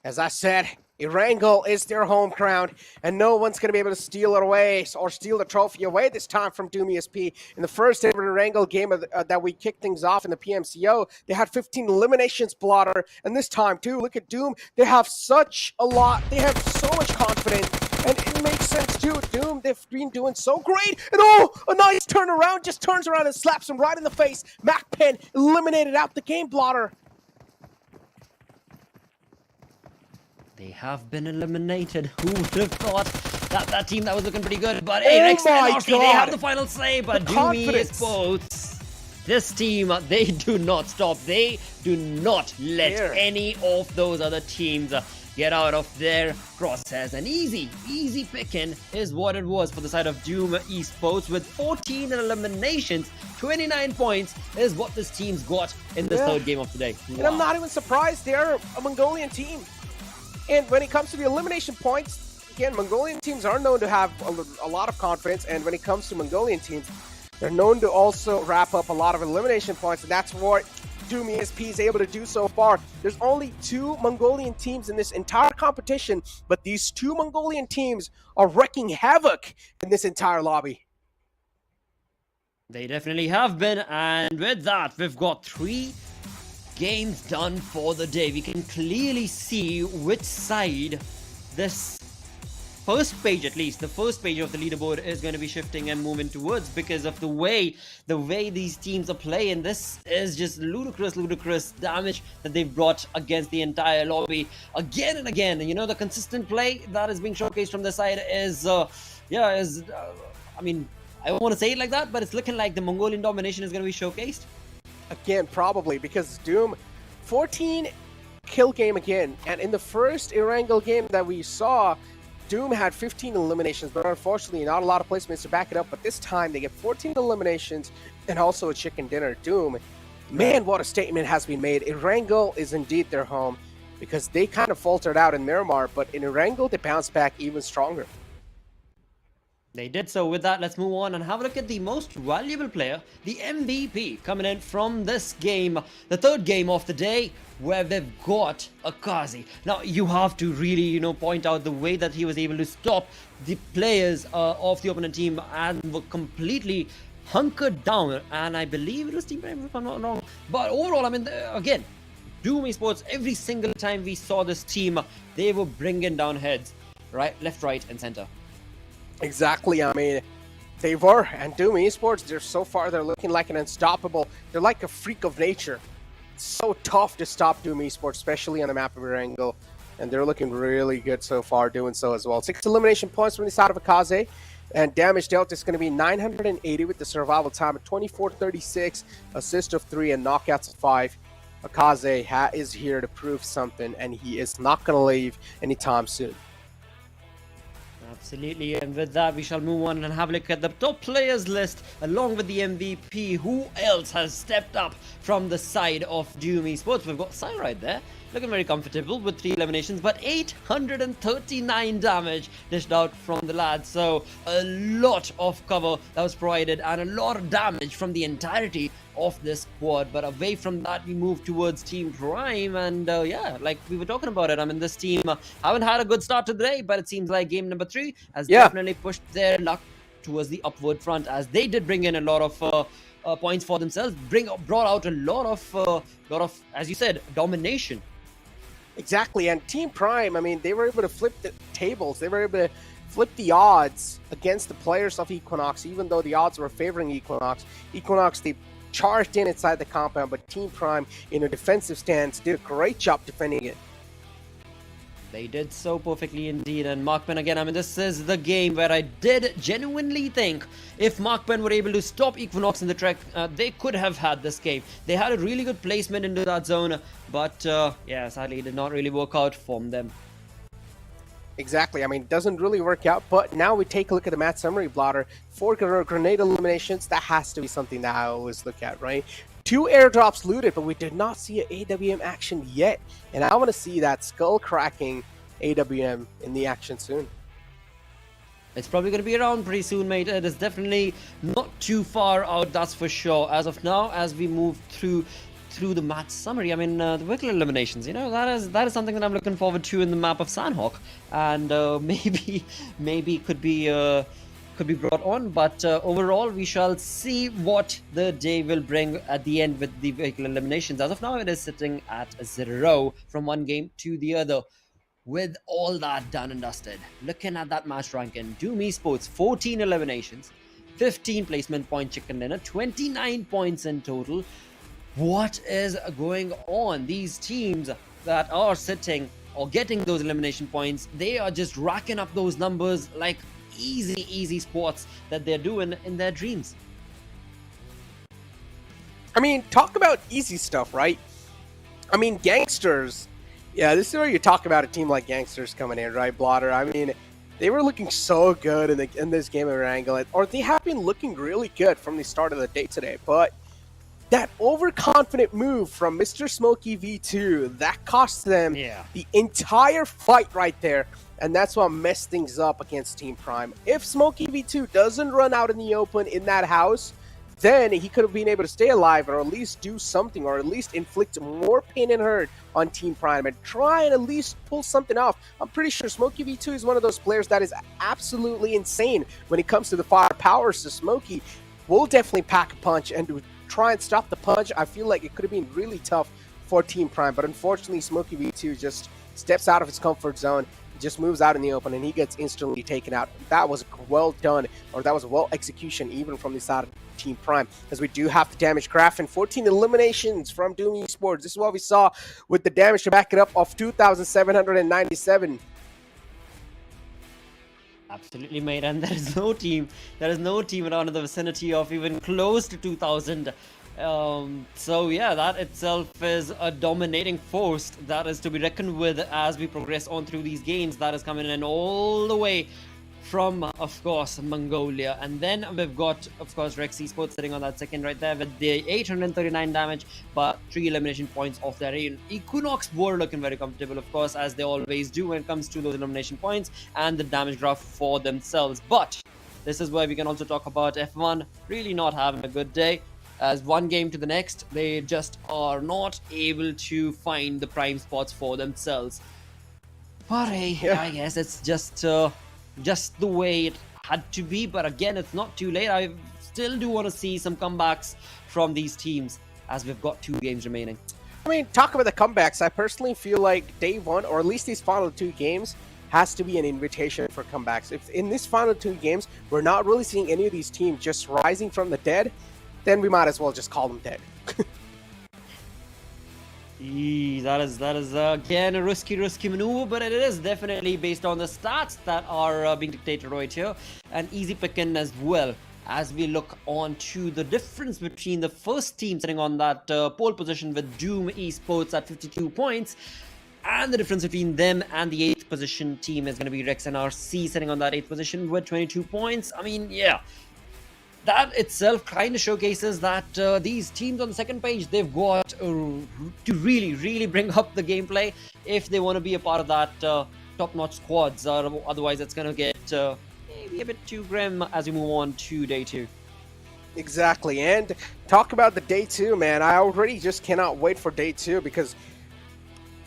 as I said, Erangel is their home ground, and no one's going to be able to steal it away or steal the trophy away this time from Doom ESP. In the first ever Erangel game that we kicked things off in the PMCO, they had 15 eliminations, Blotter, and this time too, look at Doom. They have such a lot. They have so much confidence, and it makes sense too. Doom, they've been doing so great, and oh, a nice turnaround, just turns around and slaps him right in the face. MAKPEN eliminated out the game, Blotter.
They have been eliminated. Who would have thought that team that was looking pretty good? But hey, Rex and Aussie, they have the final say. But Doom Esports, this team, they do not stop. They do not let any of those other teams get out of their crosshairs. And easy picking is what it was for the side of Doom Esports, with 14 eliminations. 29 points is what this team's got in the third game of the day.
And I'm not even surprised. They're a Mongolian team. And when it comes to the elimination points, again, Mongolian teams are known to have a lot of confidence. And when it comes to Mongolian teams, they're known to also wrap up a lot of elimination points. And that's what Doom ESP is able to do so far. There's only 2 Mongolian teams in this entire competition, but these 2 Mongolian teams are wreaking havoc in this entire lobby.
They definitely have been. And with that, we've got 3 games done for the day. We can clearly see which side this first page, at least the first page of the leaderboard, is going to be shifting and moving towards, because of the way these teams are playing. This is just ludicrous damage that they've brought against the entire lobby again and again. And you know, the consistent play that is being showcased from the side is I mean, I don't want to say it like that, but it's looking like the Mongolian domination is going to be showcased.
Again, probably, because Doom, 14 kill game again. And in the first Erangel game that we saw, Doom had 15 eliminations, but unfortunately not a lot of placements to back it up. But this time they get 14 eliminations and also a chicken dinner. Doom, man, what a statement has been made. Erangel is indeed their home, because they kind of faltered out in Miramar, but in Erangel they bounced back even stronger.
They did so. With that, let's move on and have a look at the most valuable player, the MVP, coming in from this game, the third game of the day, where they've got Akazi. Now, you have to really, point out the way that he was able to stop the players of the opponent team and were completely hunkered down. And I believe it was Team Prime, if I'm not wrong. But overall, I mean, again, Doom Esports, every single time we saw this team, they were bringing down heads, right, left, right, and center.
Exactly. I mean, they were. And Doom Esports, they're looking like an unstoppable. They're like a freak of nature. It's so tough to stop Doom Esports, especially on the map of Erangel. And they're looking really good so far, doing so as well. 6 elimination points from the side of Akaze. And damage dealt is going to be 980 with the survival time of 24-36, assist of 3, and knockouts of 5. Akaze is here to prove something, and he is not going to leave anytime soon.
Absolutely, and with that, we shall move on and have a look at the top players list along with the MVP. Who else has stepped up from the side of Doom Esports? We've got Sai right there, looking very comfortable with 3 eliminations, but 839 damage dished out from the lads. So a lot of cover that was provided and a lot of damage from the entirety of this squad. But away from that, we move towards Team Prime, and like we were talking about it, I mean, this team haven't had a good start to the day, but it seems like game number 3 has definitely pushed their luck towards the upward front, as they did bring in a lot of points for themselves, brought out a lot of, as you said, domination.
Exactly. And Team Prime, I mean, they were able to flip the tables. They were able to flip the odds against the players of Equinox, even though the odds were favoring Equinox. Equinox, they charged in inside the compound, but Team Prime, in a defensive stance, did a great job defending it.
They did so perfectly indeed, and MAKPEN again, I mean, this is the game where I did genuinely think if MAKPEN were able to stop Equinox in the trek, they could have had this game. They had a really good placement into that zone, but yeah, sadly it did not really work out for them.
Exactly. I mean, it doesn't really work out, but now we take a look at the match summary blotter. 4 grenade eliminations, that has to be something that I always look at, right? 2 airdrops looted, but we did not see an AWM action yet. And I want to see that skull-cracking AWM in the action soon.
It's probably going to be around pretty soon, mate. It is definitely not too far out, that's for sure. As of now, as we move through the match summary, I mean, the vehicle eliminations, you know, that is something that I'm looking forward to in the map of Sandhawk. And maybe could be brought on, but overall we shall see what the day will bring at the end with the vehicle eliminations. As of now, it is sitting at 0 from one game to the other. With all that done and dusted, looking at that match ranking, Doom Esports 14 eliminations, 15 placement point chicken dinner, 29 points in total. What is going on? These teams that are sitting or getting those elimination points, they are just racking up those numbers like easy sports that they're doing in their dreams.
I mean, talk about easy stuff, right? I mean, Gangsters. Yeah, this is where you talk about a team like Gangsters coming in, right, Blotter? I mean, they were looking so good in this game of Wrangle, or they have been looking really good from the start of the day today, but that overconfident move from Mr. Smokey V2, that cost them the entire fight right there. And that's what messed things up against Team Prime. If Smokey V2 doesn't run out in the open in that house, then he could have been able to stay alive or at least do something or at least inflict more pain and hurt on Team Prime and try and at least pull something off. I'm pretty sure Smokey V2 is one of those players that is absolutely insane when it comes to the firepower. So Smokey will definitely pack a punch and try and stop the punch. I feel like it could have been really tough for Team Prime, but unfortunately Smokey V2 just steps out of his comfort zone, just moves out in the open, and he gets instantly taken out. That was well done, or that was well execution even from the side of Team Prime, as we do have the damage graph and 14 eliminations from Doom Esports. This is what we saw with the damage to back it up of 2,797.
Absolutely, mate, and there is no team around in the vicinity of even close to 2,000. So yeah, that itself is a dominating force that is to be reckoned with as we progress on through these games. That is coming in all the way from, of course, Mongolia. And then we've got, of course, Rex Esports sitting on that second right there with the 839 damage, but 3 elimination points of their own. Equinox were looking very comfortable, of course, as they always do when it comes to those elimination points and the damage graph for themselves. But this is where we can also talk about F1 really not having a good day. As one game to the next, they just are not able to find the prime spots for themselves. But hey, I guess it's just the way it had to be. But again, it's not too late. I still do want to see some comebacks from these teams as we've got 2 games remaining.
I mean, talk about the comebacks. I personally feel like day 1, or at least these final 2 games, has to be an invitation for comebacks. If in these final 2 games, we're not really seeing any of these teams just rising from the dead, then we might as well just call them dead.
That is again a risky maneuver, but it is definitely based on the stats that are being dictated right here. An easy pick-in as well, as we look on to the difference between the first team sitting on that pole position with Doom Esports at 52 points, and the difference between them and the 8th position team is going to be Rex and RC sitting on that 8th position with 22 points. I mean, yeah. That itself kind of showcases that these teams on the second page, they've got to really bring up the gameplay if they want to be a part of that top-notch squads. Otherwise, it's going to get maybe a bit too grim as we move on to day 2.
Exactly. And talk about the day 2, man. I already just cannot wait for day 2 because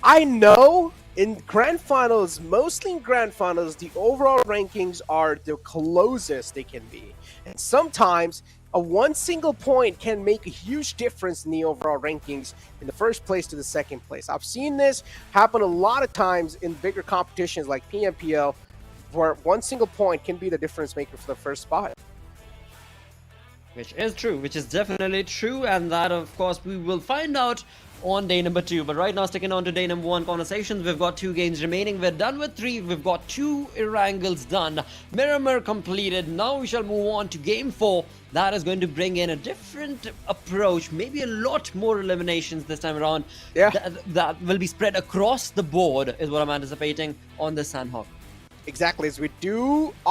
I know in grand finals, mostly in grand finals, the overall rankings are the closest they can be. And sometimes a one single point can make a huge difference in the overall rankings in the first place to the second place. I've seen this happen a lot of times in bigger competitions like PMCO, where one single point can be the difference maker for the first spot.
Which is true, which is definitely true, and that of course we will find out on day number 2. But right now, sticking on to day number 1 conversations, we've got 2 games remaining. We're done with 3. We've got 2 Erangles done. Miramar completed. Now we shall move on to game 4. That is going to bring in a different approach, maybe a lot more eliminations this time around.
Yeah.
That will be spread across the board, is what I'm anticipating on the Sandhawk.
Exactly, as we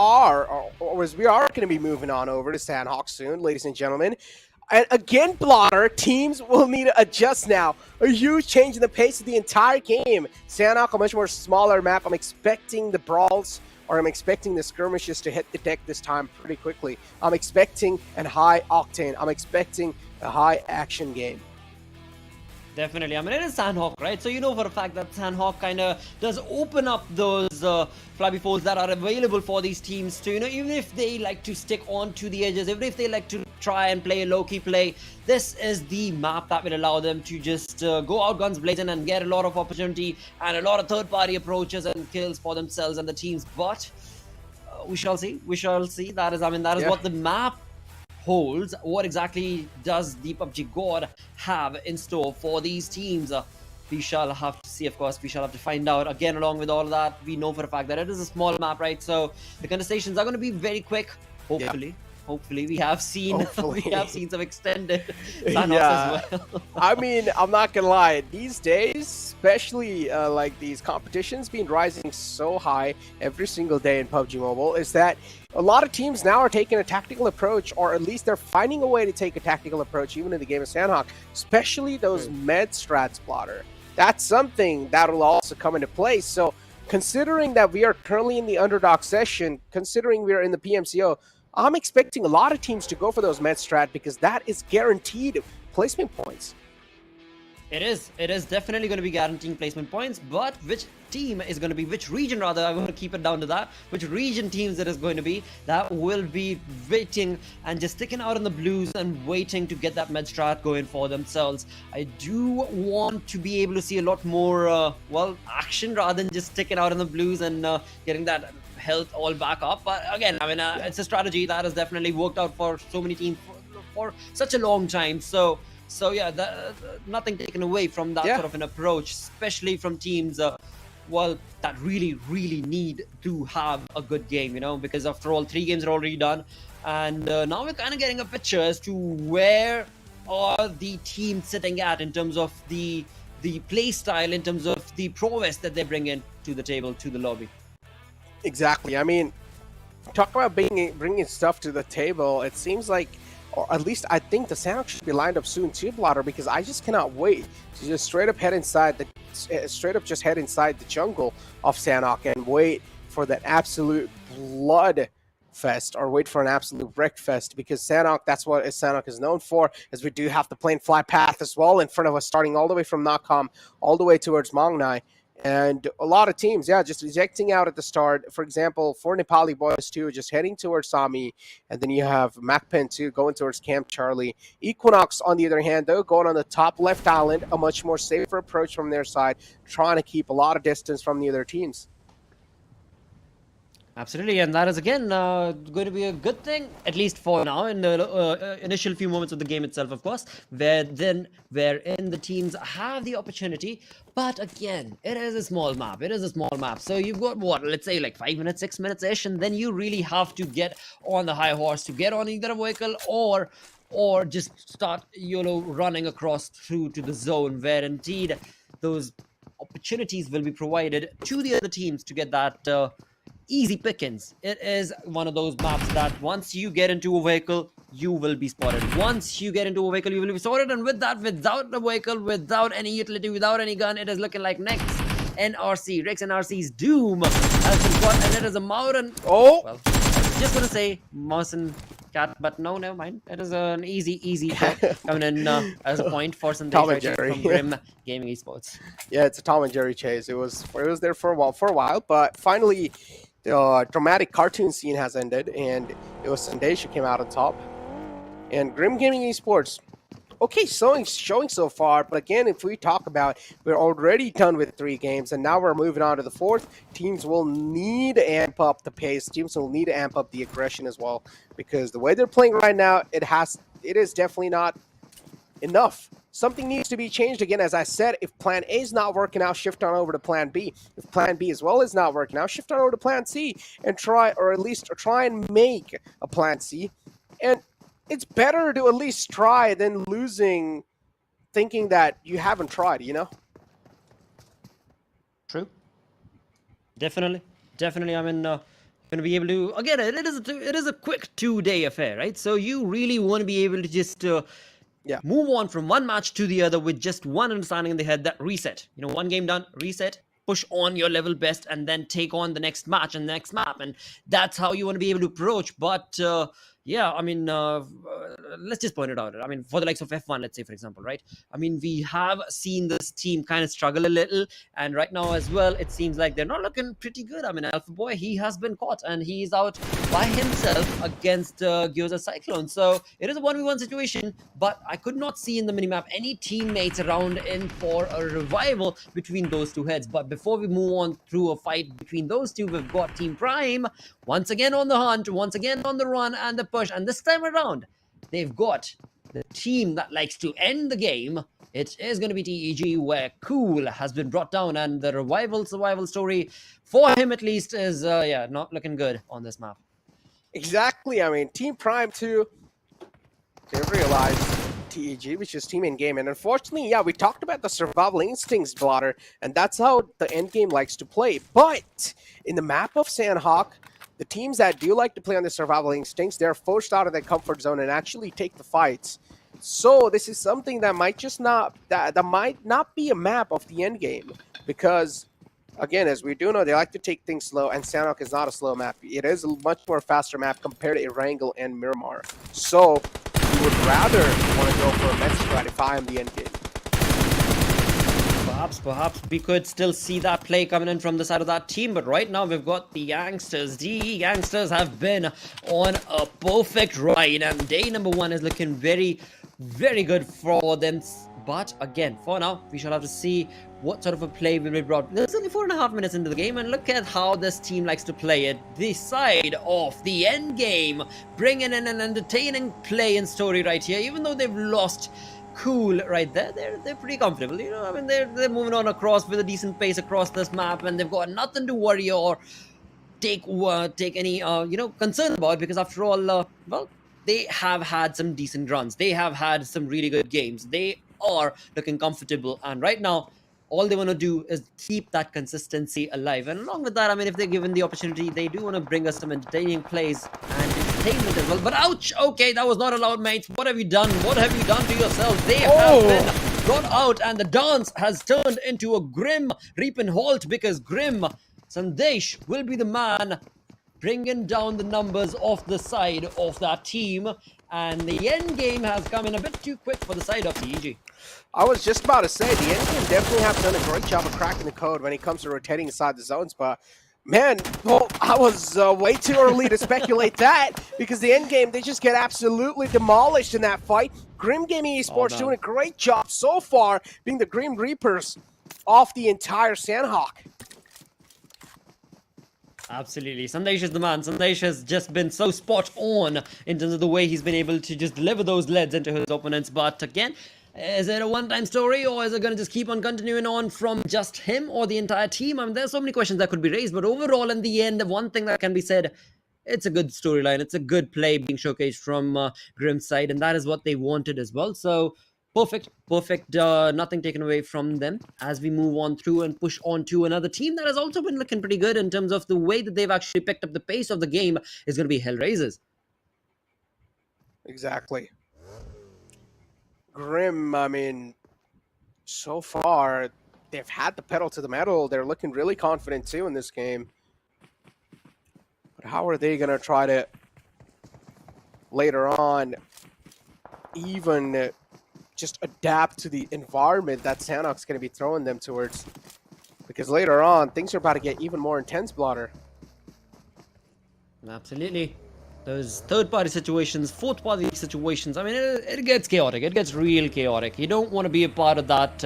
are going to be moving on over to Sandhawk soon, ladies and gentlemen. And again, Blotter, teams will need to adjust now. A huge change in the pace of the entire game. Sandhawk, a much more smaller map. I'm expecting the brawls, or I'm expecting the skirmishes to hit the deck this time pretty quickly. I'm expecting a high octane. I'm expecting a high action game.
Definitely. I mean, it is Sandhawk, right? So you know for a fact that Sandhawk kind of does open up those flabby folds that are available for these teams to, even if they like to stick on to the edges, even if they like to try and play a low-key play, this is the map that will allow them to just go out guns blazing and get a lot of opportunity and a lot of third-party approaches and kills for themselves and the teams. But we shall see. We shall see. That is what the map holds. What exactly does the PUBG God have in store for these teams? We shall have to see, of course. We shall have to find out. Again, along with all of that, we know for a fact that it is a small map, right? So the conversations are going to be very quick, hopefully. Yeah. Hopefully, we have seen some extended as well.
I mean, I'm not gonna lie. These days, especially like these competitions being rising so high every single day in PUBG Mobile, is that a lot of teams now are taking a tactical approach, or at least they're finding a way to take a tactical approach, even in the game of Sandhawk. Especially those med strats, Blotter. That's something that will also come into play. So, considering that we are currently in the underdog session, considering we are in the PMCO. I'm expecting a lot of teams to go for those med strat because that is guaranteed placement points.
It is definitely going to be guaranteeing placement points, but which team is going to be, which region rather, I'm going to keep it down to that, which region teams it is going to be, that will be waiting and just sticking out in the blues and waiting to get that med strat going for themselves. I do want to be able to see a lot more, action rather than just sticking out in the blues and getting that health all back up. But again, I mean, it's a strategy that has definitely worked out for so many teams for such a long time. So yeah, nothing taken away from that sort of an approach, especially from teams that really need to have a good game, because after all, 3 games are already done, and now we're kind of getting a picture as to where are the teams sitting at in terms of the play style, in terms of the prowess that they bring in to the table, to the lobby.
Exactly. I mean, talk about bringing stuff to the table. It seems like, or at least I think the Sandhawk should be lined up soon too, Blotter, because I just cannot wait to just straight up head inside the jungle of Sandhawk and wait for that absolute blood fest, or wait for an absolute wreck fest, because Sandhawk, that's what Sandhawk is known for, as we do have the plane fly path as well in front of us, starting all the way from Nakam all the way towards Mongnai. And a lot of teams, just ejecting out at the start. For example, for Nepali Boys 2, just heading towards Sami. And then you have MAKPEN 2 going towards Camp Charlie. Equinox, on the other hand, though, going on the top left island, a much more safer approach from their side, trying to keep a lot of distance from the other teams.
Absolutely, and that is again going to be a good thing, at least for now, in the initial few moments of the game itself, of course, wherein the teams have the opportunity. But again, it is a small map. So you've got let's say like 5 minutes, 6 minutes-ish, and then you really have to get on the high horse to get on either a vehicle or just start running across through to the zone, where indeed those opportunities will be provided to the other teams to get that easy pickings. It is one of those maps that once you get into a vehicle, you will be spotted. Once you get into a vehicle, you will be spotted, and with that, without the vehicle, without any utility, without any gun, it is looking like next NRC, Rex NRC's doom has been got, and it is a mountain.
Oh!
Well, I was just gonna say mouse and cat, but no, never mind. It is an easy coming in as a point for some
Tom and Jerry
from Grim Gaming Esports.
Yeah, it's a Tom and Jerry chase. It was there for a while, but finally the dramatic cartoon scene has ended, and it was Sandesh came out on top. And Grim Gaming Esports, okay, showing so far, but again, if we talk about, we're already done with 3 games, and now we're moving on to the 4th. Teams will need to amp up the pace. Teams will need to amp up the aggression as well, because the way they're playing right now, it is definitely not enough. Something needs to be changed again. As I said, if plan A is not working out, shift on over to plan B. If plan B as well is not working out, shift on over to plan C and try, or at least try and make a plan C. And it's better to at least try than losing thinking that you haven't tried, you know?
True. Definitely. I mean, going to be able to, again, it is a quick 2-day affair, right? So you really want to be able to just move on from one match to the other with just one understanding in the head, that reset. You know, one game done, reset, push on your level best, and then take on the next match and the next map. And that's how you want to be able to approach. But yeah, I mean, let's just point it out. I mean, for the likes of F1, let's say, for example, right? I mean, we have seen this team kind of struggle a little. And right now as well, it seems like they're not looking pretty good. I mean, Alpha Boy, he has been caught and he's out by himself against GOZA Cyclone. So it is a 1v1 situation, but I could not see in the minimap any teammates around in for a revival between those two heads. But before we move on through a fight between those two, we've got Team Prime once again on the hunt, once again on the run and the push. And this time around, they've got the team that likes to end the game. It is going to be TEG, where Cool has been brought down, and the survival story for him at least is not looking good on this map.
Exactly. I mean, Team Prime too, they've realized TEG, which is team in game, and unfortunately, yeah, we talked about the survival instincts, Blotter, and that's how the end game likes to play. But in the map of Sandhawk, the teams that do like to play on the survival instincts, they're forced out of their comfort zone and actually take the fights. So this is something that might just not that might not be a map of the end game, because again, as we do know, they like to take things slow, and Sandhawk is not a slow map. It is a much more faster map compared to Erangel and Miramar. So we would rather want to go for a mech strat if I am the end game.
Perhaps we could still see that play coming in from the side of that team, but right now we've got the Gangsters. The Gangsters have been on a perfect ride, and day number 1 is looking very, very good for them. But again, for now, we shall have to see what sort of a play will be brought. There's only 4.5 minutes into the game, and look at how this team likes to play it. The side of the end game, bringing in an entertaining play and story right here, even though they've lost Cool right there. They're pretty comfortable, you know. I mean, they're moving on across with a decent pace across this map, and they've got nothing to worry or take any concern about, because after all, well, they have had some decent runs. They have had some really good games. They are looking comfortable, and right now, all they want to do is keep that consistency alive. And along with that, I mean, if they're given the opportunity, they do want to bring us some entertaining plays and entertainment as well. But ouch! Okay, that was not allowed, mates. What have you done? What have you done to yourselves? They have been brought out, and the dance has turned into a grim reap and halt, because Grim Sandesh will be the man bringing down the numbers of the side of that team. And the end game has come in a bit too quick for the side of TEG.
I was just about to say, the end game definitely have done a great job of cracking the code when it comes to rotating inside the zones, but man, well, I was way too early to speculate that, because the end game, they just get absolutely demolished in that fight. Grim Gaming Esports doing a great job so far, being the Grim Reapers off the entire Sandhawk.
Absolutely. Sandesh is the man. Sandesh has just been so spot on in terms of the way he's been able to just deliver those leads into his opponents. But again, is it a one-time story, or is it going to just keep on continuing on from just him or the entire team? I mean, there's so many questions that could be raised, but overall, in the end, one thing that can be said, it's a good storyline. It's a good play being showcased from Grim's side, and that is what they wanted as well. So perfect, nothing taken away from them as we move on through and push on to another team that has also been looking pretty good in terms of the way that they've actually picked up the pace of the game. Is going to be HellRaisers.
Exactly. Grim, I mean, so far, they've had the pedal to the metal. They're looking really confident, too, in this game. But how are they going to try to, later on, even just adapt to the environment that Sandhawk's going to be throwing them towards? Because later on, things are about to get even more intense, Blotter.
Absolutely. Those third-party situations, fourth-party situations, I mean, it gets chaotic. It gets real chaotic. You don't want to be a part of that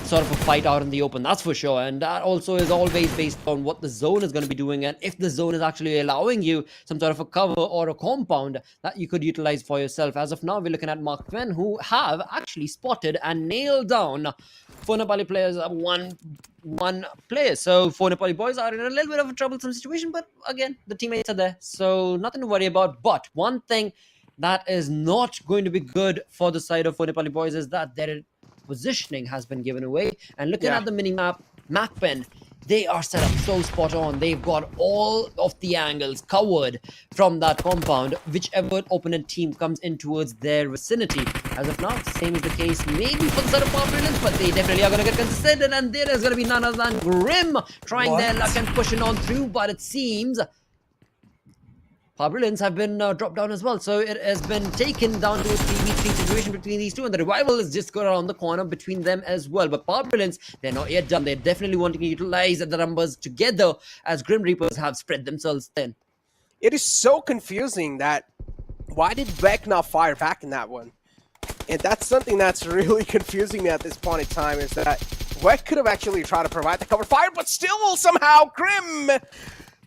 sort of a fight out in the open, that's for sure. And that also is always based on what the zone is going to be doing, and if the zone is actually allowing you some sort of a cover or a compound that you could utilize for yourself. As of now, we're looking at MAKPEN, who have actually spotted and nailed down 4 Nepali players, one player. So 4 Nepali boys are in a little bit of a troublesome situation, but again, the teammates are there, so nothing to worry about. But one thing that is not going to be good for the side of 4 Nepali boys is that their positioning has been given away. And looking at the mini-map, MAKPEN, they are set up so spot on. They've got all of the angles covered from that compound, whichever opponent team comes in towards their vicinity. As of now, the same is the case maybe for the side of Brilliance, but they definitely are going to get considered, and there is going to be none other than Grim trying their luck and pushing on through, but it seems Brilliance have been dropped down as well. So it has been taken down to a 3v3 situation between these two, and the revival is just going around the corner between them as well. But Brilliance, they're not yet done. They're definitely wanting to utilize the numbers together as Grim Reapers have spread themselves thin.
It is so confusing that why did Beck not fire back in that one? And that's something that's really confusing me at this point in time, is that Beck could have actually tried to provide the cover fire, but still somehow Grim,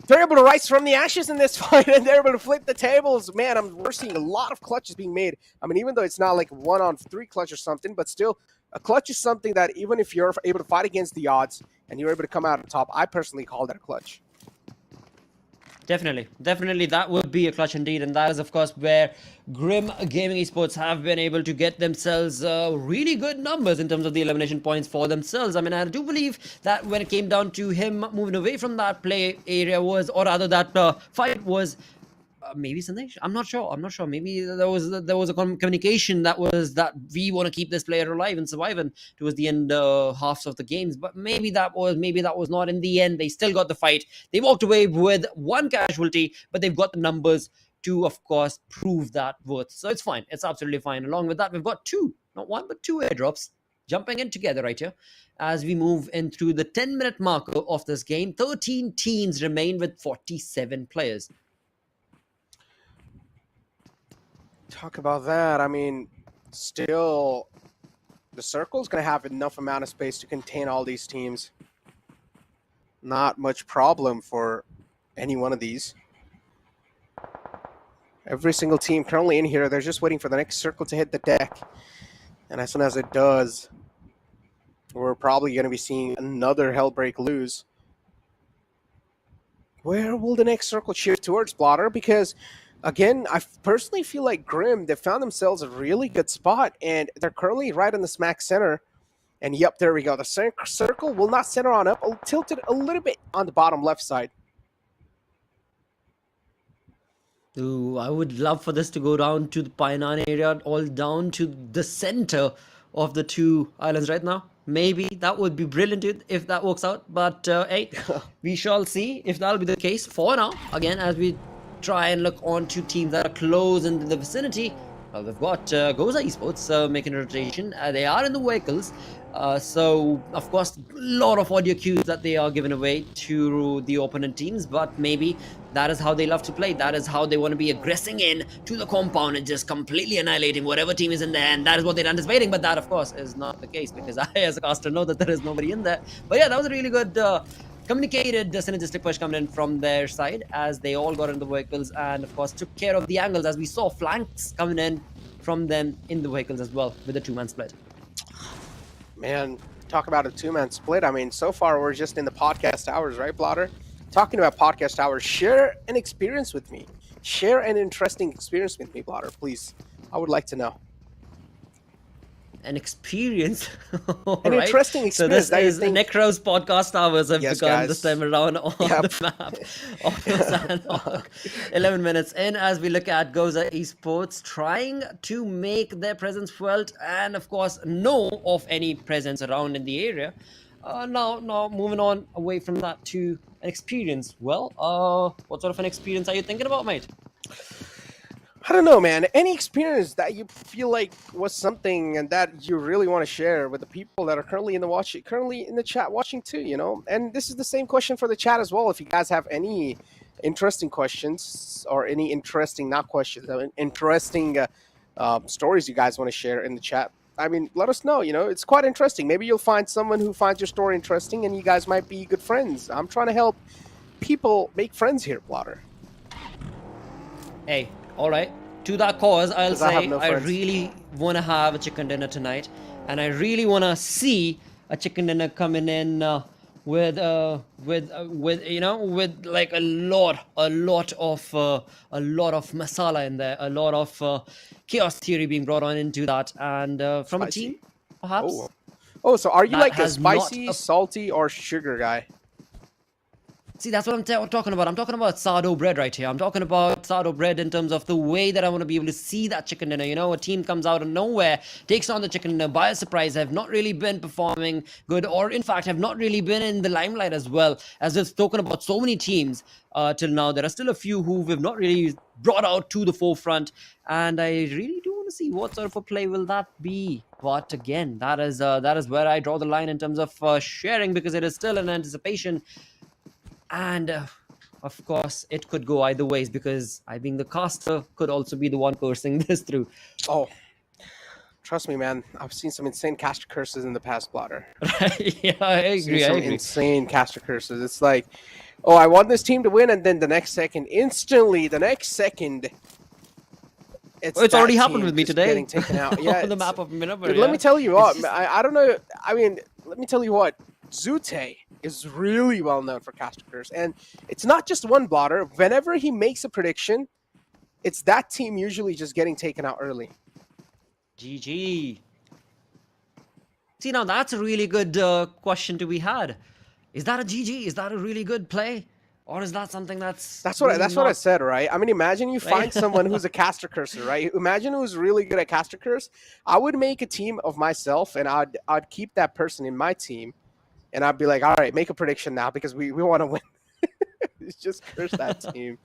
they're able to rise from the ashes in this fight, and they're able to flip the tables. Man, we're seeing a lot of clutches being made. I mean, even though it's not like 1-on-3 clutch or something, but still, a clutch is something that even if you're able to fight against the odds and you're able to come out on top, I personally call that a clutch.
Definitely that would be a clutch indeed, and that is of course where Grim Gaming Esports have been able to get themselves really good numbers in terms of the elimination points for themselves. I mean, I do believe that when it came down to him moving away from that play area was, or rather that fight was, maybe something, I'm not sure. Maybe there was a communication that was that we want to keep this player alive and surviving towards the end halves of the games, but maybe that was not. In the end, they still got the fight. They walked away with 1 casualty, but they've got the numbers to, of course, prove that worth. So it's fine. It's absolutely fine. Along with that, we've got 2, not 1, but 2 airdrops jumping in together right here as we move in through the 10-minute marker of this game. 13 teams remain with 47 players.
Talk about that. I mean, still, the circle's going to have enough amount of space to contain all these teams. Not much problem for any one of these. Every single team currently in here, they're just waiting for the next circle to hit the deck. And as soon as it does, we're probably going to be seeing another Hellbreak lose. Where will the next circle shift towards, Blotter? Because again, I personally feel like Grim, they found themselves a really good spot, and they're currently right in the smack center. And yep, there we go. The circle will not center on up. I'll tilt it a little bit on the bottom left side.
Ooh, I would love for this to go down to the Painan area, all down to the center of the 2 islands right now. Maybe that would be brilliant if that works out. But hey, we shall see if that'll be the case. For now, again, as we try and look on to teams that are close in the vicinity. Well, we've got GOZA ESports making a rotation. They are in the vehicles. So, of course, a lot of audio cues that they are giving away to the opponent teams. But maybe that is how they love to play. That is how they want to be aggressing in to the compound and just completely annihilating whatever team is in there. And that is what they're anticipating. But that, of course, is not the case, because I, as a caster, know that there is nobody in there. But yeah, that was a really good communicated synergistic push coming in from their side as they all got in the vehicles and, of course, took care of the angles as we saw flanks coming in from them in the vehicles as well with a 2-man split.
Man, talk about a 2-man split. I mean, so far we're just in the podcast hours, right, Blotter? Talking about podcast hours, share an experience with me. Share an interesting experience with me, Blotter, please. I would like to know.
An experience.
An interesting experience.
So this is Necro's podcast hours have
yes,
become
guys.
This time around on the map of the Sandhawk. 11 minutes in as we look at GOZA Esports trying to make their presence felt and, of course, know of any presence around in the area. Now moving on away from that to an experience. Well, what sort of an experience are you thinking about, mate?
I don't know, man. Any experience that you feel like was something and that you really want to share with the people that are currently in the chat watching too, you know? And this is the same question for the chat as well. If you guys have any interesting questions or any interesting, not questions, interesting stories you guys want to share in the chat, I mean, let us know. You know, it's quite interesting. Maybe you'll find someone who finds your story interesting, and you guys might be good friends. I'm trying to help people make friends here, Blotter.
Hey, all right. To that cause, I'll say I
friends.
really want to have a chicken dinner tonight, and I really want to see a chicken dinner coming in with you know, with like a lot of masala in there, a lot of chaos theory being brought on into that, and from a team, perhaps.
Oh, so are you
that
like a
has not
spicy, salty, or sugar guy?
See, that's what I'm talking about. I'm talking about sourdough bread right here. I'm talking about sourdough bread in terms of the way that I want to be able to see that chicken dinner. You know, a team comes out of nowhere, takes on the chicken dinner by a surprise, have not really been performing good, or in fact, have not really been in the limelight as well. As we've spoken about so many teams till now, there are still a few who we've not really brought out to the forefront. And I really do want to see what sort of a play will that be. But again, that is where I draw the line in terms of sharing, because it is still an anticipation. And of course, it could go either ways, because I being the caster could also be the one cursing this through.
Oh, trust me, man. I've seen some insane caster curses in the past, Blotter.
Yeah, I agree.
Insane caster curses. It's like, oh, I want this team to win, and then the next second, it's
already happened with me today.
Getting taken out. Yeah,
on the map of Miramar.
Dude, let me tell you what. I don't know. I mean, let me tell you what. Zute is really well known for caster curse, and it's not just one, Blotter. Whenever he makes a prediction, it's that team usually just getting taken out early.
GG. See, now that's a really good question to be had. Is that a GG? Is that a really good play? Or is that something that's
what I said, right? I mean, imagine you find someone who's a caster cursor, right? Imagine who's really good at caster curse. I would make a team of myself, and I'd keep that person in my team, and I'd be like, all right, make a prediction now, because we want to win. It's just curse that team.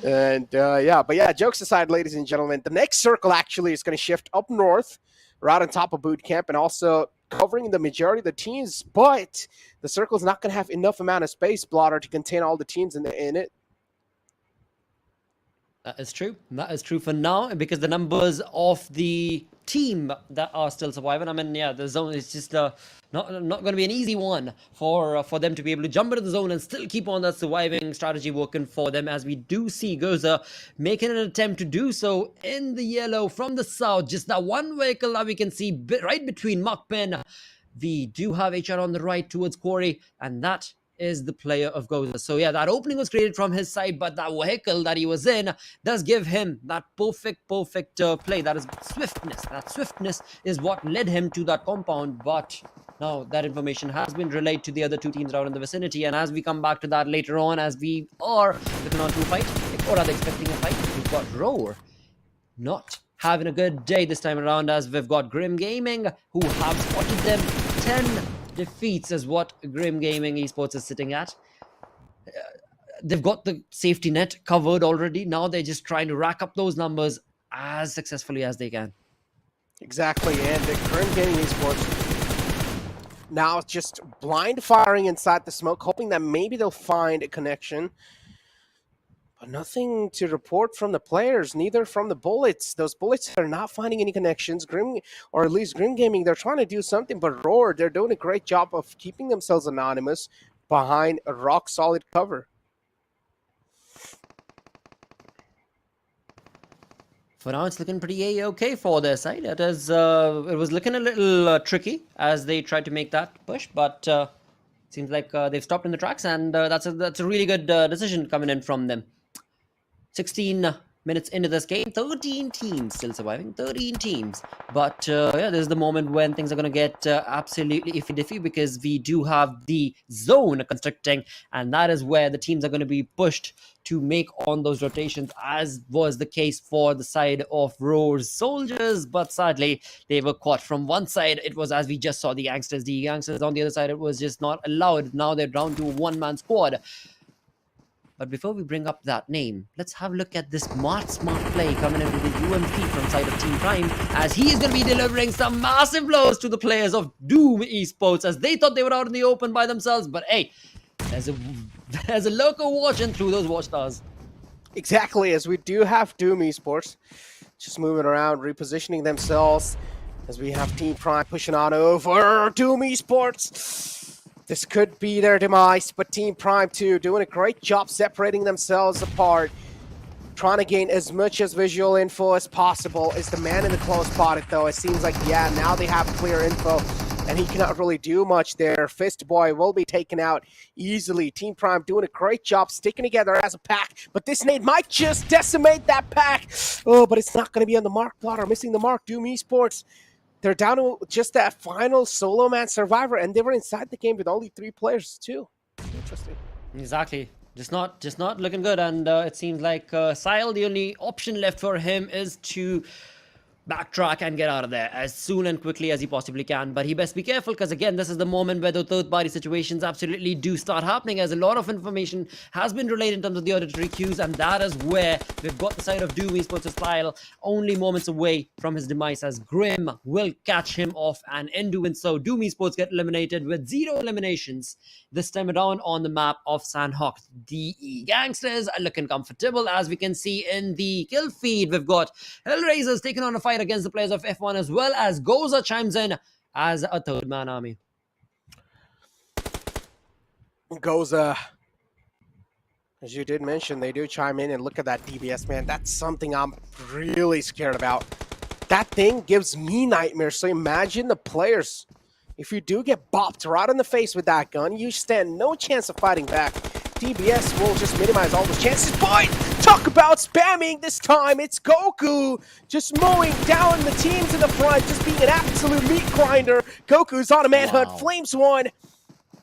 And yeah, jokes aside, ladies and gentlemen, the next circle actually is going to shift up north, right on top of boot camp, and also covering the majority of the teams, but the circle is not going to have enough amount of space, Blotter, to contain all the teams in it.
That is true. That is true for now, because the numbers of the team that are still surviving, I mean, yeah, the zone is just not going to be an easy one for them to be able to jump into the zone and still keep on that surviving strategy working for them, as we do see GOZA making an attempt to do so in the yellow from the south. Just that one vehicle that we can see right between MAKPEN. We do have HR on the right towards Quarry, and that is the player of GOZA. So yeah, that opening was created from his side, but that vehicle that he was in does give him that perfect play. That is swiftness. That swiftness is what led him to that compound, but now that information has been relayed to the other two teams around in the vicinity, and as we come back to that later on, as we are looking on to a fight, or are they expecting a fight? We've got Roar not having a good day this time around, as we've got Grim Gaming, who have spotted them. 10 defeats is what Grim Gaming Esports is sitting at. They've got the safety net covered already. Now they're just trying to rack up those numbers as successfully as they can.
Exactly, and the Grim Gaming Esports now just blind firing inside the smoke, hoping that maybe they'll find a connection. But nothing to report from the players, neither from the bullets. Those bullets are not finding any connections. Grim Gaming, they're trying to do something, but Roar, they're doing a great job of keeping themselves anonymous behind a rock-solid cover.
For now, it's looking pretty A-okay for their side. It was looking a little tricky as they tried to make that push, but seems like they've stopped in the tracks, and that's a really good decision coming in from them. 16 minutes into this game, 13 teams still surviving, 13 teams. But yeah, this is the moment when things are going to get absolutely iffy-diffy, because we do have the zone constructing, and that is where the teams are going to be pushed to make on those rotations, as was the case for the side of Roar's soldiers. But sadly, they were caught from one side. It was, as we just saw, the Gangsters. The Gangsters on the other side, it was just not allowed. Now they're down to a one-man squad. But before we bring up that name, let's have a look at this smart play coming in with the UMP from side of Team Prime, as he is going to be delivering some massive blows to the players of Doom Esports, as they thought they were out in the open by themselves. But hey, there's a lurker watching through those watchtowers.
Exactly, as we do have Doom Esports just moving around, repositioning themselves. as we have Team Prime pushing on over Doom Esports. This could be their demise, but Team Prime too doing a great job separating themselves apart, trying to gain as much as visual info as possible. Is the man in the close spotted though? It seems like, yeah, now they have clear info, and he cannot really do much there. Fist Boy will be taken out easily. Team Prime doing a great job sticking together as a pack, but this nade might just decimate that pack. Oh, but it's not going to be on the mark plotter, missing the mark. Doom Esports, they're down to just that final solo man survivor, and they were inside the game with only 3 players too. Interesting.
Exactly. Just not looking good, and it seems like Sile, the only option left for him is to backtrack and get out of there as soon and quickly as he possibly can. But he best be careful, because again, this is the moment where the third-party situations absolutely do start happening, as a lot of information has been relayed in terms of the auditory cues, and that is where we've got the side of Doom Esports' style only moments away from his demise, as Grim will catch him off, and in doing so, Doom Esports get eliminated with 0 eliminations, this time around on the map of Sandhawk. The Gangsters are looking comfortable, as we can see in the kill feed. We've got HellRaisers taking on a fight against the players of F1, as well as GOZA chimes in as a third-man army.
GOZA, as you did mention, they do chime in, and look at that DBS, man. That's something I'm really scared about. That thing gives me nightmares, so imagine the players. If you do get bopped right in the face with that gun, you stand no chance of fighting back. DBS will just minimize all those chances, but talk about spamming this time. It's Goku just mowing down the teams in the front, just being an absolute meat grinder. Goku's on a manhunt. Wow. Flames won.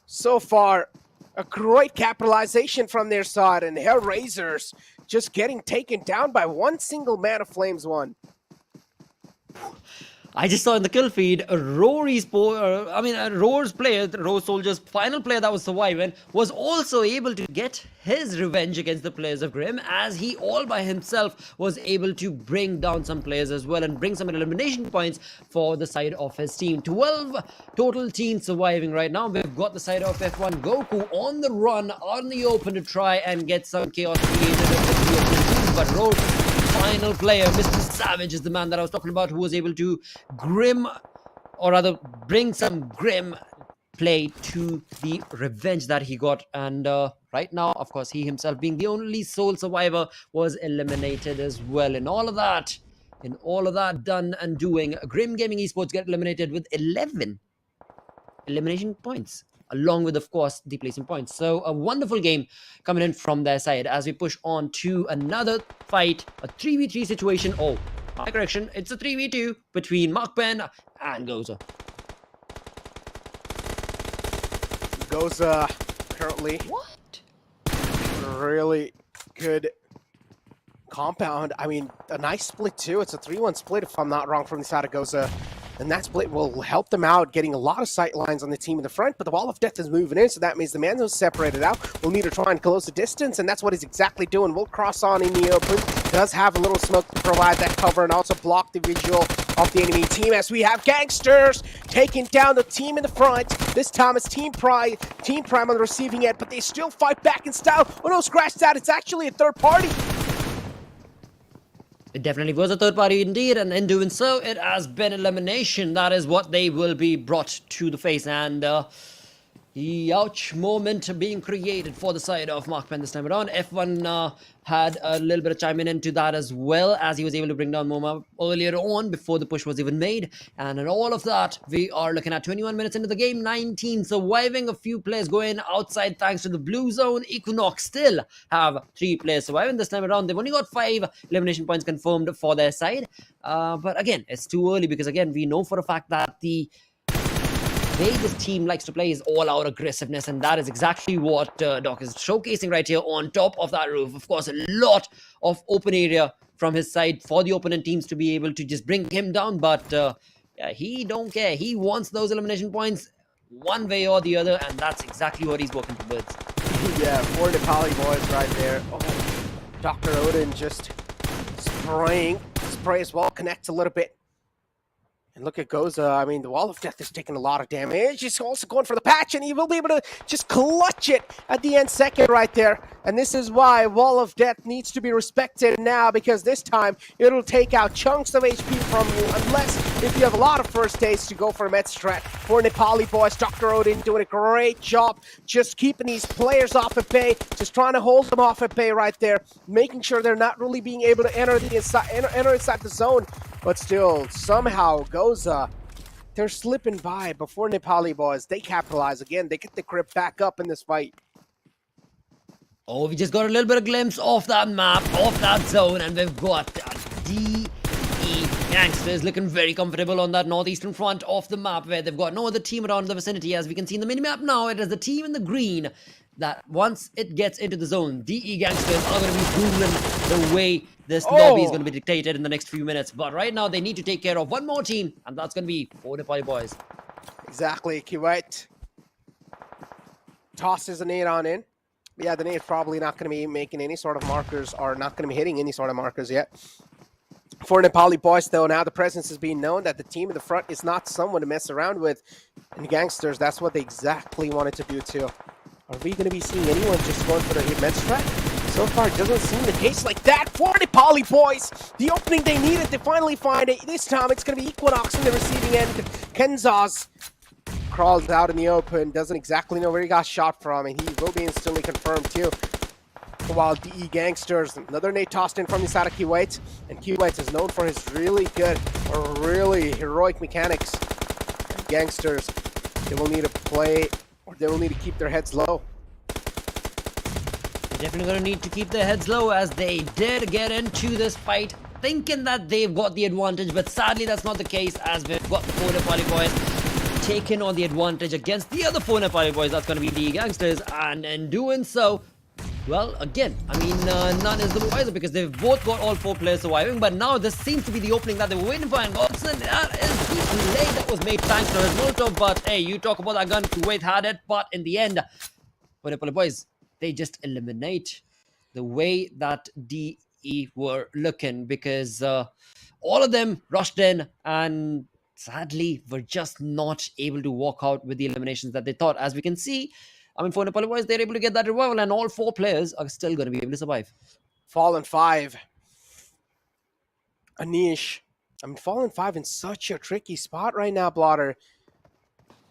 So far, a great capitalization from their side, and HellRaisers just getting taken down by one single man of Flames won.
I just saw in the kill feed, Rory's player, the Roar Soldier's final player that was surviving, was also able to get his revenge against the players of Grim, as he all by himself was able to bring down some players as well and bring some elimination points for the side of his team. 12 total teams surviving right now. We've got the side of F1 Goku on the run, on the open to try and get some chaos created with the open teams, but Roar, final player, Mr. Savage, is the man that I was talking about, who was able to bring some grim play to the revenge that he got. And right now, of course, he himself, being the only sole survivor, was eliminated as well. In all of that done and doing, Grim Gaming Esports get eliminated with 11 elimination points, along with, of course, the placing points. So a wonderful game coming in from their side as we push on to another fight, a 3v3 situation. Oh, my correction, it's a 3v2 between MAKPEN and GOZA.
GOZA currently really good compound. I mean, a nice split too. It's a 3-1 split, if I'm not wrong, from the side of GOZA. And that split will help them out, getting a lot of sight lines on the team in the front, but the Wall of Death is moving in, so that means the man who's separated out will need to try and close the distance, and that's what he's exactly doing. Will cross on in the open, does have a little smoke to provide that cover and also block the visual of the enemy team, as we have Gangsters taking down the team in the front. This time it's Team Prime on the receiving end, but they still fight back in style. Oh no, scratch that, it's actually a third party.
It definitely was a third party indeed, and in doing so, it has been elimination. That is what they will be brought to the face, and the ouch moment being created for the side of MAKPEN this time around. F1 had a little bit of chiming into that as well, as he was able to bring down Moma earlier on before the push was even made. And in all of that, we are looking at 21 minutes into the game, 19 surviving, a few players going outside thanks to the blue zone. Equinox still have 3 players surviving this time around. They've only got 5 elimination points confirmed for their side. But again, it's too early, because again, we know for a fact that the way this team likes to play is all-out aggressiveness, and that is exactly what Doc is showcasing right here on top of that roof. Of course, a lot of open area from his side for the opponent teams to be able to just bring him down, but yeah, he don't care. He wants those elimination points one way or the other, and that's exactly what he's working towards.
Yeah, 4 Nepali boys right there. Oh, Dr. Odin just spraying. Spray as well, connects a little bit. And look at GOZA. I mean, the Wall of Death is taking a lot of damage. He's also going for the patch, and he will be able to just clutch it at the end second right there. And this is why Wall of Death needs to be respected now, because this time it'll take out chunks of HP from you, unless if you have a lot of first days to go for a med strat. For Nepali boys, Dr. Odin doing a great job just keeping these players off at bay, just trying to hold them off at bay right there, making sure they're not really being able to enter inside the zone. But still, somehow, GOZA, they're slipping by before Nepali boys. They capitalize again. They get the grip back up in this fight.
Oh, we just got a little bit of glimpse of that map, of that zone, and we've got DE Gangsters looking very comfortable on that northeastern front of the map, where they've got no other team around the vicinity. As we can see in the minimap now, it is the team in the green that once it gets into the zone, DE Gangsters are going to be ruling the way this lobby is going to be dictated in the next few minutes. But right now, they need to take care of one more team, and that's going to be 4 Nepali boys.
Exactly, Kuwait tosses a nade on in. But yeah, the nade's probably not going to be making any sort of markers, or not going to be hitting any sort of markers yet. For Nepali boys, though, now the presence is being known that the team in the front is not someone to mess around with. And Gangsters, that's what they exactly wanted to do too. Are we going to be seeing anyone just going for the med strat? So far, it doesn't seem the case like that for Nepali boys. The opening they needed, they finally find it. This time, it's going to be Equinox in the receiving end. Kenzaz crawls out in the open, doesn't exactly know where he got shot from, and he will be instantly confirmed too. While DE Gangsters, another nade tossed in from the side of Kuwait, and Kuwait is known for his really good or really heroic mechanics. And Gangsters, they will need to play, or they will need to keep their heads low.
They're definitely going to need to keep their heads low, as they did get into this fight thinking that they've got the advantage, but sadly that's not the case, as we've got the 4 Nepali boys taking on the advantage against the other 4 Nepali boys. That's going to be DE Gangsters, and in doing so, well, again, I mean, none is the wiser, because they've both got all 4 players surviving. But now this seems to be the opening that they were waiting for, and Godson, that is the play that was made thanks to his Molotov. But hey, you talk about that gun, Kuwait had it, but in the end, for the boys, they just eliminate the way that DE were looking, because all of them rushed in and sadly were just not able to walk out with the eliminations that they thought. As we can see, I mean, for Nepali boys, they're able to get that revival, and all 4 players are still going to be able to survive.
Fallen 5. Anish. I mean, Fallen 5 in such a tricky spot right now, Blotter.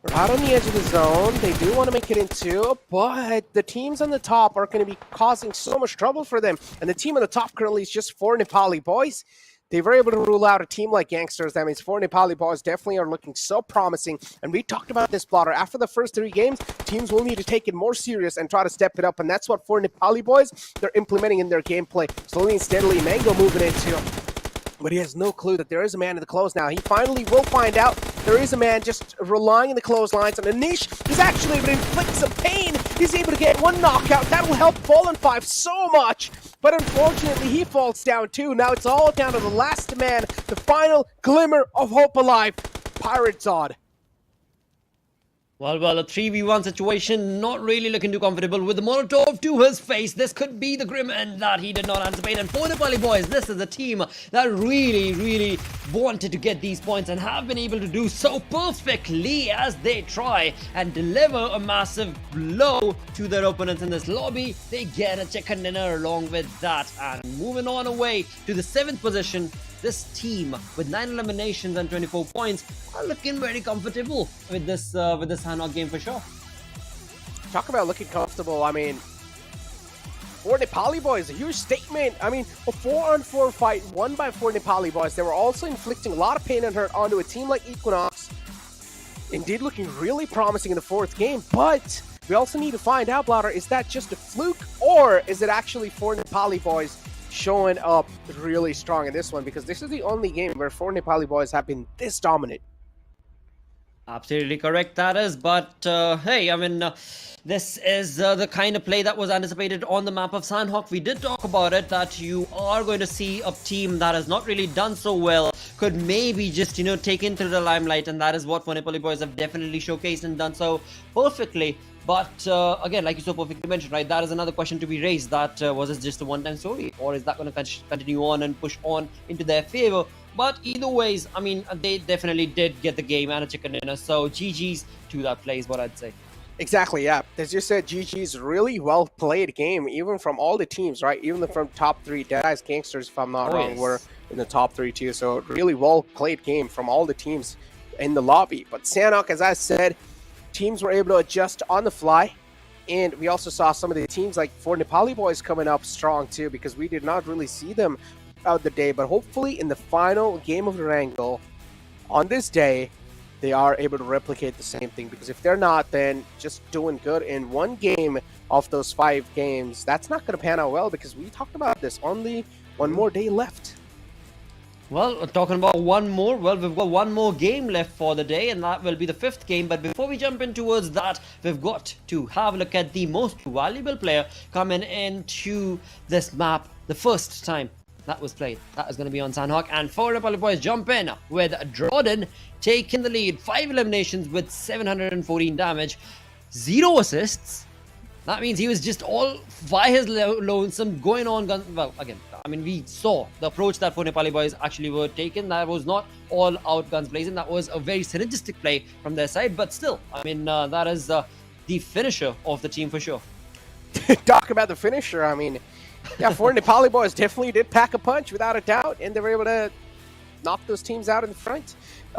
Right on the edge of the zone. They do want to make it in 2, but the teams on the top are going to be causing so much trouble for them. And the team on the top currently is just 4 Nepali boys. They were able to rule out a team like Gangsters. That means 4 Nepali boys definitely are looking so promising. And we talked about this, Blotter. After the first 3 games, teams will need to take it more serious and try to step it up. And that's what 4 Nepali boys, they're implementing in their gameplay. Slowly and steadily, Mango moving into him. But he has no clue that there is a man in the close now. He finally will find out there is a man just relying in the clotheslines. And Anish is actually able to inflict some pain. He's able to get 1 knockout. That will help Fallen 5 so much. But unfortunately, he falls down too. Now it's all down to the last man, the final glimmer of hope alive, Pirate Zod.
Well, a 3v1 situation, not really looking too comfortable with the Molotov to his face. This could be the grim end that he did not anticipate. And for the Nepali boys, this is a team that really wanted to get these points and have been able to do so perfectly, as they try and deliver a massive blow to their opponents in this lobby. They get a chicken dinner along with that, and moving on away to the 7th position. This team with 9 eliminations and 24 points are looking very comfortable with this Hanok game for sure.
Talk about looking comfortable. I mean, for Nepali boys, a huge statement. I mean, a 4-on-4 fight won by 4 Nepali boys. They were also inflicting a lot of pain and hurt onto a team like Equinox. Indeed, looking really promising in the 4th game. But we also need to find out, Blotter, is that just a fluke, or is it actually 4 Nepali boys showing up really strong in this one? Because this is the only game where 4 Nepali boys have been this dominant.
Absolutely correct, that is. But hey, I mean, this is the kind of play that was anticipated on the map of Sandhawk. We did talk about it, that you are going to see a team that has not really done so well could maybe just, you know, take into the limelight, and that is what Nepali boys have definitely showcased and done so perfectly. But again, like you so perfectly mentioned, right, that is another question to be raised, that was it just a one-time story, or is that going to continue on and push on into their favor? But either ways, I mean, they definitely did get the game and a chicken dinner. So GG's to that play is what I'd say.
Exactly, yeah. As you said, GG's really well played game, even from all the teams, right? Even from top three, Deadeye's Gangsters, if I'm not wrong, were in the top three too. So really well played game from all the teams in the lobby. But Sanhok, as I said, teams were able to adjust on the fly. And we also saw some of the teams like for Nepali Boys coming up strong too, because we did not really see them out the day. But hopefully in the final game of the Wrangle on this day, they are able to replicate the same thing, because if they're not, then just doing good in one game of those 5 games, that's not going to pan out well, because we talked about this, only one more day left.
Well, talking about one more, well, we've got one more game left for the day, and that will be the 5th game. But before we jump in towards that, we've got to have a look at the most valuable player coming into this map the first time that was played. That is going to be on Sanhok, and for Nepali Boys jump in with Jordan taking the lead. 5 eliminations with 714 damage, 0 assists. That means he was just all by his lonesome going on gun. Well, again, I mean, we saw the approach that for Nepali Boys actually were taken. That was not all out guns blazing. That was a very synergistic play from their side. But still, I mean, that is the finisher of the team for sure.
Talk about the finisher, I mean, yeah, for Nepali Boys definitely did pack a punch without a doubt, and they were able to knock those teams out in the front.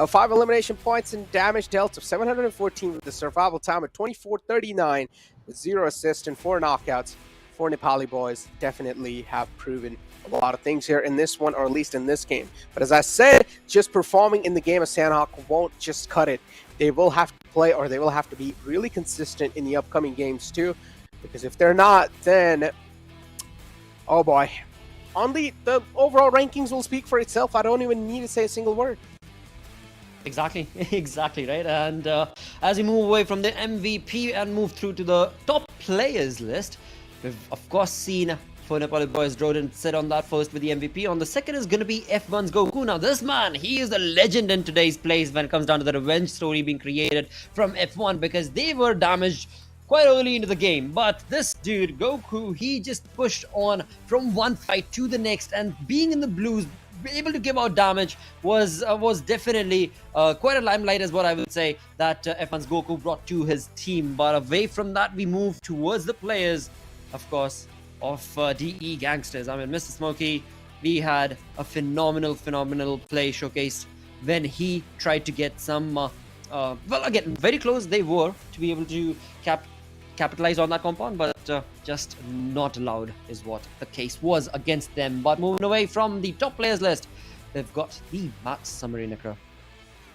5 elimination points and damage dealt of 714 with the survival time of 24:39 with 0 assists and 4 knockouts. For Nepali Boys definitely have proven a lot of things here in this one, or at least in this game. But as I said, just performing in the game of Sanhok won't just cut it. They will have to play, or they will have to be really consistent in the upcoming games too, because if they're not, then oh boy. Only the overall rankings will speak for itself. I don't even need to say a single word.
Exactly, exactly, right? And as we move away from the MVP and move through to the top players list, we've of course seen for Nepali Boys Jordan sit on that first with the MVP. On the second is going to be F1's Goku. Now this man, he is a legend in today's plays when it comes down to the revenge story being created from F1, because they were damaged quite early into the game. But this dude, Goku, he just pushed on from one fight to the next, and being in the blues, able to give out damage was definitely quite a limelight, is what I would say, that F1's Goku brought to his team. But away from that, we move towards the players, of course, of DE Gangsters. I mean, Mr. Smokey, we had a phenomenal play showcase when he tried to get some well, again, very close they were to be able to capitalize on that compound, but just not allowed is what the case was against them. But moving away from the top players list, they've got the match summary, Nikra.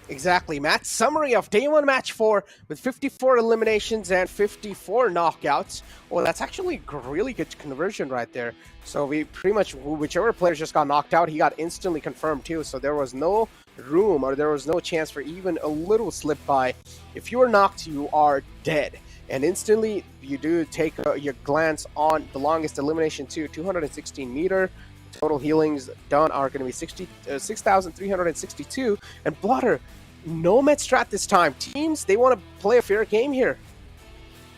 Exactly, match summary of day 1 match 4 with 54 eliminations and 54 knockouts. Well, that's actually a really good conversion right there. So we pretty much, whichever player just got knocked out, he got instantly confirmed too. So there was no room, or there was no chance for even a little slip by. If you are knocked, you are dead. And instantly, you do take your glance on the longest elimination too, 216 meter. Total healings done are going to be 6,362. And Blotter, no med strat this time. Teams, they want to play a fair game here.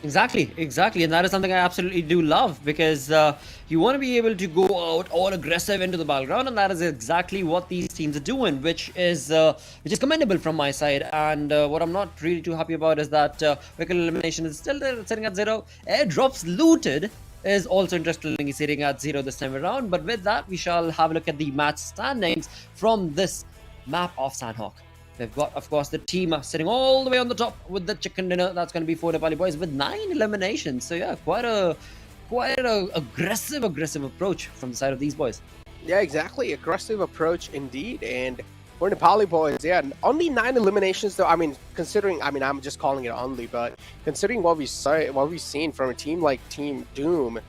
Exactly, and that is something I absolutely do love, because you want to be able to go out all aggressive into the battleground, and that is exactly what these teams are doing, which is commendable from my side. And what I'm not really too happy about is that vehicle elimination is still there, sitting at 0. Airdrops looted is also interestingly sitting at 0 this time around. But with that, we shall have a look at the match standings from this map of Sanhok. They've got, of course, the team sitting all the way on the top with the chicken dinner. That's going to be for Nepali Boys with 9 eliminations. So yeah, quite a aggressive approach from the side of these boys.
Yeah, exactly. Aggressive approach indeed. And for Nepali Boys, yeah, only 9 eliminations though. I mean, considering, I mean, I'm just calling it only, but considering what we've seen from a team like Team Doom,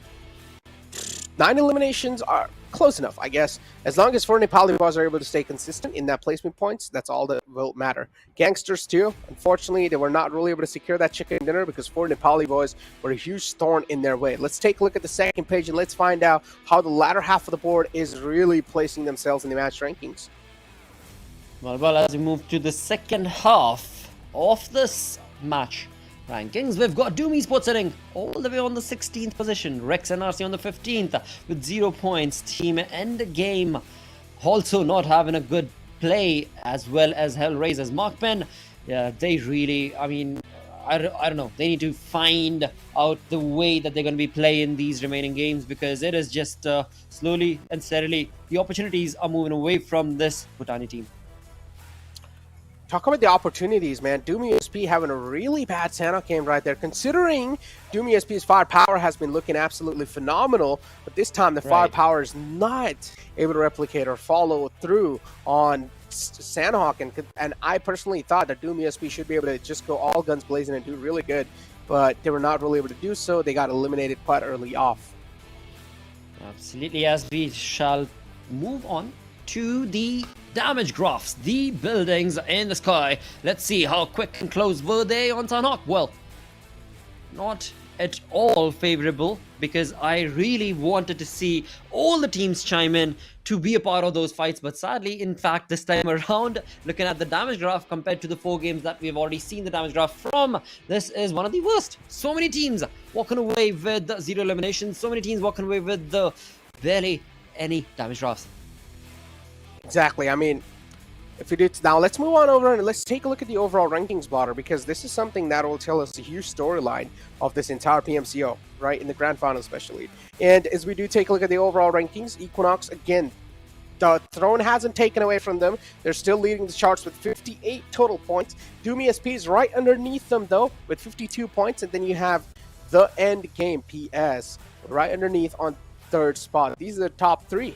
9 eliminations are close enough, I guess. As long as 4 Nepali Boys are able to stay consistent in that placement points, that's all that will matter. Gangsters too, unfortunately, they were not really able to secure that chicken dinner because 4 Nepali Boys were a huge thorn in their way. Let's take a look at the second page and let's find out how the latter half of the board is really placing themselves in the match rankings.
Well, as we move to the second half of this match rankings, we've got Doom Esports sitting all the way on the 16th position. Rex NRC on the 15th with 0 points. Team Endgame also not having a good play, as well as HellRaisers. MAKPEN, yeah, they really, I mean, I don't know. They need to find out the way that they're going to be playing these remaining games, because it is just slowly and steadily the opportunities are moving away from this Bhutani team.
Talk about the opportunities, man. Doom ESP having a really bad Sanhok game right there, considering Doom ESP's firepower has been looking absolutely phenomenal, but this time the firepower is not able to replicate or follow through on Sanhok, and I personally thought that Doom ESP should be able to just go all guns blazing and do really good, but they were not really able to do so. They got eliminated quite early off.
Absolutely, as we shall move on to the damage graphs, the buildings in the sky. Let's see how quick and close were they on Sanhok. Well, not at all favorable, because I really wanted to see all the teams chime in to be a part of those fights, but sadly, in fact, this time around, looking at the damage graph compared to the 4 games that we've already seen the damage graph from, this is one of the worst. So many teams walking away with 0 eliminations, so many teams walking away with the barely any damage graphs.
Exactly. I mean, if we do now, let's move on over and let's take a look at the overall rankings blotter, because this is something that will tell us a huge storyline of this entire PMCO, right, in the grand final especially. And as we do take a look at the overall rankings, Equinox, again, the throne hasn't taken away from them. They're still leading the charts with 58 total points. Doom ESP is right underneath them, though, with 52 points. And then you have the End Game PS right underneath on 3rd spot. These are the top 3.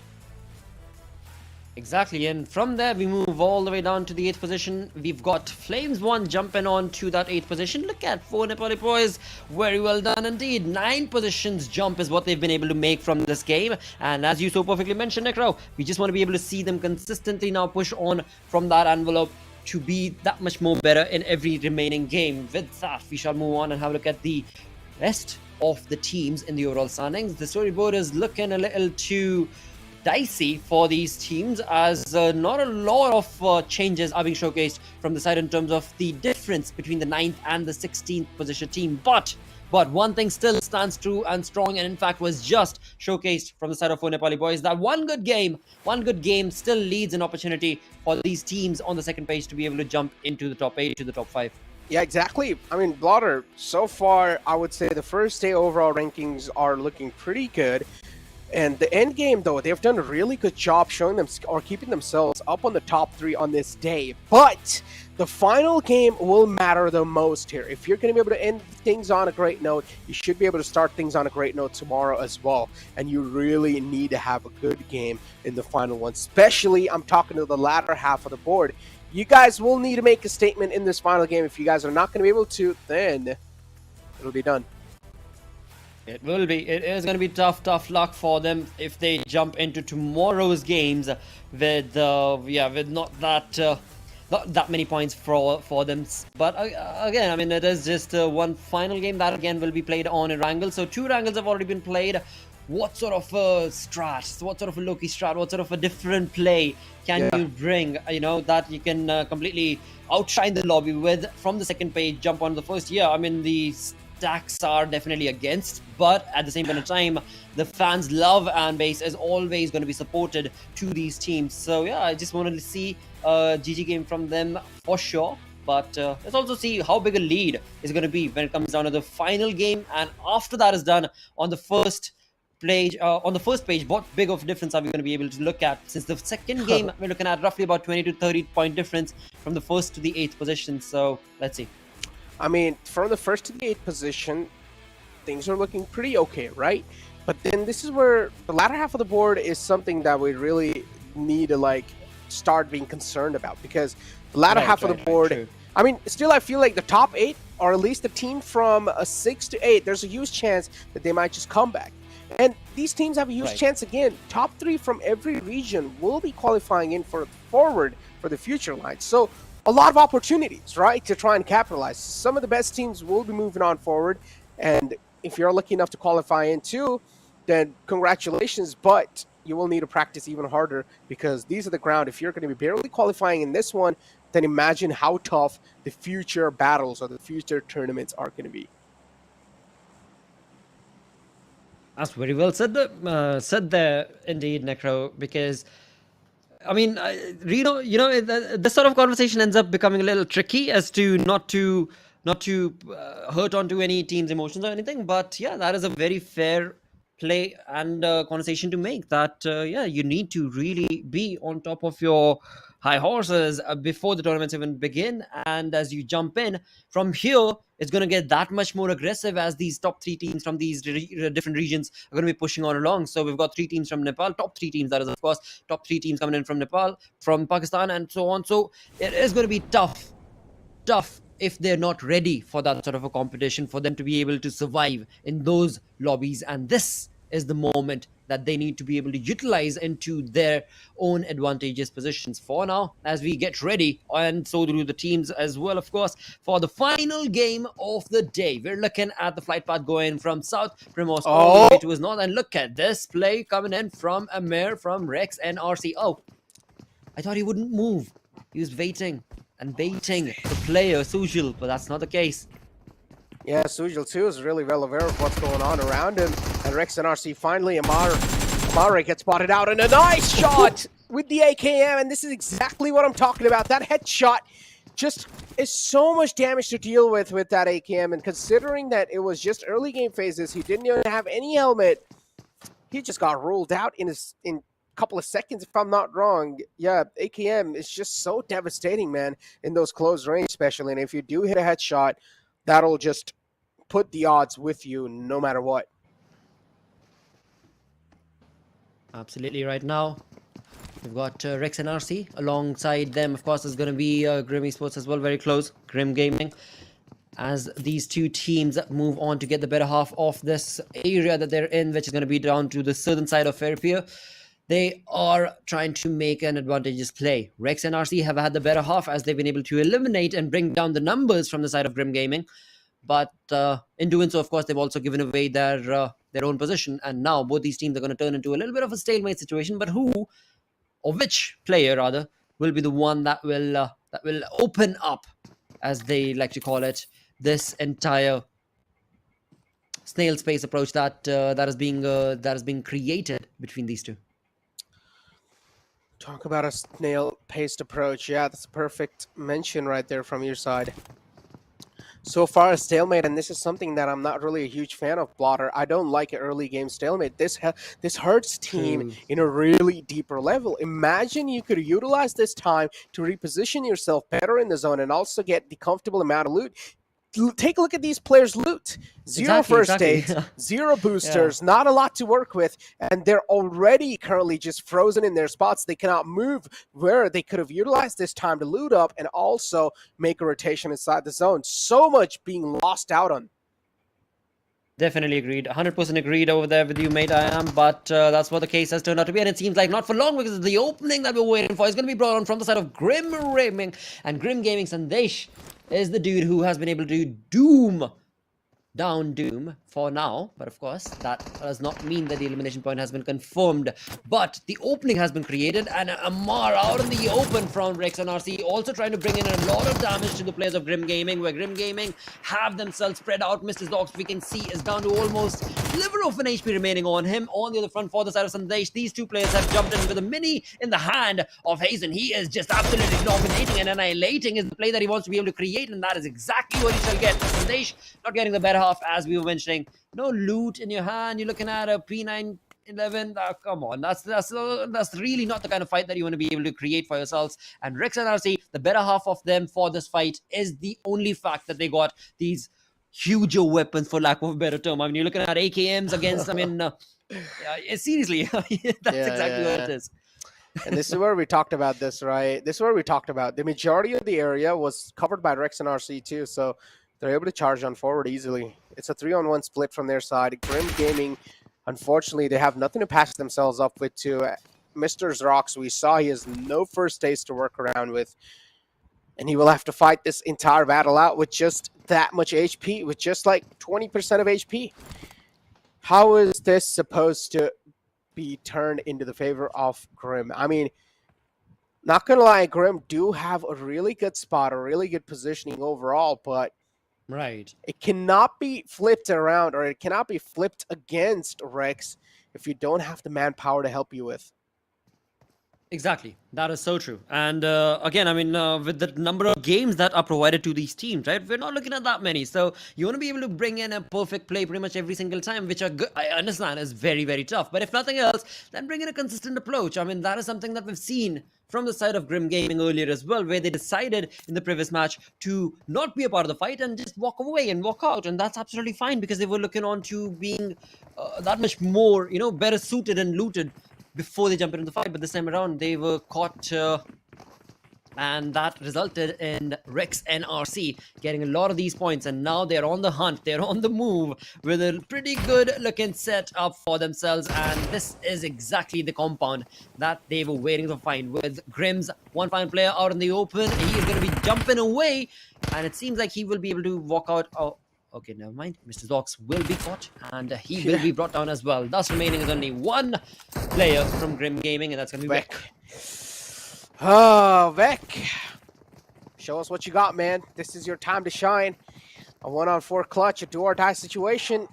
Exactly, and from there we move all the way down to the 8th position. We've got Flames1 jumping on to that 8th position. Look at 4 Nepali boys, very well done indeed. 9 positions jump is what they've been able to make from this game, and as you so perfectly mentioned, Necro, we just want to be able to see them consistently now push on from that envelope to be that much more better in every remaining game. With that, we shall move on and have a look at the rest of the teams in the overall standings. The storyboard is looking a little too dicey for these teams, as not a lot of changes are being showcased from the side in terms of the difference between the 9th and the 16th position team. But one thing still stands true and strong, and in fact was just showcased from the side of 4 Nepali boys, that one good game still leads an opportunity for these teams on the second page to be able to jump into the top 8 to the top 5.
Yeah, exactly. I mean, Blotter, so far, I would say the first day overall rankings are looking pretty good. And the end game, though, they've done a really good job showing them or keeping themselves up on the top 3 on this day. But the final game will matter the most here. If you're going to be able to end things on a great note, you should be able to start things on a great note tomorrow as well. And you really need to have a good game in the final one. Especially, I'm talking to the latter half of the board. You guys will need to make a statement in this final game. If you guys are not going to be able to, then it'll be done.
It will be. It is going to be tough luck for them if they jump into tomorrow's games with with not that many points for them. But again, I mean, it is just one final game that again will be played on a wrangle. So 2 wrangles have already been played. What sort of a strat? What sort of a Loki strat? What sort of a different play can you bring? You know, that you can completely outshine the lobby with from the second page. Jump on the first. Yeah, I mean the stacks are definitely against, but at the same point of time, the fans' love and base is always going to be supported to these teams. So yeah, I just wanted to see a GG game from them for sure. But let's also see how big a lead is going to be when it comes down to the final game. And after that is done, on the first page, what big of a difference are we going to be able to look at? Since the second game, we're looking at roughly about 20 to 30 point difference from the 1st to the 8th position. So let's see.
I mean, from the 1st to the 8th position, things are looking pretty okay, right? But then this is where the latter half of the board is something that we really need to start being concerned about, because the latter half of the board, I mean, still I feel like the top 8, or at least the team from a 6 to 8, there's a huge chance that they might just come back. And these teams have a huge chance again. Top 3 from every region will be qualifying in forward for the future line. So a lot of opportunities, right, to try and capitalize. Some of the best teams will be moving on forward, and if you're lucky enough to qualify in too, then congratulations, but you will need to practice even harder, because these are the ground. If you're going to be barely qualifying in this one, then imagine how tough the future battles or the future tournaments are going to be.
That's very well said there, indeed, Necro, because I mean, this sort of conversation ends up becoming a little tricky as to not to hurt onto any team's emotions or anything. But yeah, that is a very fair play and conversation to make. That yeah, you need to really be on top of your high horses before the tournaments even begin. And as you jump in from here, it's going to get that much more aggressive as these top three teams from these different regions are going to be pushing on along. So we've got three teams from Nepal, top three teams, that is, of course, top three teams coming in from Nepal, from Pakistan, and so on. So it is going to be tough if they're not ready for that sort of a competition, for them to be able to survive in those lobbies. And this is the moment that they need to be able to utilize into their own advantageous positions. For now, as we get ready, and so do the teams as well, of course, for the final game of the day. We're looking at the flight path going from south Primos all the way to his north, and look at this play coming in from Amir, from Rex and RC. Oh, I thought he wouldn't move. He was waiting and baiting the player Sujil, but that's not the case.
Yeah, Sujil too is really well aware of what's going on around him. And Rex and RC finally, Amare gets spotted out, and a nice shot with the AKM, and this is exactly what I'm talking about. That headshot just is so much damage to deal with that AKM, and considering that it was just early game phases, he didn't even have any helmet, he just got ruled out in a couple of seconds, if I'm not wrong. Yeah, AKM is just so devastating, man, in those close range especially, and if you do hit a headshot, that'll just put the odds with you no matter what.
Absolutely. Right now, we've got Rex and RC. Alongside them, of course, is going to be Grim Esports as well, very close. Grim Gaming. As these two teams move on to get the better half of this area that they're in, which is going to be down to the southern side of Fairpier, they are trying to make an advantageous play. Rex and RC have had the better half as they've been able to eliminate and bring down the numbers from the side of Grim Gaming. But in doing so, of course, they've also given away their own position. And now both these teams are going to turn into a little bit of a stalemate situation. But who, or which player rather, will be the one that will open up, as they like to call it, this entire snail space approach that is being created between these two?
Talk about a snail-paced approach. Yeah, that's a perfect mention right there from your side. So far, a stalemate, and this is something that I'm not really a huge fan of, Blotter. I don't like an early game stalemate. This hurts team in a really deeper level. Imagine you could utilize this time to reposition yourself better in the zone and also get the comfortable amount of loot. Take a look at these players' loot. Zero first aid, zero boosters, not a lot to work with, and they're already currently just frozen in their spots. They cannot move, where they could have utilized this time to loot up and also make a rotation inside the zone. So much being lost out on.
Definitely agreed. 100% agreed over there with you, mate. I am, but that's what the case has turned out to be, and it seems like not for long, because the opening that we're waiting for is going to be brought on from the side of Grim Gaming, and Grim Gaming Sandesh is the dude who has been able to doom for now. But of course, that does not mean that the elimination point has been confirmed. But the opening has been created, and Amar out in the open from Rex and RC, also trying to bring in a lot of damage to the players of Grim Gaming, where Grim Gaming have themselves spread out. Mr. Zox, we can see, is down to almost sliver of an HP remaining on him. On the other front, for the side of Sandesh, these two players have jumped in with a mini in the hand of Hazen. He is just absolutely dominating and annihilating is the play that he wants to be able to create, and that is exactly what he shall get. Sandesh not getting the better half, as we were mentioning. No loot in your hand. You're looking at a P911. Oh, come on, that's really not the kind of fight that you want to be able to create for yourselves. And Rex and RC, the better half of them for this fight, is the only fact that they got these huger weapons, for lack of a better term. I mean, you're looking at AKMs against, I mean, seriously, that's exactly what it is.
And this is where we talked about this, right? This is where we talked about the majority of the area was covered by Rex and RC too, so they're able to charge on forward easily. It's a 3-on-1 split from their side. Grim Gaming, unfortunately, they have nothing to patch themselves up with too. Mr. Zrox, we saw he has no first aids to work around with, and he will have to fight this entire battle out with just that much HP, with just like 20% of HP. How is this supposed to be turned into the favor of Grim? I mean, not gonna lie, Grim do have a really good spot, a really good positioning overall, but it cannot be flipped around, or it cannot be flipped against Rex if you don't have the manpower to help you with.
Exactly. That is so true. And again, I mean, with the number of games that are provided to these teams, right? We're not looking at that many. So you want to be able to bring in a perfect play pretty much every single time, which I understand is very, very tough. But if nothing else, then bring in a consistent approach. I mean, that is something that we've seen from the side of Grim Gaming earlier as well, where they decided in the previous match to not be a part of the fight and just walk away and walk out. And that's absolutely fine because they were looking on to being that much more, better suited and looted before they jump into the fight. But this time around, they were caught, and that resulted in Rex NRC getting a lot of these points. And now they're on the hunt, they're on the move with a pretty good looking setup for themselves. And this is exactly the compound that they were waiting to find, with Grim's one final player out in the open. He is going to be jumping away, and it seems like he will be able to walk out. Oh, okay, never mind. Mr. Zox will be caught, and he will be brought down as well. Thus remaining is only one player from Grim Gaming, and that's going to be Vec.
Oh, Vec. Show us what you got, man. This is your time to shine. A 1-on-4 clutch, a do-or-die situation.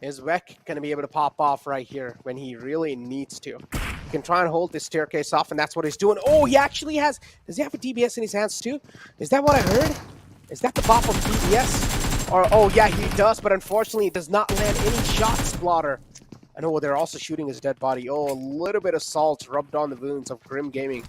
Is Vec going to be able to pop off right here when he really needs to? He can try and hold this staircase off, and that's what he's doing. Oh, he actually has... Does he have a DBS in his hands too? Is that what I heard? Is that the bop of DBS? Or, oh yeah, he does, but unfortunately he does not land any shots, Blotter. I know they're also shooting his dead body. Oh, a little bit of salt rubbed on the wounds of Grim Gaming.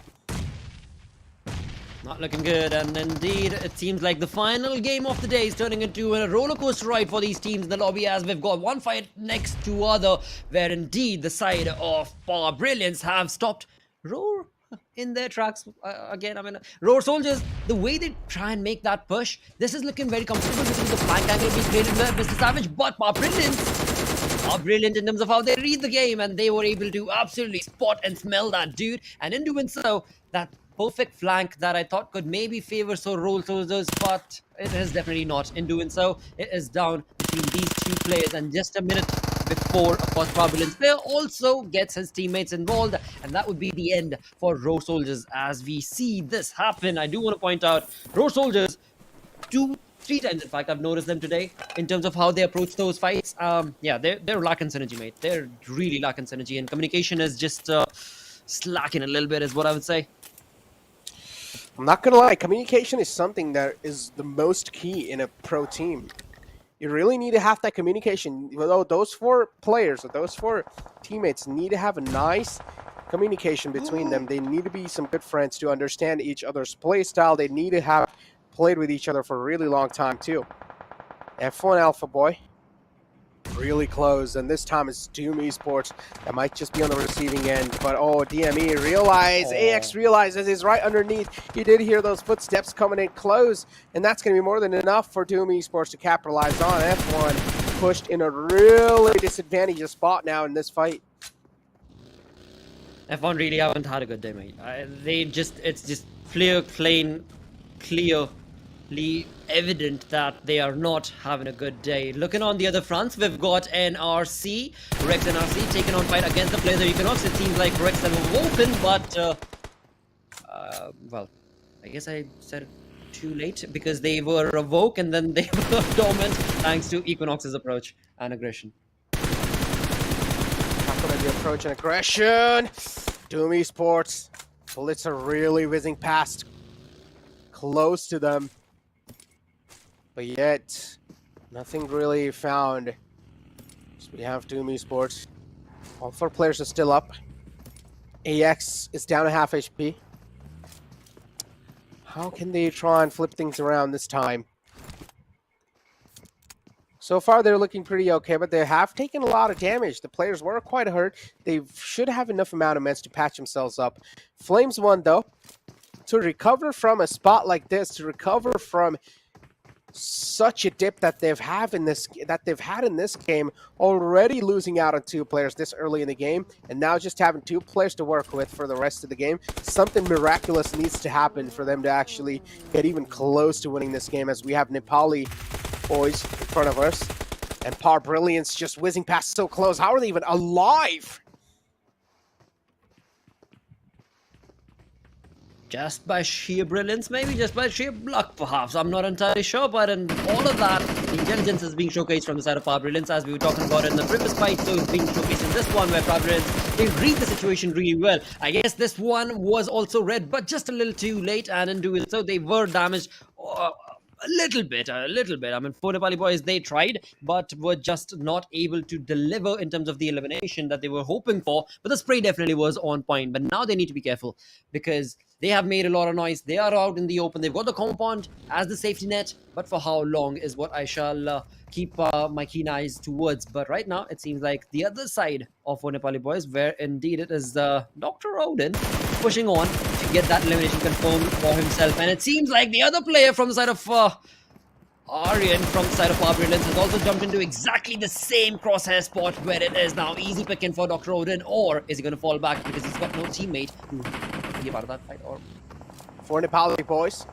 Not looking good, and indeed, it seems like the final game of the day is turning into a roller coaster ride for these teams in the lobby, as we've got one fight next to other, where indeed the side of Brilliance have stopped Roar in their tracks. Again, I mean, Roar Soldiers, the way they try and make that push, this is looking very comfortable. This is the flank angle being created by Mr. Savage, but Brilliance are brilliant in terms of how they read the game, and they were able to absolutely spot and smell that dude, and in doing so, that perfect flank that I thought could maybe favor Roar Soldiers, but it is definitely not. In doing so, it is down between these two players, and just a minute before, of course, Brilliance player also gets his teammates involved, and that would be the end for Roar Soldiers as we see this happen. I do want to point out Roar Soldiers 2-3 times, in fact, I've noticed them today in terms of how they approach those fights. Yeah, they're lacking synergy, mate. They're really lacking synergy, and communication is just slacking a little bit, is what I would say.
I'm not gonna lie, communication is something that is the most key in a pro team. You really need to have that communication. Those four players, or those four teammates, need to have a nice communication between them. They need to be some good friends to understand each other's play style. They need to have played with each other for a really long time too. F1 Alpha Boy, really close, and this time it's Doom Esports that might just be on the receiving end. But oh, DME AX realizes he's right underneath. He did hear those footsteps coming in close, and that's going to be more than enough for Doom Esports to capitalize on. F1 pushed in a really disadvantageous spot now in this fight.
F1 really haven't had a good day, mate. It's just clearly evident that they are not having a good day. Looking on the other fronts, we've got NRC, Rex NRC taking on fight against the players of Equinox. It seems like Rex have awoken, but well, I guess I said it too late because they were awoke and then they were dormant thanks to Equinox's approach and aggression.
Not gonna be approach and aggression. Doom Esports, bullets are really whizzing past, close to them. But yet, nothing really found. So we have Doom Esports. All four players are still up. AX is down to half HP. How can they try and flip things around this time? So far, they're looking pretty okay, but they have taken a lot of damage. The players were quite hurt. They should have enough amount of meds to patch themselves up. Flames won, though. To recover from a spot like this, to recover from such a dip that they've had in this game, already losing out on two players this early in the game, and now just having two players to work with for the rest of the game, something miraculous needs to happen for them to actually get even close to winning this game, as we have Nepali boys in front of us, and Brilliance just whizzing past so close. How are they even alive?
just by sheer brilliance, maybe just by sheer luck, perhaps. I'm not entirely sure, but in all of that, the intelligence is being showcased from the side of Power Brilliance, as we were talking about in the previous fight. So it's being showcased in this one, where Power Brilliance, they read the situation really well. I guess this one was also read, but just a little too late, and in doing so, they were damaged. A little bit. I mean, four Nepali boys, they tried, but were just not able to deliver in terms of the elimination that they were hoping for. But the spray definitely was on point. But now they need to be careful, because they have made a lot of noise. They are out in the open. They've got the compound as the safety net. But for how long is what I shall keep my keen eyes towards. But right now, it seems like the other side of four Nepali boys, where indeed it is Dr. Odin pushing on to get that elimination confirmed for himself. And it seems like the other player from the side of Aryan, from the side of Power Brilliance, has also jumped into exactly the same crosshair spot, where it is now easy picking for Dr. Odin. Or is he going to fall back because he's got no teammate who can give out of that fight? Or
For Nepali boys,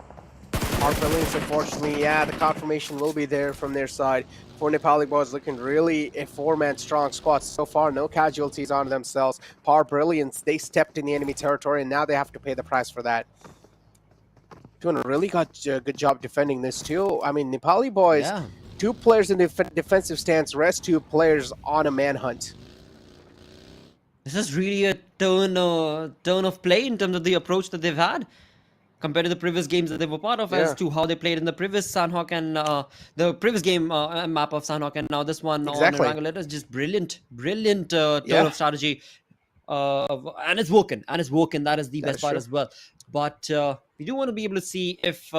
Power Brilliance, unfortunately, yeah, the confirmation will be there from their side. For Nepali boys, looking really a four-man strong squad so far. No casualties on themselves. Power Brilliance, they stepped in the enemy territory, and now they have to pay the price for that. Doing a really good job defending this too. I mean, Nepali boys,
yeah.
2 players in the defensive stance, rest 2 players on a manhunt.
This is really a turn of play in terms of the approach that they've had, compared to the previous games that they were part of, as to how they played in the previous Sanhok and the previous game map of Sanhok, and now this one on Erangel. It is just brilliant turn of strategy, and it's working. That is the best part as well. But we do want to be able to see if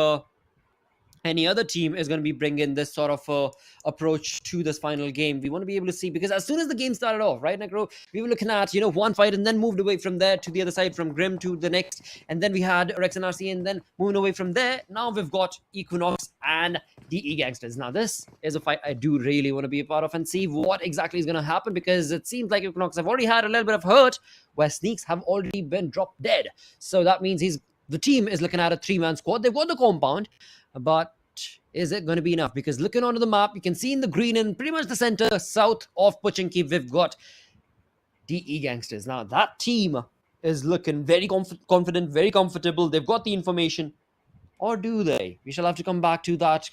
any other team is going to be bringing this sort of approach to this final game. We want to be able to see, because as soon as the game started off, right, Necro, we were looking at, one fight, and then moved away from there to the other side, from Grim to the next, and then we had Rex and RC, and then moving away from there. Now we've got Equinox and the Gangsters. Now this is a fight I do really want to be a part of and see what exactly is going to happen, because it seems like Equinox have already had a little bit of hurt, where Sneaks have already been dropped dead. So that means the team is looking at a 3-man squad. They've got the compound, but is it going to be enough? Because looking onto the map, you can see in the green, in pretty much the center south of Pochinki, we've got the Gangsters. Now that team is looking very confident, very comfortable. They've got the information, or do they? We shall have to come back to that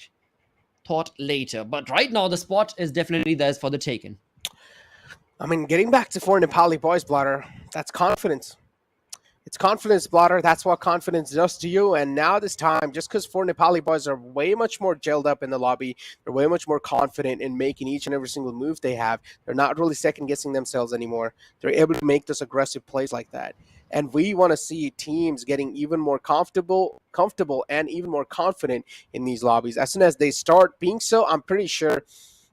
thought later. But right now, the spot is definitely theirs for the taking.
I mean, getting back to 4 Nepali boys, Blotter, that's confidence. It's confidence, Blotter. That's what confidence does to you. And now this time, just because 4 Nepali boys are way much more gelled up in the lobby, they're way much more confident in making each and every single move they have. They're not really second-guessing themselves anymore. They're able to make those aggressive plays like that. And we want to see teams getting even more comfortable and even more confident in these lobbies. As soon as they start being so, I'm pretty sure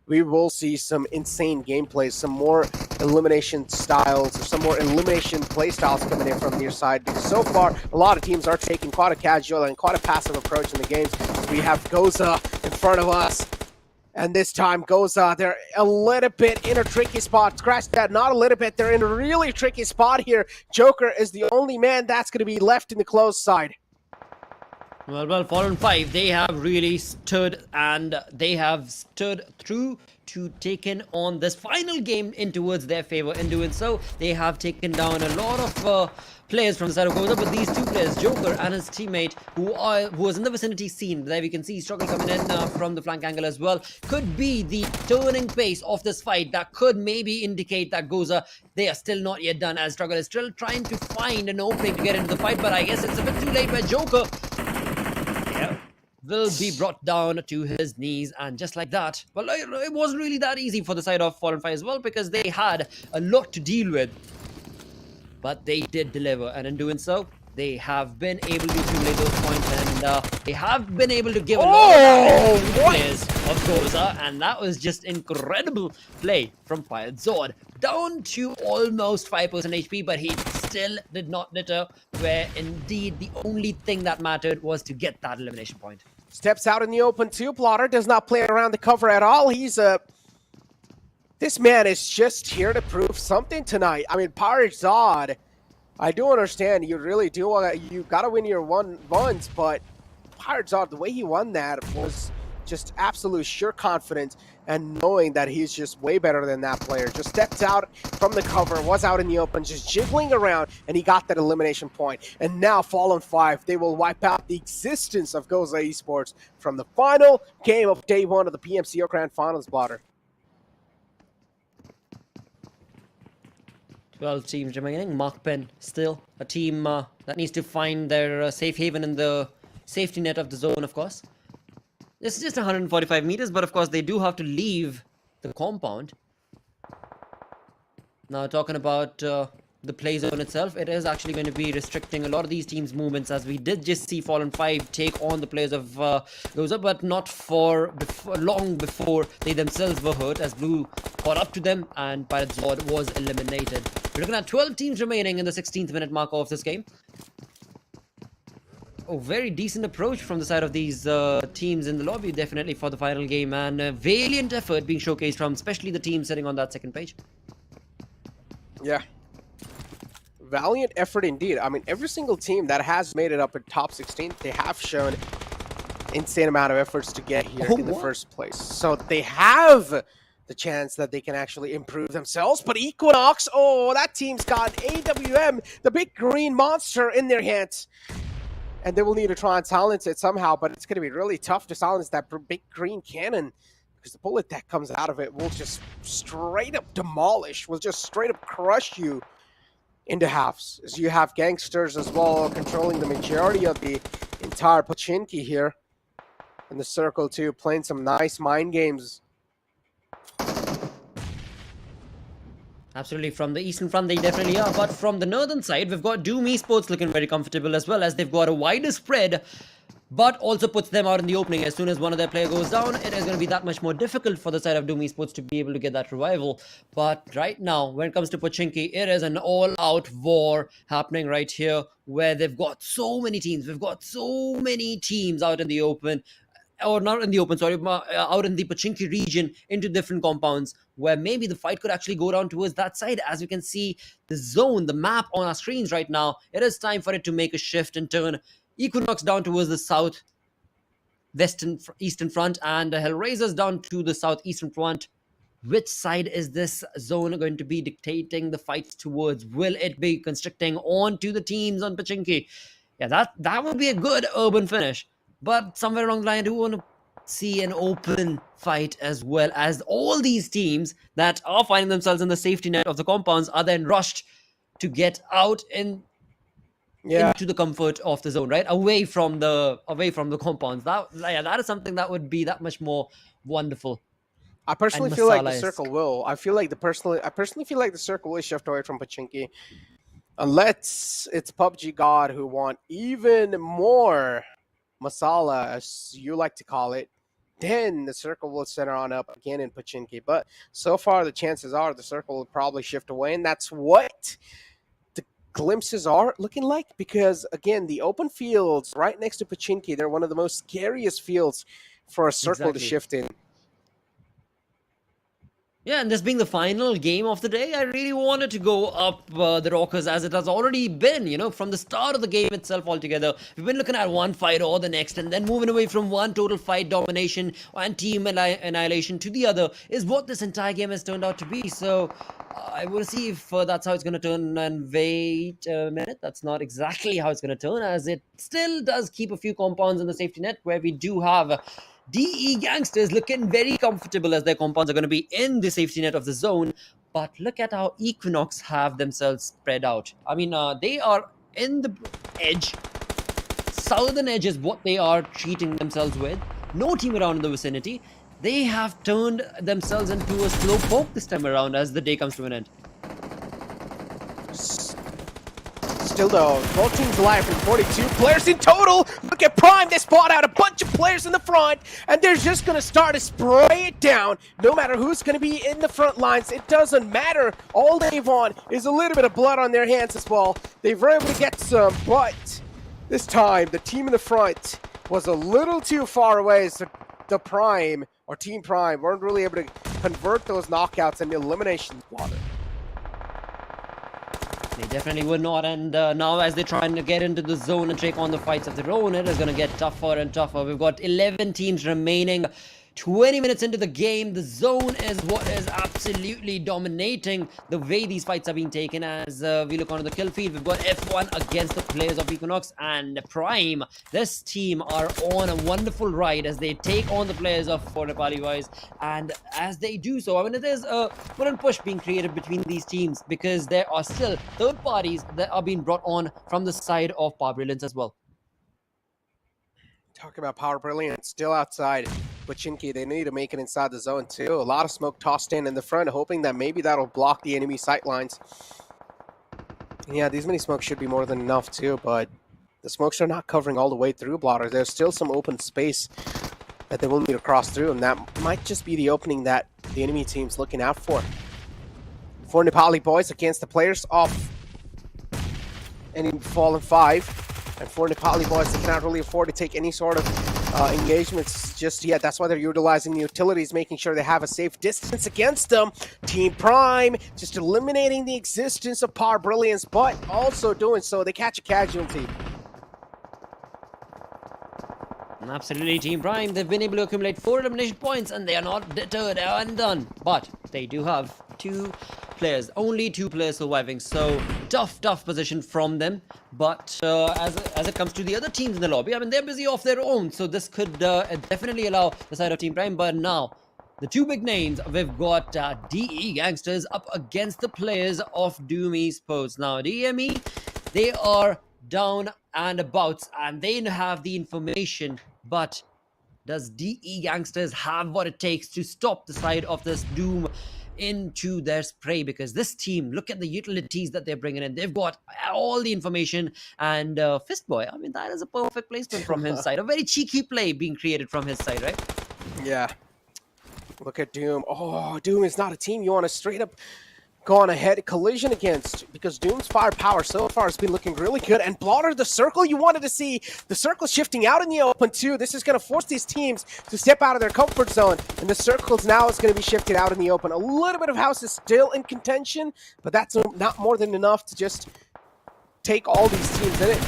we will see some insane gameplays, some more elimination styles, or some more elimination play styles coming in from their side. Because so far, a lot of teams are taking quite a casual and quite a passive approach in the games. We have GOZA in front of us. And this time, GOZA, they're a little bit in a tricky spot. Scratch that, not a little bit. They're in a really tricky spot here. Joker is the only man that's going to be left in the closed side.
Well, Fallen 5, they have really stood, and they have stood through to taking on this final game in towards their favor. In doing so, they have taken down a lot of players from the side of GOZA, but these 2 players, Joker and his teammate, who was in the vicinity scene, there we can see struggle coming in from the flank angle as well, could be the turning pace of this fight. That could maybe indicate that GOZA, they are still not yet done, as Struggle is still trying to find an opening to get into the fight, but I guess it's a bit too late, where Joker will be brought down to his knees, and just like that, well, it wasn't really that easy for the side of Fallen 5 as well, because they had a lot to deal with, but they did deliver, and in doing so, they have been able to accumulate those points, and they have been able to give a lot of players of GOZA, and that was just incredible play from Fired Zord, down to almost 5% HP, but he still did not deter, where indeed the only thing that mattered was to get that elimination point.
Steps out in the open too. Blotter does not play around the cover at all. He's this man is just here to prove something tonight. I mean, Prizepool, I do understand you really do. You got to win your ones, but Prizepool, the way he won that was just absolute sheer confidence and knowing that he's just way better than that player. Just stepped out from the cover, was out in the open, just jiggling around, and he got that elimination point. And now Fallen 5, they will wipe out the existence of GOZA ESports from the final game of day 1 of the PMCO Grand Finals, Blotter.
12 teams remaining. MAKPEN still a team that needs to find their safe haven in the safety net of the zone, of course. This is just 145 meters, but of course they do have to leave the compound. Now, talking about the play zone itself, it is actually going to be restricting a lot of these teams' movements, as we did just see Fallen 5 take on the players of GOZA, but not for long before they themselves were hurt, as Blue caught up to them and Pirate Zord was eliminated. We're looking at 12 teams remaining in the 16th minute mark of this game. Oh, very decent approach from the side of these teams in the lobby, definitely, for the final game, and a valiant effort being showcased from especially the team sitting on that second page.
Yeah. Valiant effort indeed. I mean, every single team that has made it up in top 16, they have shown insane amount of efforts to get here in the first place. So they have the chance that they can actually improve themselves. But Equinox, oh, that team's got AWM, the big green monster, in their hands. And they will need to try and silence it somehow, but it's going to be really tough to silence that big green cannon, because the bullet that comes out of it will just straight up demolish, will just straight up crush you into halves. As you have Gangsters as well controlling the majority of the entire Pochinki here in the circle too, playing some nice mind games.
Absolutely, from the eastern front they definitely are, but from the northern side we've got Doom Esports looking very comfortable as well, as they've got a wider spread, but also puts them out in the opening. As soon as one of their players goes down, it is going to be that much more difficult for the side of Doom Esports to be able to get that revival. But right now, when it comes to Pochinki, it is an all-out war happening right here, where they've got so many teams. We've got so many teams out in the open, or not in the open, sorry, out in the Pochinki region into different compounds, where maybe the fight could actually go down towards that side. As you can see, the zone, the map on our screens right now, it is time for it to make a shift and turn. Equinox down towards the south western eastern front, and the HellRaisers down to the southeastern front. Which side is this zone going to be dictating the fights towards? Will it be constricting onto the teams on Pochinki? Yeah, that would be a good urban finish. But somewhere along the line, I do want to see an open fight, as well as all these teams that are finding themselves in the safety net of the compounds are then rushed to get out into the comfort of the zone, right? Away from the compounds. That is something that would be that much more wonderful.
I personally feel like the circle will. I personally feel like the circle will shift away from Pochinki, unless it's PUBG God who want even more masala, as you like to call it. Then the circle will center on up again in Pochinki. But so far, the chances are the circle will probably shift away, and that's what the glimpses are looking like. Because again, the open fields right next to Pochinki, they're one of the most scariest fields for a circle to shift in.
Yeah, and this being the final game of the day, I really wanted to go up the Rockers, as it has already been, you know, from the start of the game itself altogether. We've been looking at one fight or the next, and then moving away from one total fight domination and team annihilation to the other is what this entire game has turned out to be. So I will see if that's how it's going to turn, and wait a minute, that's not exactly how it's going to turn, as it still does keep a few compounds in the safety net, where we do have DE Gangsters looking very comfortable, as their compounds are going to be in the safety net of the zone. But look at how Equinox have themselves spread out. I mean, they are in the edge. Southern edge is what they are treating themselves with. No team around in the vicinity. They have turned themselves into a slow poke this time around, as the day comes to an end.
Still though, 12 teams alive and 42 players in total. Look at Prime, they spot out a bunch of players in the front, and they're just going to start to spray it down. No matter who's going to be in the front lines, it doesn't matter. All they want is a little bit of blood on their hands as well. They were able to get some, but this time the team in the front was a little too far away, so the Prime, or Team Prime, weren't really able to convert those knockouts into elimination water.
They definitely would not, and now as they're trying to get into the zone and take on the fights of their own, it is going to get tougher and tougher. We've got 11 teams remaining. 20 minutes into the game, the zone is what is absolutely dominating the way these fights are being taken. As we look onto the kill feed, we've got F1 against the players of Equinox and Prime. This team are on a wonderful ride as they take on the players of For Nepali Boys, and as they do so, I mean, there's a pull and push being created between these teams because there are still third parties that are being brought on from the side of Brilliance as well.
Talking about Power Brilliance, still outside. But Chinky, they need to make it inside the zone too. A lot of smoke tossed in the front, hoping that maybe that'll block the enemy sight lines. Yeah, these mini smokes should be more than enough too, but the smokes are not covering all the way through Blotter. There's still some open space that they will need to cross through, and that might just be the opening that the enemy team's looking out for. For Nepali Boys against the players of any Fallen 5. And for Nepali Boys, they cannot really afford to take any sort of engagements just yet. That's why they're utilizing the utilities, making sure they have a safe distance against them. Team Prime just eliminating the existence of Power Brilliance, but also doing so, they catch a casualty.
Absolutely, Team Prime, they've been able to accumulate 4 elimination points and they are not deterred or undone. But they do have 2 players, only 2 players surviving, so tough position from them. But as it comes to the other teams in the lobby, I mean, they're busy off their own, so this could definitely allow the side of Team Prime. But now, the 2 big names, we've got DE Gangsters up against the players of Doom Esports. Now, DME, they are down and about, and they have the information, but does DE Gangsters have what it takes to stop the side of this Doom into their spray? Because this team, look at the utilities that they're bringing in. They've got all the information, and Fistboy, I mean, that is a perfect placement from his side. A very cheeky play being created from his side, right?
Yeah. Look at Doom. Oh, Doom is not a team you want to straight up go on a head collision against, because Doom's firepower so far has been looking really good. And Blotter, the circle you wanted to see, the circle shifting out in the open too. This is going to force these teams to step out of their comfort zone, and the circles now is going to be shifted out in the open. A little bit of house is still in contention, but that's not more than enough to just take all these teams in it.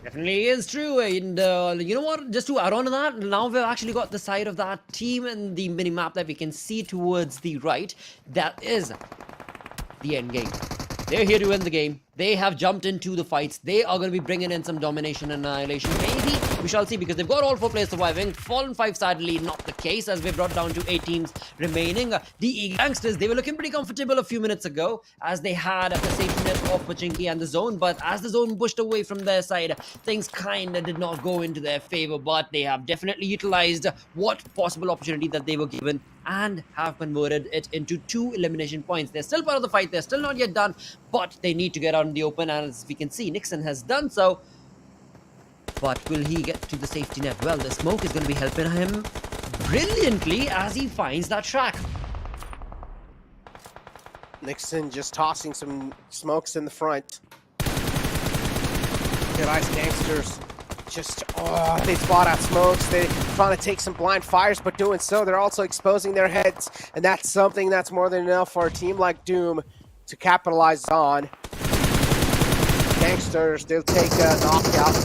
Definitely is true, and you know what, just to add on to that, now we've actually got the side of that team in the mini-map that we can see towards the right. That is the end game. They're here to win the game. They have jumped into the fights. They are going to be bringing in some domination and annihilation. Maybe we shall see, because they've got all 4 players surviving. Fallen 5 sadly not the case, as we brought down to 8 teams remaining. DE Gangsters, they were looking pretty comfortable a few minutes ago, as they had the safety net of Pachinki and the zone. But as the zone pushed away from their side, things kind of did not go into their favor. But they have definitely utilized what possible opportunity that they were given and have converted it into 2 elimination points. They're still part of the fight. They're still not yet done, but they need to get out in the open, and as we can see, Nixon has done so. But will he get to the safety net? Well, the smoke is going to be helping him brilliantly as he finds that track.
Nixon just tossing some smokes in the front. Good eyes, Gangsters. Just, they spot out smokes. They're trying to take some blind fires, but doing so, they're also exposing their heads. And that's something that's more than enough for a team like Doom to capitalize on. Gangsters, they'll take a knockout.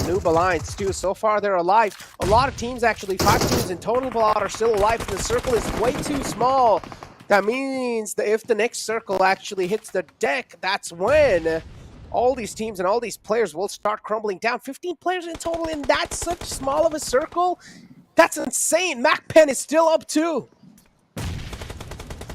Noob Alliance, too. So far, they're alive. A lot of teams, actually, 5 teams in total are still alive, and the circle is way too small. That means that if the next circle actually hits the deck, that's when all these teams and all these players will start crumbling down. 15 players in total, and that's such small of a circle. That's insane. MAKPEN is still up too.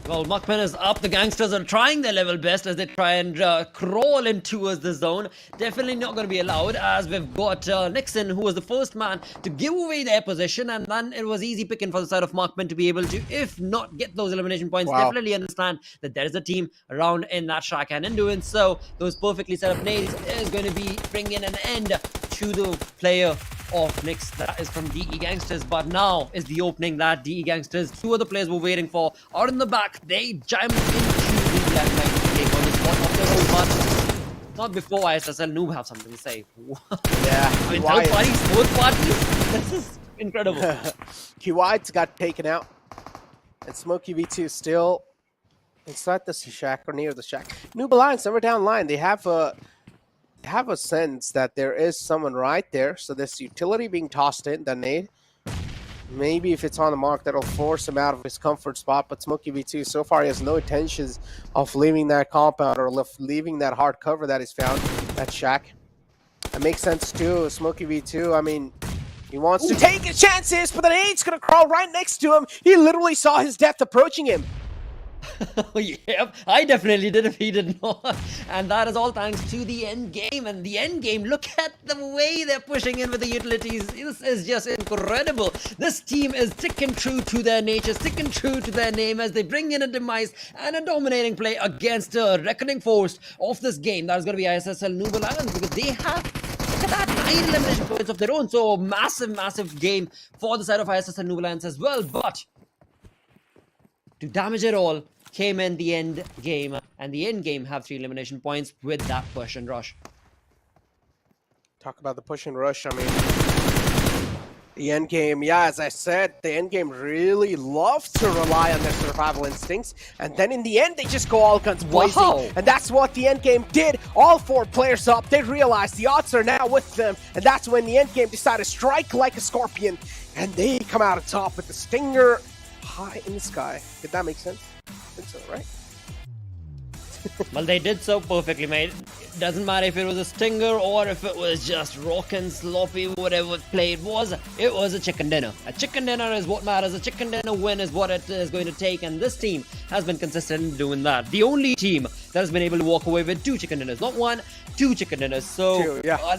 Well, MAKPEN is up. The Gangsters are trying their level best as they try and crawl in towards the zone. Definitely not going to be allowed, as we've got Nixon, who was the first man to give away their position, and then it was easy picking for the side of MAKPEN to be able to, if not get those elimination points.
Wow.
Definitely understand that there is a team around in that track, and in doing so, those perfectly set up nades is going to be bringing an end to the player of Nix. That is from DE Gangsters, but now is the opening that DE Gangsters, 2 other players were waiting for, are in the back. They jumped into the left line to take on the spot of their own, but not before ISSL Noob have something to say.
Yeah,
I mean, third parties, fourth parties, this is incredible.
Q-Wide's got taken out, and Smokey V2 still Inside the shack or near the shack. Noob Alliance, somewhere down the line, they have a sense that there is someone right there. So this utility being tossed in, the nade. Maybe if it's on the mark, that'll force him out of his comfort spot. But Smokey V2, so far, he has no intentions of leaving that compound or leaving that hard cover that is found, that shack. That makes sense too. Smokey V2, I mean, he wants to take his chances, but the nade's going to crawl right next to him. He literally saw his death approaching him.
Yep, I definitely did if he did not. And that is all thanks to the end game. And the end game, look at the way they're pushing in with the utilities. This is just incredible. This team is sticking true to their nature, sticking true to their name as they bring in a demise and a dominating play against a reckoning force of this game. That is going to be ISSL Noob Alliance, because they have, look at that, 9 elimination points of their own. So massive game for the side of ISSL Noob Alliance as well. But to damage it all came in the end game, and the end game have 3 elimination points with that push and rush.
Talk about the push and rush. I mean, the end game, yeah, as I said, the end game really loves to rely on their survival instincts, and then in the end, they just go all guns blazing.
Wow.
And that's what the end game did. All 4 players up, they realized the odds are now with them, and that's when the end game decided to strike like a scorpion, and they come out on top with the stinger high in the sky. Did that make sense? I think so, right?
Well, they did so perfectly, mate. It doesn't matter if it was a stinger or if it was just rockin' sloppy, whatever play it was a chicken dinner. A chicken dinner is what matters. A chicken dinner win is what it is going to take, and this team has been consistent in doing that. The only team that has been able to walk away with 2 chicken dinners. Not 1, 2 chicken dinners. So,
2, yeah.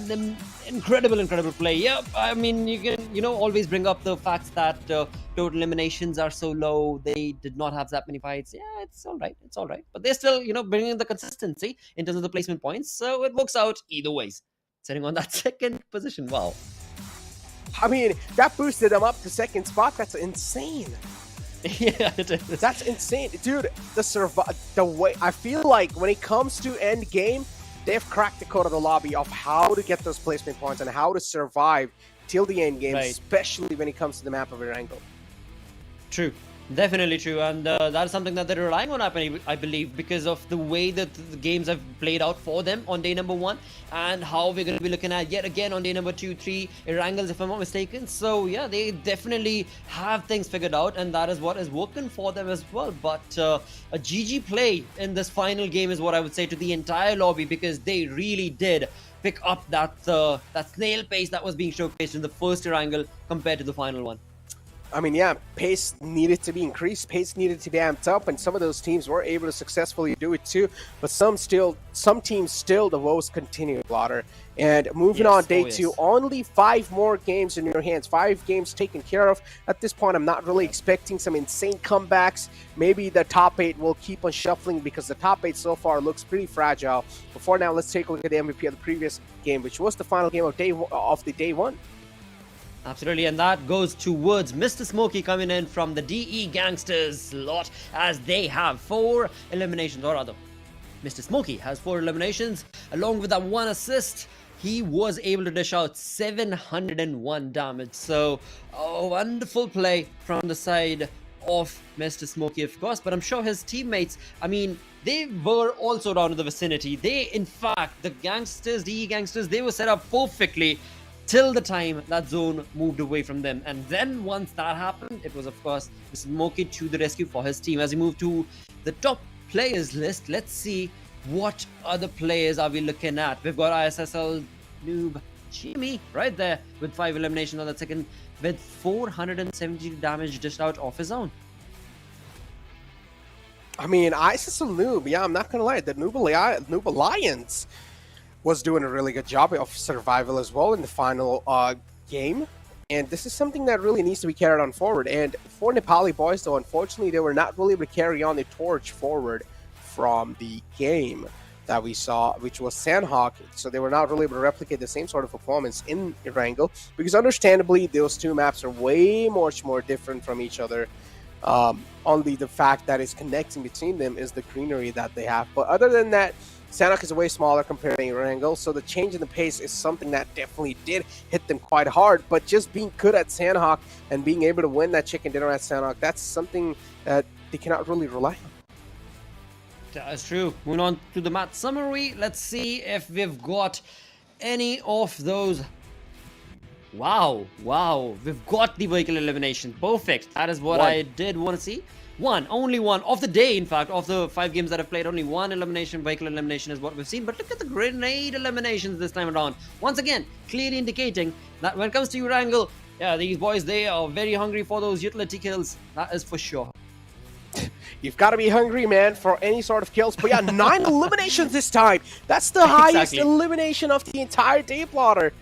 Incredible play. Yeah, I mean, you can, always bring up the facts that total eliminations are so low. They did not have that many fights. Yeah, it's all right. But they're still, bringing in the consistency in terms of the placement points. So it works out either ways. Sitting on that 2nd position. Wow.
I mean, that boosted them up to 2nd spot. That's insane.
Yeah, it is.
That's insane. Dude, the way, I feel like when it comes to end game, they've cracked the code of the lobby of how to get those placement points and how to survive till the end game,
right,
especially when it comes to the map of Erangel.
True. Definitely true, and that is something that they're relying on, I believe, because of the way that the games have played out for them on day number 1, and how we're going to be looking at yet again on day number 2, 3 Erangels, if I'm not mistaken. So yeah, they definitely have things figured out, and that is what is working for them as well. But a GG play in this final game is what I would say to the entire lobby, because they really did pick up that snail pace that was being showcased in the first Erangel compared to the final one.
I mean, yeah, pace needed to be increased, pace needed to be amped up, and some of those teams were able to successfully do it too, but some teams still, the woes continue, Blotter. And moving on, day 2, only 5 more games in your hands, 5 games taken care of. At this point, I'm not really expecting some insane comebacks. Maybe the top 8 will keep on shuffling, because the top 8 so far looks pretty fragile. But for now, let's take a look at the MVP of the previous game, which was the final game of day 1.
Absolutely, and that goes towards Mr. Smokey coming in from the DE Gangsters lot, as they have 4 eliminations, or rather, Mr. Smokey has 4 eliminations, along with that 1 assist. He was able to dish out 701 damage, so a wonderful play from the side of Mr. Smokey, of course, but I'm sure his teammates, I mean, they were also down in the vicinity. They, in fact, the Gangsters, DE Gangsters, they were set up perfectly till the time that zone moved away from them. And then once that happened, it was, of course, Smokey to the rescue for his team. As we move to the top players list, let's see what other players are we looking at. We've got ISSL Noob Jimmy right there with 5 eliminations on the 2nd, with 470 damage dished out off his own.
I mean, ISSL Noob, yeah, I'm not going to lie, the Noob Alliance was doing a really good job of survival as well in the final game. And this is something that really needs to be carried on forward. And for Nepali boys, though, unfortunately, they were not really able to carry on the torch forward from the game that we saw, which was Sandhawk. So they were not really able to replicate the same sort of performance in Erangel, because understandably, those 2 maps are way much more different from each other. Only the fact that is connecting between them is the greenery that they have. But other than that, Sandhawk is way smaller compared to Erangel, so the change in the pace is something that definitely did hit them quite hard. But just being good at Sandhawk and being able to win that chicken dinner at Sandhawk, that's something that they cannot really rely on.
That's true. Moving on to the match summary. Let's see if we've got any of those. Wow. We've got the vehicle elimination. Perfect. That is what I did want to see. Only one of the day, in fact, of the 5 games that I've played, only one elimination, vehicle elimination is what we've seen. But look at the grenade eliminations this time around. Once again, clearly indicating that when it comes to Urangle, yeah, these boys, they are very hungry for those utility kills. That is for sure.
You've got to be hungry, man, for any sort of kills. But yeah, 9 eliminations this time. That's the highest elimination of the entire day, Plotter.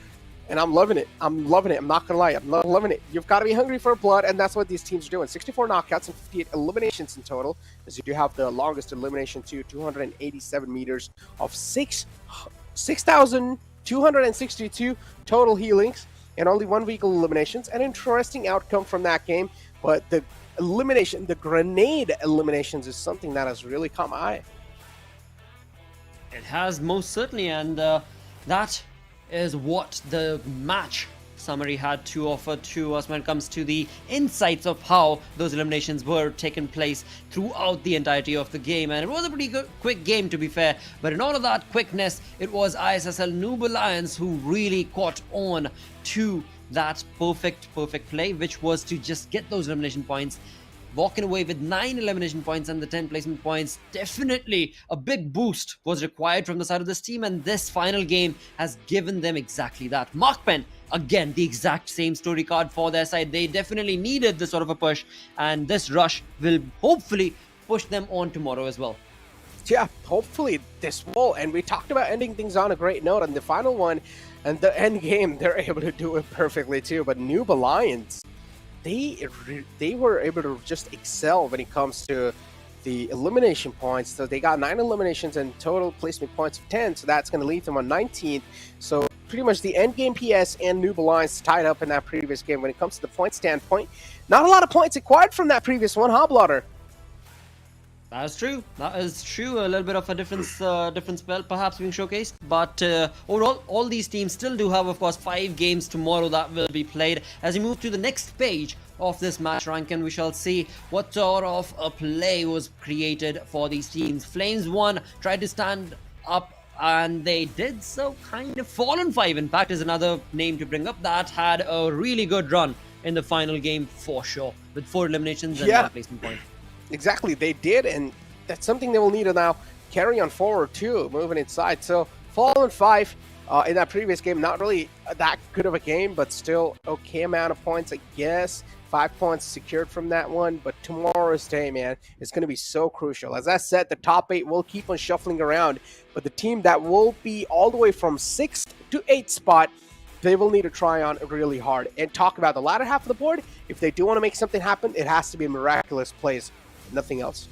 And I'm loving it. I'm loving it. I'm not going to lie. I'm loving it. You've got to be hungry for blood, and that's what these teams are doing. 64 knockouts and 58 eliminations in total, as you do have the longest elimination to 287 meters of 6,262 total healings and only 1 vehicle eliminations. An interesting outcome from that game, but the elimination, the grenade eliminations is something that has really caught my eye.
It has most certainly, and that is what the match summary had to offer to us when it comes to the insights of how those eliminations were taking place throughout the entirety of the game. And it was a pretty good, quick game, to be fair, but in all of that quickness, it was ISSL Noob Alliance who really caught on to that perfect play, which was to just get those elimination points, walking away with 9 elimination points and the 10 placement points. Definitely a big boost was required from the side of this team, and this final game has given them exactly that. MAKPEN, again, the exact same story card for their side. They definitely needed this sort of a push, and this rush will hopefully push them on tomorrow as well.
Yeah, hopefully this will. And we talked about ending things on a great note on the final one, and the end game, they're able to do it perfectly too. But Noob Alliance, they were able to just excel when it comes to the elimination points. So they got 9 eliminations and total placement points of 10. So that's going to leave them on 19th. So pretty much the end game PS and Noob Alliance tied up in that previous game. When it comes to the point standpoint, not a lot of points acquired from that previous one, huh, Blotter?
That is true. That is true. A little bit of a different spell perhaps being showcased. But overall, all these teams still do have, of course, 5 games tomorrow that will be played. As we move to the next page of this match ranking, we shall see what sort of a play was created for these teams. Flames 1 tried to stand up, and they did so kind of. Fallen 5, in fact, is another name to bring up that had a really good run in the final game for sure, with 4 eliminations and 1 placement point.
Exactly, they did, and that's something they will need to now carry on forward too, moving inside. So Fallen 5 in that previous game, not really that good of a game, but still okay amount of points, I guess. 5 points secured from that one, but tomorrow's day, man, is going to be so crucial. As I said, the top 8 will keep on shuffling around, but the team that will be all the way from 6th to 8th spot, they will need to try on really hard and talk about the latter half of the board. If they do want to make something happen, it has to be miraculous plays, nothing else.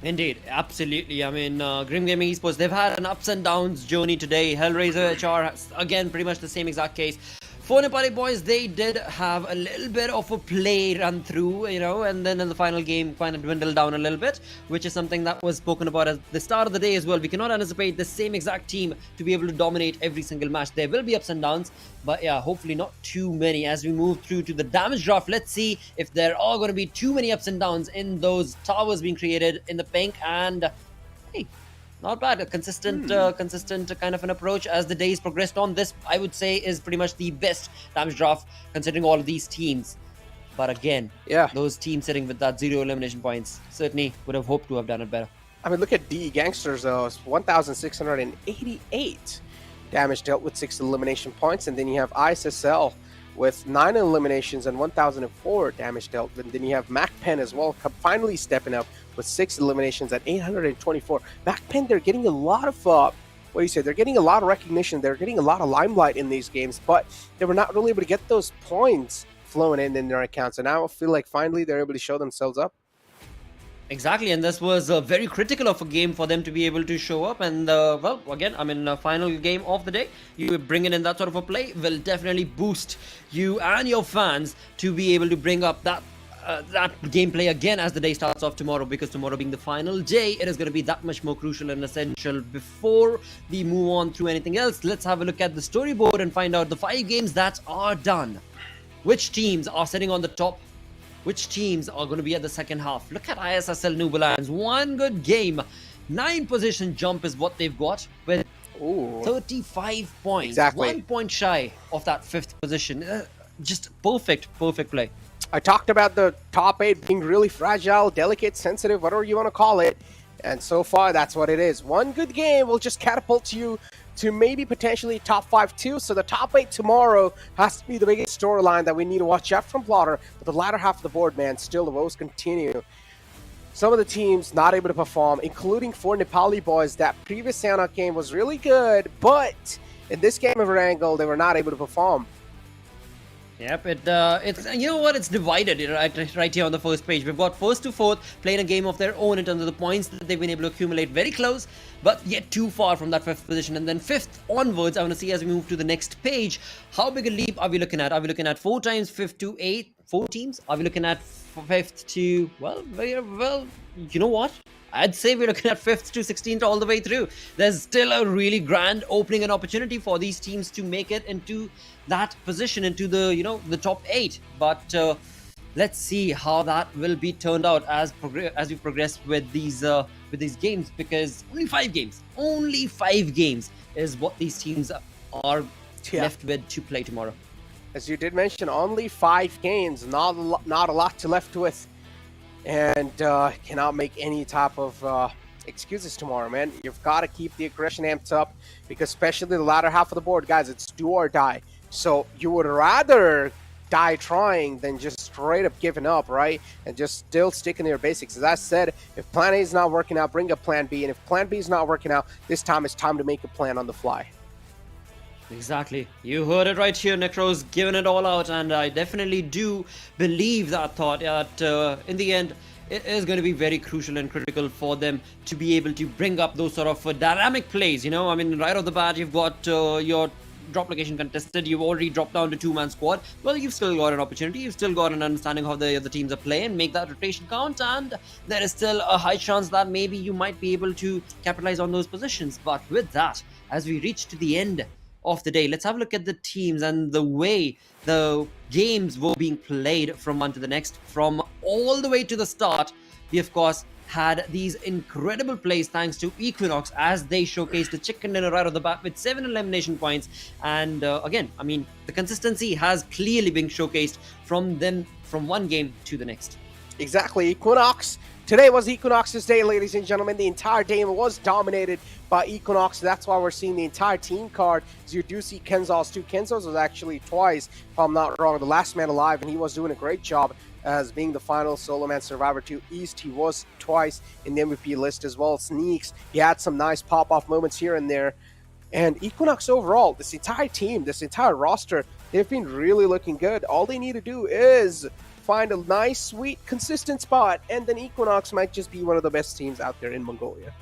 Indeed, absolutely. I mean, Grim Gaming Esports, they've had an ups and downs journey today. HellRaiser HR, again, pretty much the same exact case. For Nepali boys, they did have a little bit of a play run through, you know, and then in the final game kind of dwindled down a little bit, which is something that was spoken about at the start of the day as well. We cannot anticipate the same exact team to be able to dominate every single match. There will be ups and downs, but yeah, hopefully not too many. As we move through to the damage draft, let's see if there are going to be too many ups and downs in those towers being created in the pink. And hey, not bad. A consistent kind of an approach as the days progressed on. This, I would say, is pretty much the best damage draft considering all of these teams. But again, yeah, those teams sitting with that 0 elimination points certainly would have hoped to have done it better.
I mean, look at DE Gangsters, though. It's 1,688 damage dealt with 6 elimination points. And then you have ISSL with 9 eliminations and 1,004 damage dealt. And then you have MAKPEN as well, finally stepping up with 6 eliminations at 824. MAKPEN, they're getting a lot of, they're getting a lot of recognition. They're getting a lot of limelight in these games, but they were not really able to get those points flowing in their accounts. And now I feel like finally they're able to show themselves up.
Exactly, and this was very critical of a game for them to be able to show up. And well, again, I mean, final game of the day, you bringing in that sort of a play will definitely boost you and your fans to be able to bring up that gameplay again as the day starts off tomorrow, because tomorrow being the final day, it is going to be that much more crucial and essential. Before we move on through anything else, let's have a look at the storyboard and find out the 5 games that are done. Which teams are sitting on the top which teams are going to be at the second half. Look at ISSL Noob Alliance. One good game. 9 position jump is what they've got with 35 points.
Exactly.
1 point shy of that 5th position. Just perfect play.
I talked about the top 8 being really fragile, delicate, sensitive, whatever you want to call it. And so far, that's what it is. One good game will just catapult you to maybe potentially top 5 too. So the top 8 tomorrow has to be the biggest storyline that we need to watch out from Blotter. But the latter half of the board, man, still the woes continue. Some of the teams not able to perform, including 4 Nepali boys. That previous Sanok game was really good, but in this game of Wrangle, they were not able to perform.
Yep, it's you know what, it's divided right here on the first page. We've got 1st to 4th playing a game of their own in terms of the points that they've been able to accumulate, very close, but yet too far from that 5th position. And then 5th onwards, I want to see as we move to the next page, how big a leap are we looking at? Are we looking at 4 times 5th to 8, 4 teams? Are we looking at 5th to, well, you know what? I'd say we're looking at 5th to 16th all the way through. There's still a really grand opening and opportunity for these teams to make it into that position, into the, the top 8. But let's see how that will be turned out as we progress with these games, because only 5 games is what these teams are left with to play tomorrow.
As you did mention, only 5 games, not a lot to left with. And cannot make any type of excuses tomorrow, man. You've got to keep the aggression amped up, because especially the latter half of the board, guys, it's do or die. So you would rather die trying than just straight up giving up, right? And just still sticking to your basics. As I said, if plan A is not working out, bring up plan B. And if plan B is not working out, this time it's time to make a plan on the fly.
Exactly. You heard it right here. Necro's giving it all out, and I definitely do believe that thought that in the end, it is going to be very crucial and critical for them to be able to bring up those sort of dynamic plays. I mean, right off the bat, you've got your drop location contested. You've already dropped down to 2-man squad. Well, you've still got an opportunity. You've still got an understanding of how the other teams are playing. Make that rotation count, and there is still a high chance that maybe you might be able to capitalize on those positions. But with that, as we reach to the end of the day, let's have a look at the teams and the way the games were being played from one to the next. From all the way to the start, we of course had these incredible plays thanks to Equinox, as they showcased the chicken dinner right off the bat with 7 elimination points. And again, I mean, the consistency has clearly been showcased from them from one game to the next.
Exactly. Equinox. Today was Equinox's day, ladies and gentlemen. The entire game was dominated by Equinox. That's why we're seeing the entire team card. As you do see Kenzal's too. Kenzal's was actually twice, if I'm not wrong, the last man alive, and he was doing a great job as being the final solo man survivor to East. He was twice in the MVP list as well. Sneaks, he had some nice pop-off moments here and there. And Equinox overall, this entire team, this entire roster, they've been really looking good. All they need to do is find a nice, sweet, consistent spot, and then Equinox might just be one of the best teams out there in Mongolia.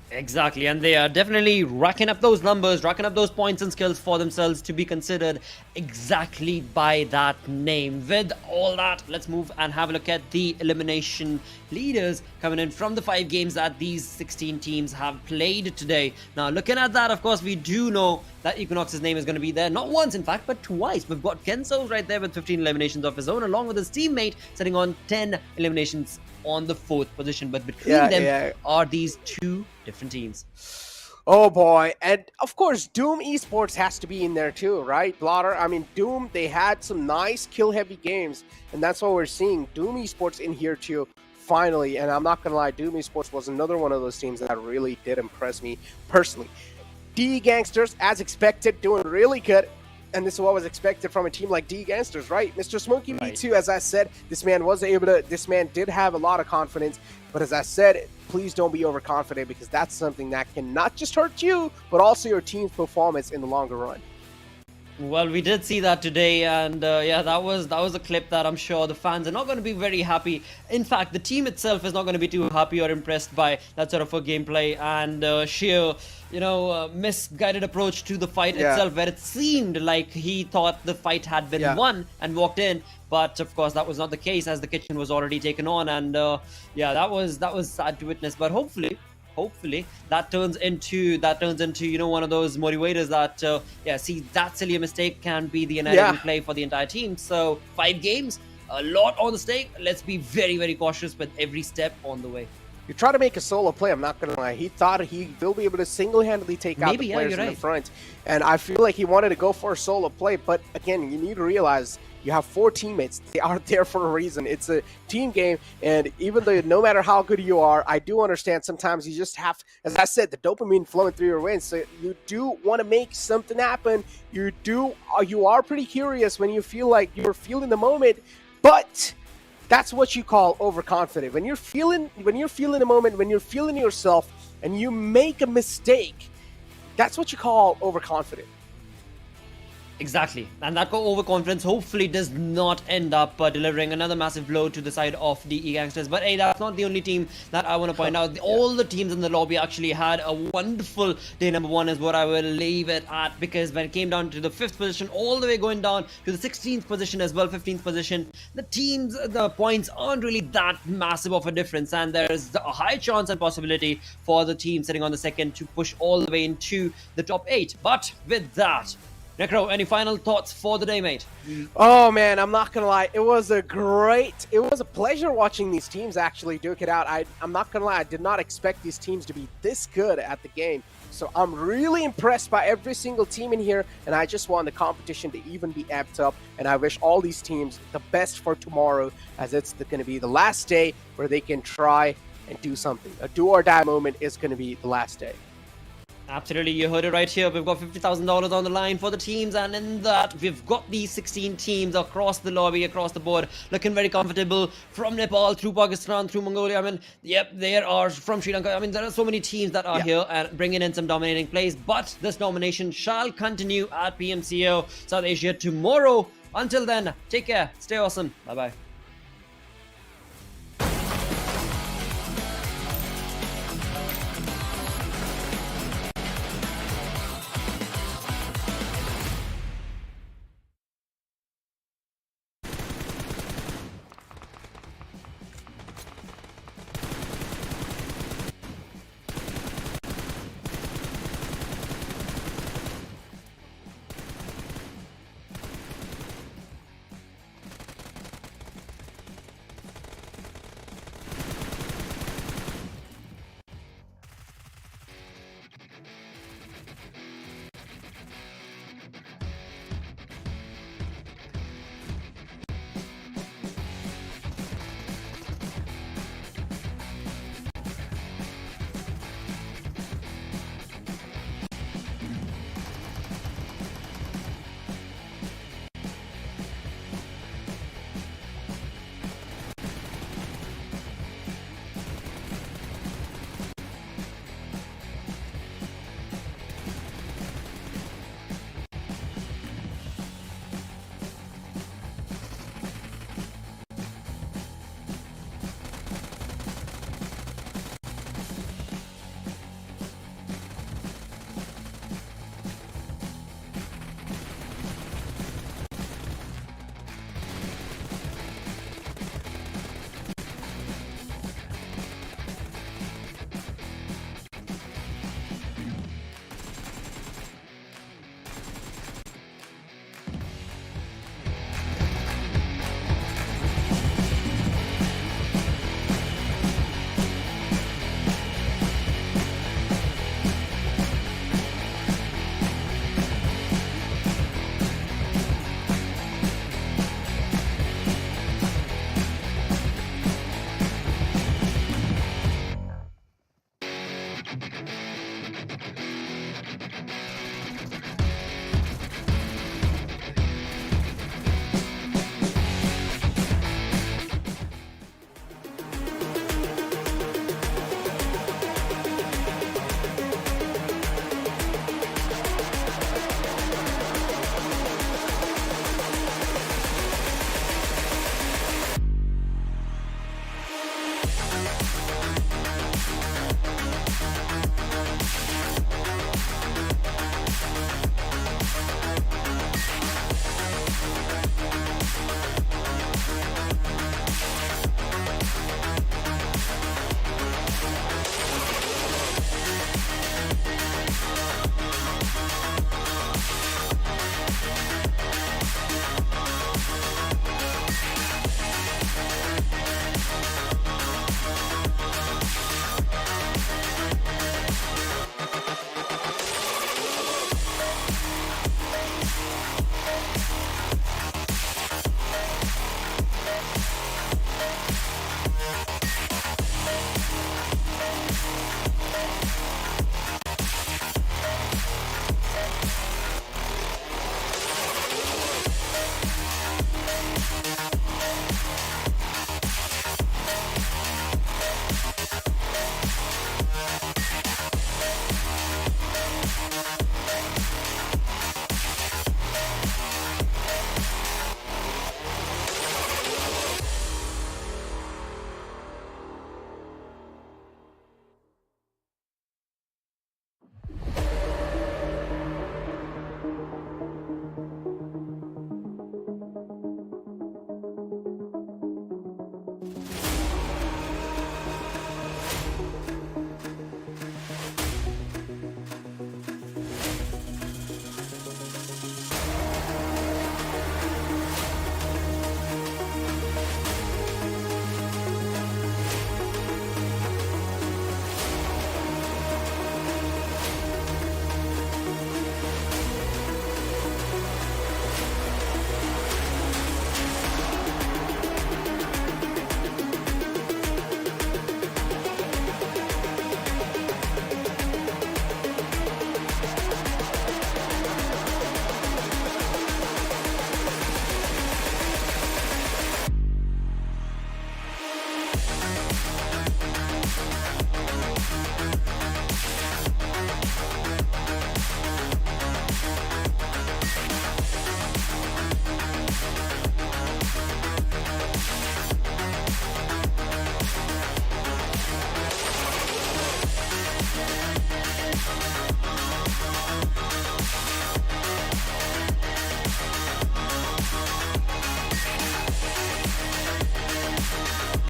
Exactly, and they are definitely racking up those numbers, racking up those points and skills for themselves to be considered exactly by that name. With all that, let's move and have a look at the elimination leaders coming in from the 5 games that these 16 teams have played today. Now, looking at that, of course, we do know that Equinox's name is going to be there, not once in fact, but twice. We've got Kenzo right there with 15 eliminations of his own, along with his teammate sitting on 10 eliminations on the 4th position. But between them are these 2 different teams.
Oh boy, and of course Doom Esports has to be in there too, right, Blotter? I mean, Doom, they had some nice kill-heavy games, and that's what we're seeing. Doom Esports in here too, finally, and I'm not gonna lie, Doom Esports was another one of those teams that really did impress me personally. D Gangsters, as expected, doing really good. And this is what was expected from a team like D Gangsters, right? Mr. Smokey V2, as I said, this man did have a lot of confidence. But as I said, please don't be overconfident, because that's something that can not just hurt you, but also your team's performance in the longer run.
Well, we did see that today, and yeah, that was a clip that I'm sure the fans are not going to be very happy. In fact, the team itself is not going to be too happy or impressed by that sort of a gameplay and sheer, misguided approach to the fight itself, where it seemed like he thought the fight had been won and walked in. But of course, that was not the case, as the kitchen was already taken on, and yeah, that was sad to witness. But hopefully that turns into one of those motivators that see, that silly mistake can be the enabling play for the entire team. So 5 games, a lot on the stake. Let's be very, very cautious with every step on the way.
You try to make a solo play, I'm not going to lie. He thought he will be able to single-handedly take out the players in the front. And I feel like he wanted to go for a solo play. But again, you need to realize you have 4 teammates. They are there for a reason. It's a team game. And even though no matter how good you are, I do understand sometimes you just have, as I said, the dopamine flowing through your veins. So you do want to make something happen. You are pretty curious when you feel like you're feeling the moment. But that's what you call overconfident. When you're feeling the moment, when you're feeling yourself, and you make a mistake, that's what you call overconfident.
Exactly, and that overconfidence hopefully does not end up delivering another massive blow to the side of the Gangsters. But hey, that's not the only team that I want to point out. All the teams in the lobby actually had a wonderful day number 1 is what I will leave it at, because when it came down to the 5th position, all the way going down to the 16th position as well, 15th position, the points aren't really that massive of a difference, and there's a high chance and possibility for the team sitting on the 2nd to push all the way into the top 8. But with that, Necro, any final thoughts for the day, mate?
Oh man, I'm not gonna lie, it was a pleasure watching these teams actually duke it out. I'm not gonna lie, I did not expect these teams to be this good at the game. So I'm really impressed by every single team in here, and I just want the competition to even be amped up, and I wish all these teams the best for tomorrow, as it's going to be the last day where they can try and do something. A do or die moment is going to be the last day.
Absolutely, you heard it right here. We've got $50,000 on the line for the teams, and in that, we've got these 16 teams across the lobby, across the board, looking very comfortable from Nepal through Pakistan, through Mongolia. I mean, yep, there are from Sri Lanka. I mean, there are so many teams that are here and bringing in some dominating plays, but this domination shall continue at PMCO South Asia tomorrow. Until then, take care, stay awesome, bye-bye.